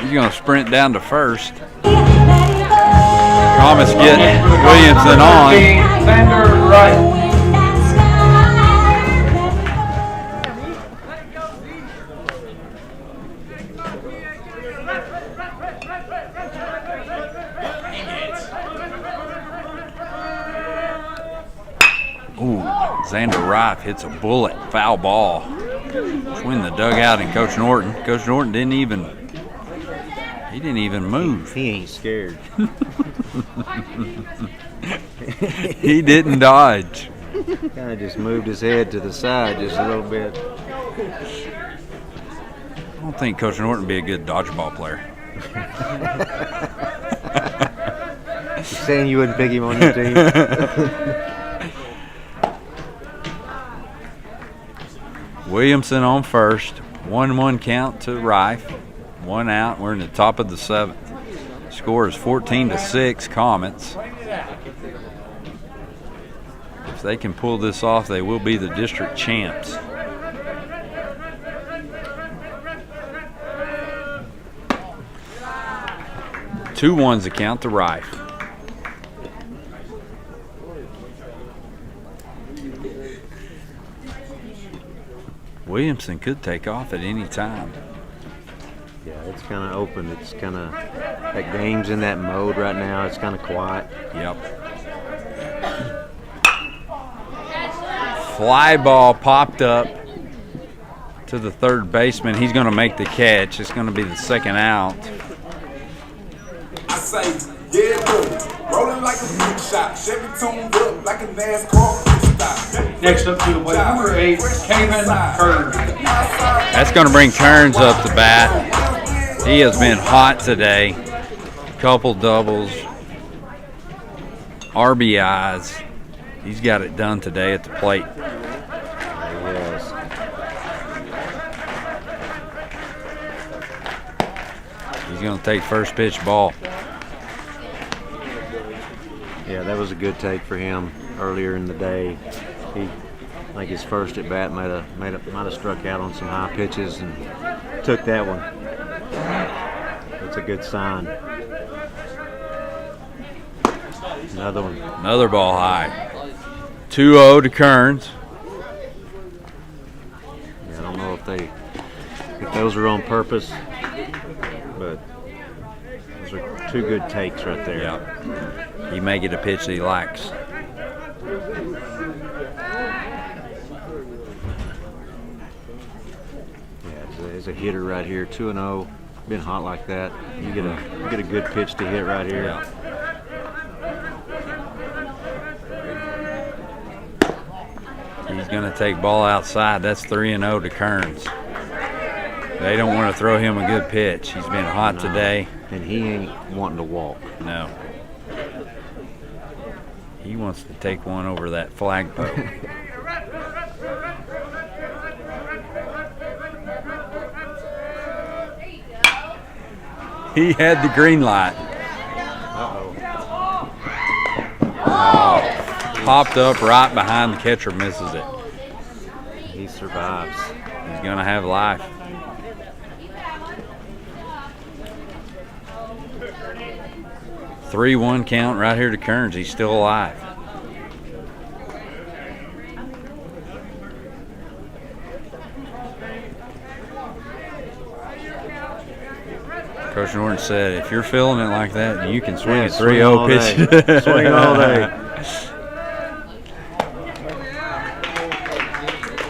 He's going to sprint down to first. Thomas getting Williamson on. Sander Wright. Ooh, Xander Rife hits a bullet, foul ball. Between the dugout and Coach Norton. Coach Norton didn't even move. He ain't scared. He didn't dodge. Kind of just moved his head to the side just a little bit. I don't think Coach Norton would be a good dodgeball player. You saying you wouldn't pick him on your team? Williamson on first. 1-1 count to Rife. 1 out. We're in the top of the 7th. Score is 14-6 Comets. If they can pull this off, they will be the district champs. Two ones account to Rife. Williamson could take off at any time. Yeah, it's kind of open. It's kind of, that game's in that mode right now. It's kind of quiet. Yep. Fly ball popped up to the third baseman. He's going to make the catch. It's going to be the second out. I say, yeah, good. Rolling like a big shot. Chevy tuned up like a NASCAR pit stop. Next up to the plate, number 8, Kamen Kearns. That's going to bring Kearns up to bat. He has been hot today. Couple doubles, RBIs. He's got it done today at the plate. Yes. He's going to take first pitch ball. Yeah, that was a good take for him earlier in the day. I think his first at bat might have struck out on some high pitches and took that one. That's a good sign. Another one. Another ball high. 2-0 to Kearns. Yeah, I don't know if those are on purpose, but those are 2 good takes right there. Yeah. He may get a pitch that he likes. Yeah, as a hitter right here, 2-0, been hot like that. You get a good pitch to hit right here. Yeah. He's going to take ball outside. That's 3-0 to Kearns. They don't want to throw him a good pitch. He's been hot today. And he ain't wanting to walk. No. He wants to take one over that flagpole. He had the green light. Popped up right behind the catcher, misses it. He survives. He's going to have life. Three-one count right here to Kearns. He's still alive. Coach Norton said, if you're feeling it like that, you can swing a 3-0 pitch. Swing all day.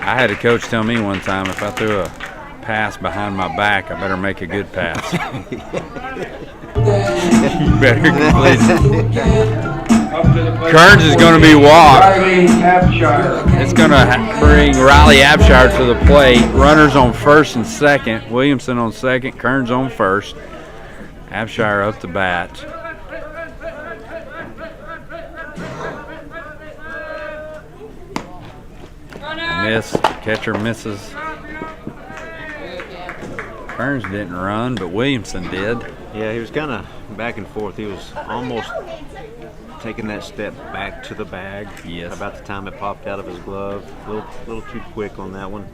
I had a coach tell me one time, if I threw a pass behind my back, I better make a good pass. You better complete it. Kearns is going to be walked. It's going to bring Riley Abshire to the plate. Runners on first and second. Williamson on second. Kearns on first. Abshire up to bat. Miss. Catcher misses. Kearns didn't run, but Williamson did. Yeah, he was kind of back and forth. He was almost taking that step back to the bag. Yes. About the time it popped out of his glove. A little too quick on that one.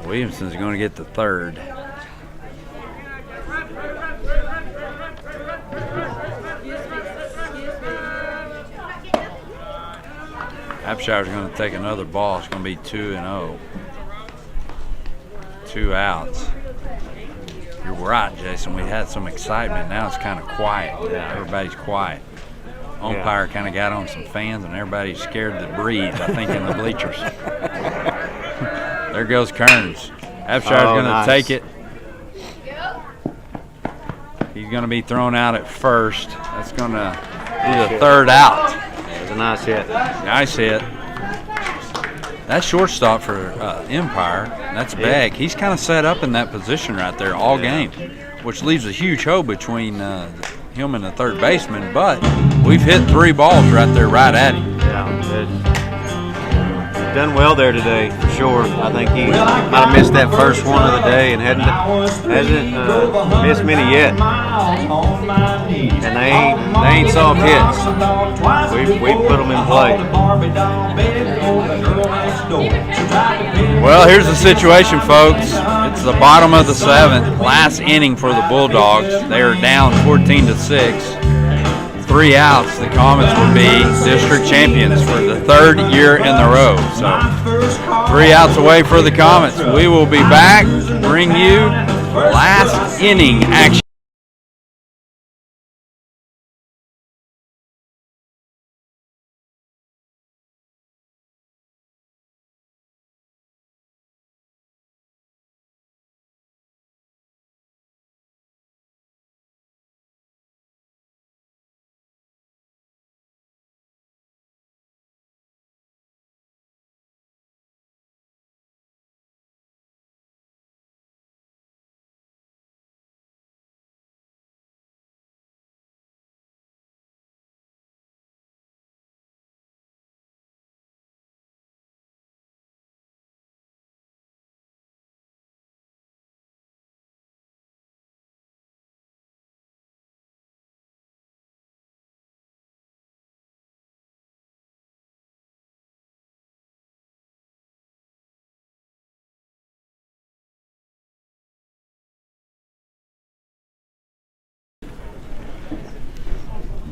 Williamson's going to get the third. Abshire's going to take another ball. It's going to be 2-0. 2 outs. You're right, Jason. We had some excitement. Now it's kind of quiet. Yeah, everybody's quiet. Umpire kind of got on some fans, and everybody's scared to breathe, I think, in the bleachers. There goes Kearns. Abshire's going to take it. He's going to be thrown out at first. That's going to be the third out. It was a nice hit. Nice hit. That's shortstop for Empire. That's Beck. He's kind of set up in that position right there all game, which leaves a huge hole between him and the third baseman. But we've hit 3 balls right there, right at him. Yeah, done well there today for sure. I think he might have missed that first one of the day and hasn't missed many yet. And they ain't soft hits. We put them in play. Well, here's the situation, folks. It's the bottom of the 7th, last inning for the Bulldogs. They are down 14-6. 3 outs. The Comets will be district champions for the 3rd year in a row. So 3 outs away for the Comets. We will be back to bring you last inning action.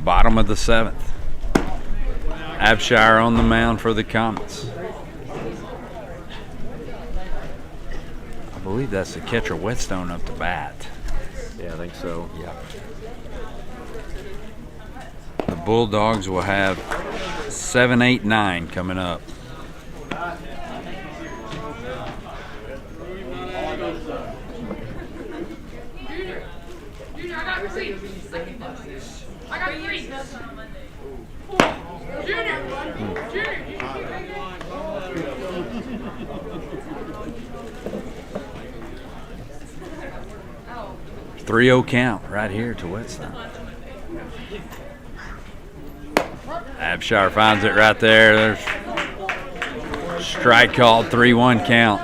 Bottom of the 7th. Abshire on the mound for the Comets. I believe that's the catcher Whetstone up to bat. Yeah, I think so. Yeah. The Bulldogs will have 7, 8, 9 coming up. I got 3. Junior. 3-0 count right here to Whetstone. Abshire finds it right there. There's strike called, 3-1 count.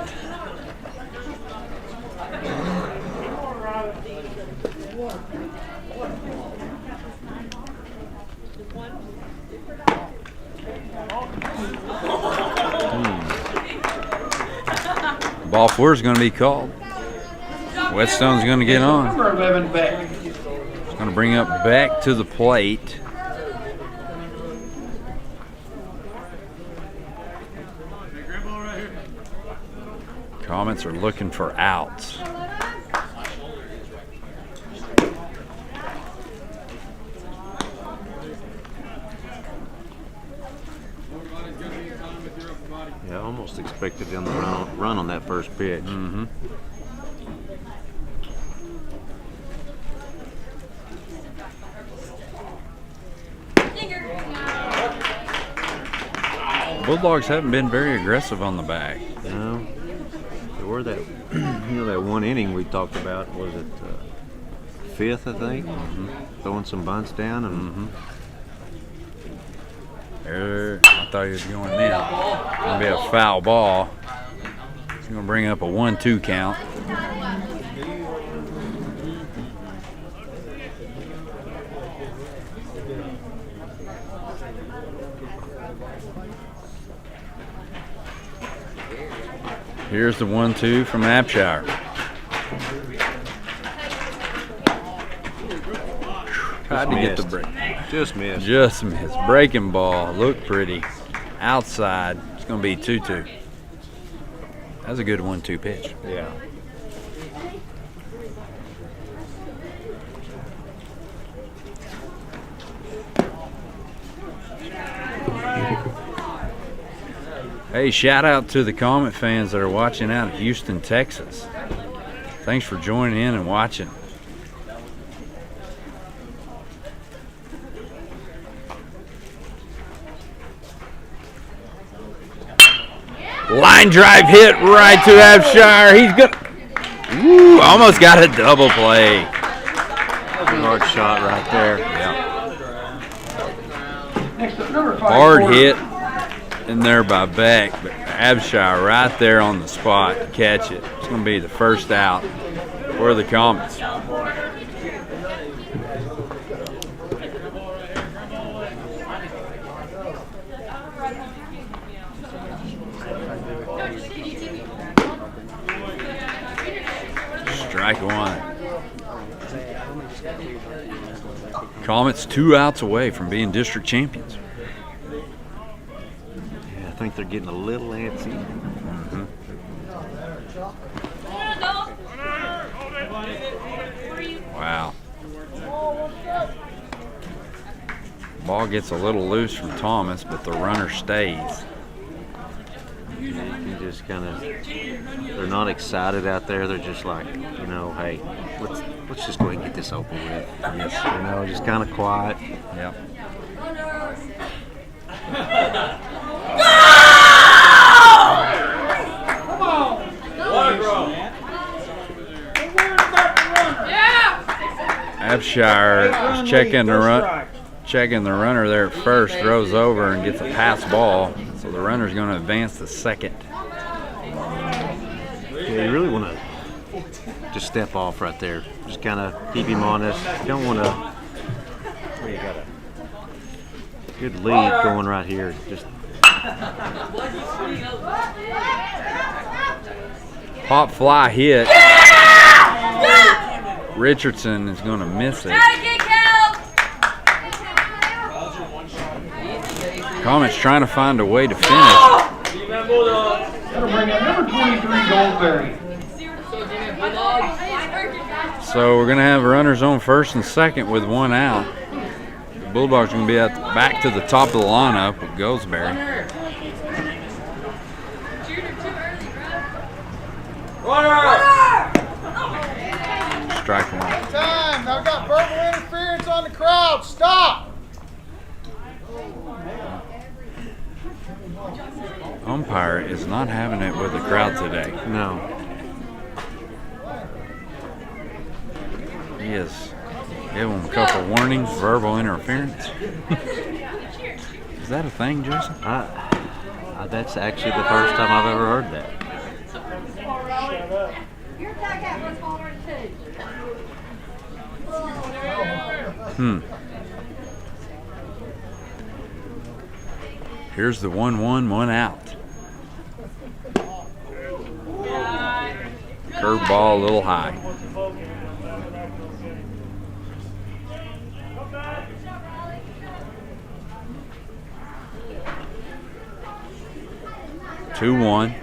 Ball 4 is going to be called. Whetstone's going to get on. Number 11, Beck. It's going to bring up Beck to the plate. Comets are looking for outs. Yeah, I almost expected them to run on that first pitch. Mm-hmm. Bulldogs haven't been very aggressive on the bag. No, they were that. That one inning we talked about, was it fifth, I think? Throwing some bunts down and. I thought he was going in. It's going to be a foul ball. It's going to bring up a 1-2 count. Here's the 1-2 from Abshire. Tried to get the break. Just missed. Just missed. Breaking ball. Looked pretty. Outside. It's going to be 2-2. That was a good 1-2 pitch. Yeah. Hey, shout out to the Comet fans that are watching out of Houston, Texas. Thanks for joining in and watching. Line drive hit right to Abshire. He's good. Ooh, almost got a double play. Hard shot right there. Yeah. Next up, number 5. Hard hit in there by Beck, but Abshire right there on the spot to catch it. It's going to be the first out for the Comets. Strike one. Comets 2 outs away from being district champions. Yeah, I think they're getting a little antsy. Wow. Ball gets a little loose from Thomas, but the runner stays. You can just kind of, they're not excited out there. They're just like, hey, let's just go ahead and get this over with. Yes. Just kind of quiet. Yep. Abshire is checking the runner there at first, throws over and gets a pass ball. So the runner's going to advance to second. Yeah, you really want to just step off right there. Just kind of keep him honest. You don't want to. You got a good lead going right here. Just Pop fly hit. Richardson is going to miss it. Comets trying to find a way to finish. That'll bring up number 23, Goldberry. So we're going to have runners on first and second with 1 out. The Bulldogs are going to be back to the top of the lineup with Goldsberry. Strike one. Time. I've got verbal interference on the crowd. Stop. Umpire is not having it with the crowd today. no. He is giving them a couple warnings, verbal interference. Is that a thing, Jason? That's actually the first time I've ever heard that. Here's the 1-1, 1 out. Curveball a little high. Two one.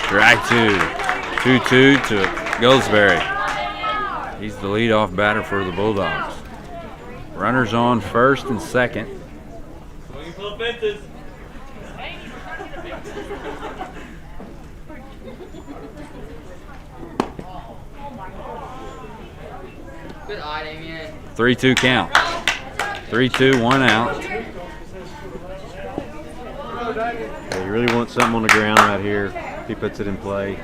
Strike two. 2-2 to Goldsberry. He's the leadoff batter for the Bulldogs. Runners on first and second. Good eye, Damien. 3-2 count. 3-2, 1 out. Yeah, you really want something on the ground right here. He puts it in play.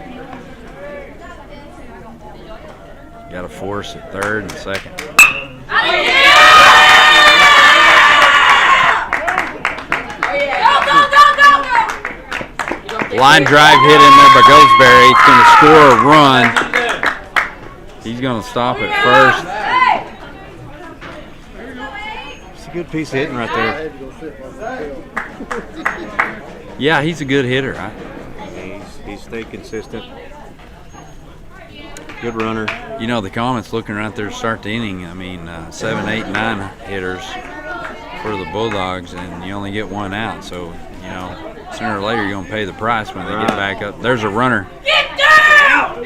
Got to force at third and second. Line drive hit in there by Goldsberry. He's going to score a run. He's going to stop at first. It's a good piece of hitting right there. Yeah, he's a good hitter. He's stayed consistent. Good runner. You know, the comments looking right there to start the inning, I mean, 7, 8, 9 hitters for the Bulldogs, and you only get 1 out. So, you know, sooner or later you're going to pay the price when they get back up. There's a runner. Get down!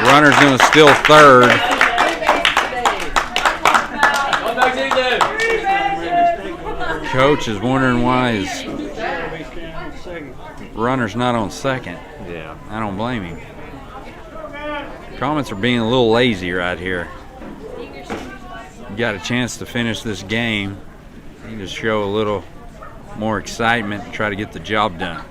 Runner's going to steal third. Coach is wondering why his runner's not on second. Yeah. I don't blame him. Comments are being a little lazy right here. You got a chance to finish this game. You can just show a little more excitement and try to get the job done.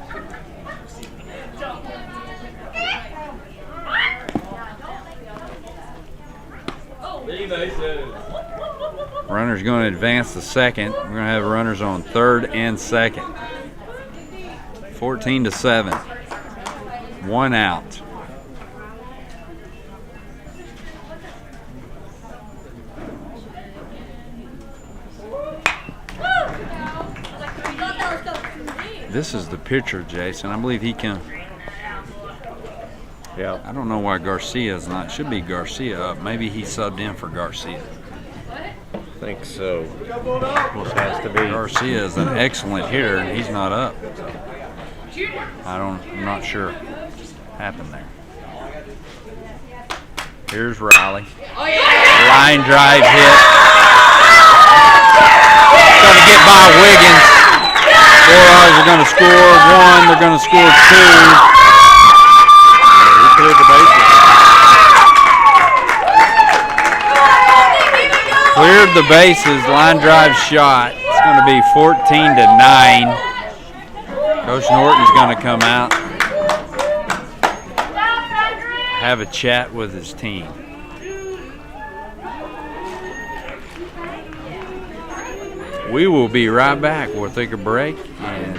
Runner's going to advance to second. We're going to have runners on third and second. 14-7. 1 out. This is the pitcher, Jason. I believe he can. Yeah. I don't know why Garcia's not. Should be Garcia up. Maybe he subbed in for Garcia. I think so. Almost has to be. Garcia is an excellent hitter, and he's not up. I'm not sure what happened there. Here's Riley. Line drive hit. Going to get by Wiggins. Bulldogs are going to score 1. They're going to score 2. He cleared the bases. Cleared the bases. Line drive shot. It's going to be 14-9. Coach Norton's going to come out, have a chat with his team. We will be right back. We'll take a break and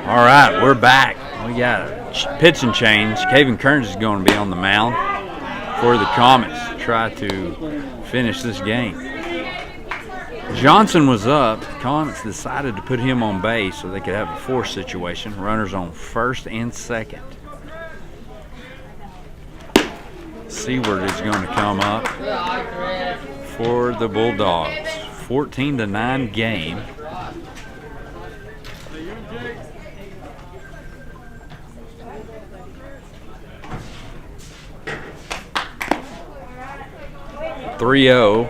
All right, we're back. We got a pitching change. Caven Kearns is going to be on the mound for the Comets to try to finish this game. Johnson was up. The Comets decided to put him on base so they could have a force situation. Runners on first and second. Seward is going to come up for the Bulldogs. 14-9 game. (3-0).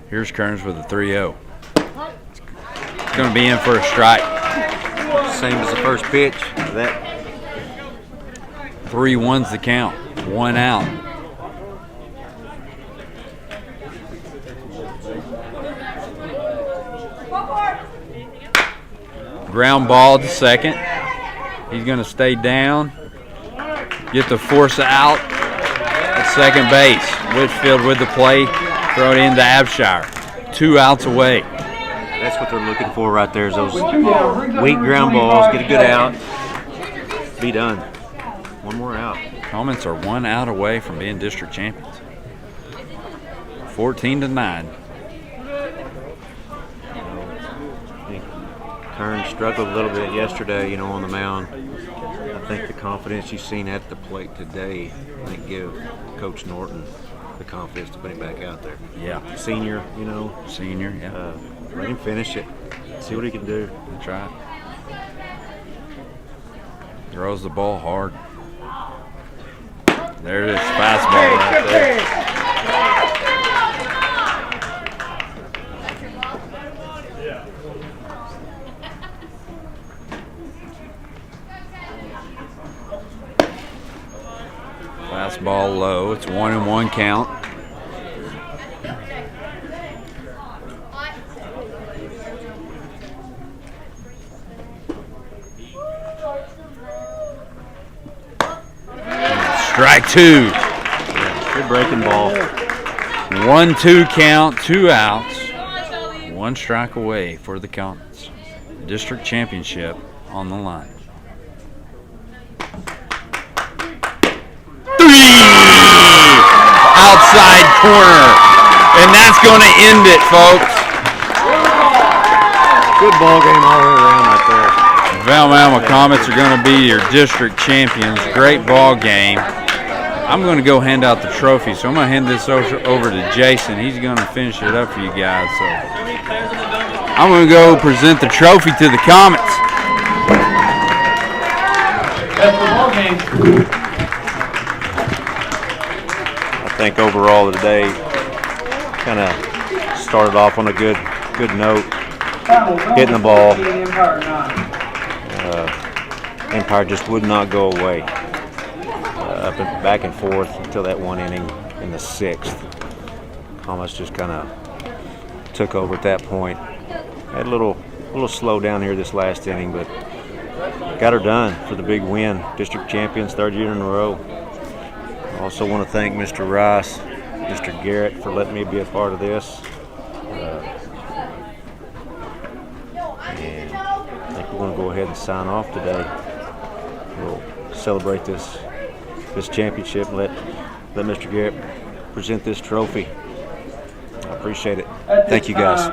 Here's Kearns with a 3-0. It's going to be in for a strike. Same as the first pitch. That 3-1's the count. 1 out. Ground ball to second. He's going to stay down. Get the force out at second base. Whitfield with the play. Throw it into Abshire. 2 outs away. That's what they're looking for right there, is those weak ground balls. Get a good out. Be done. One more out. Comets are 1 out away from being district champions. 14-9. I think Kearns struggled a little bit yesterday, on the mound. I think the confidence you've seen at the plate today, I think, give Coach Norton the confidence to put him back out there. Yeah. Senior, Senior, yeah. Let him finish it. See what he can do. That's right. Throws the ball hard. There it is, fastball right there. Fastball low. It's 1-1 count. Strike 2. Good breaking ball. 1-2 count, 2 outs. 1 strike away for the Comets. District championship on the line. 3! Outside corner. And that's going to end it, folks. Good ball game all the way around right there. Velma-Alma Comets are going to be your district champions. Great ball game. I'm going to go hand out the trophy, so I'm going to hand this over to Jason. He's going to finish it up for you guys. So I'm going to go present the trophy to the Comets. That's the ball game. I think overall today kind of started off on a good note. Hitting the ball. Empire just would not go away. Up and back and forth until that 1 inning in the 6th. Comets just kind of took over at that point. Had a little slow down here this last inning, but got her done for the big win. District champions, 3rd year in a row. I also want to thank Mr. Rice, Mr. Garrett for letting me be a part of this. And I think we're going to go ahead and sign off today. We'll celebrate this championship and let Mr. Garrett present this trophy. I appreciate it. Thank you, guys.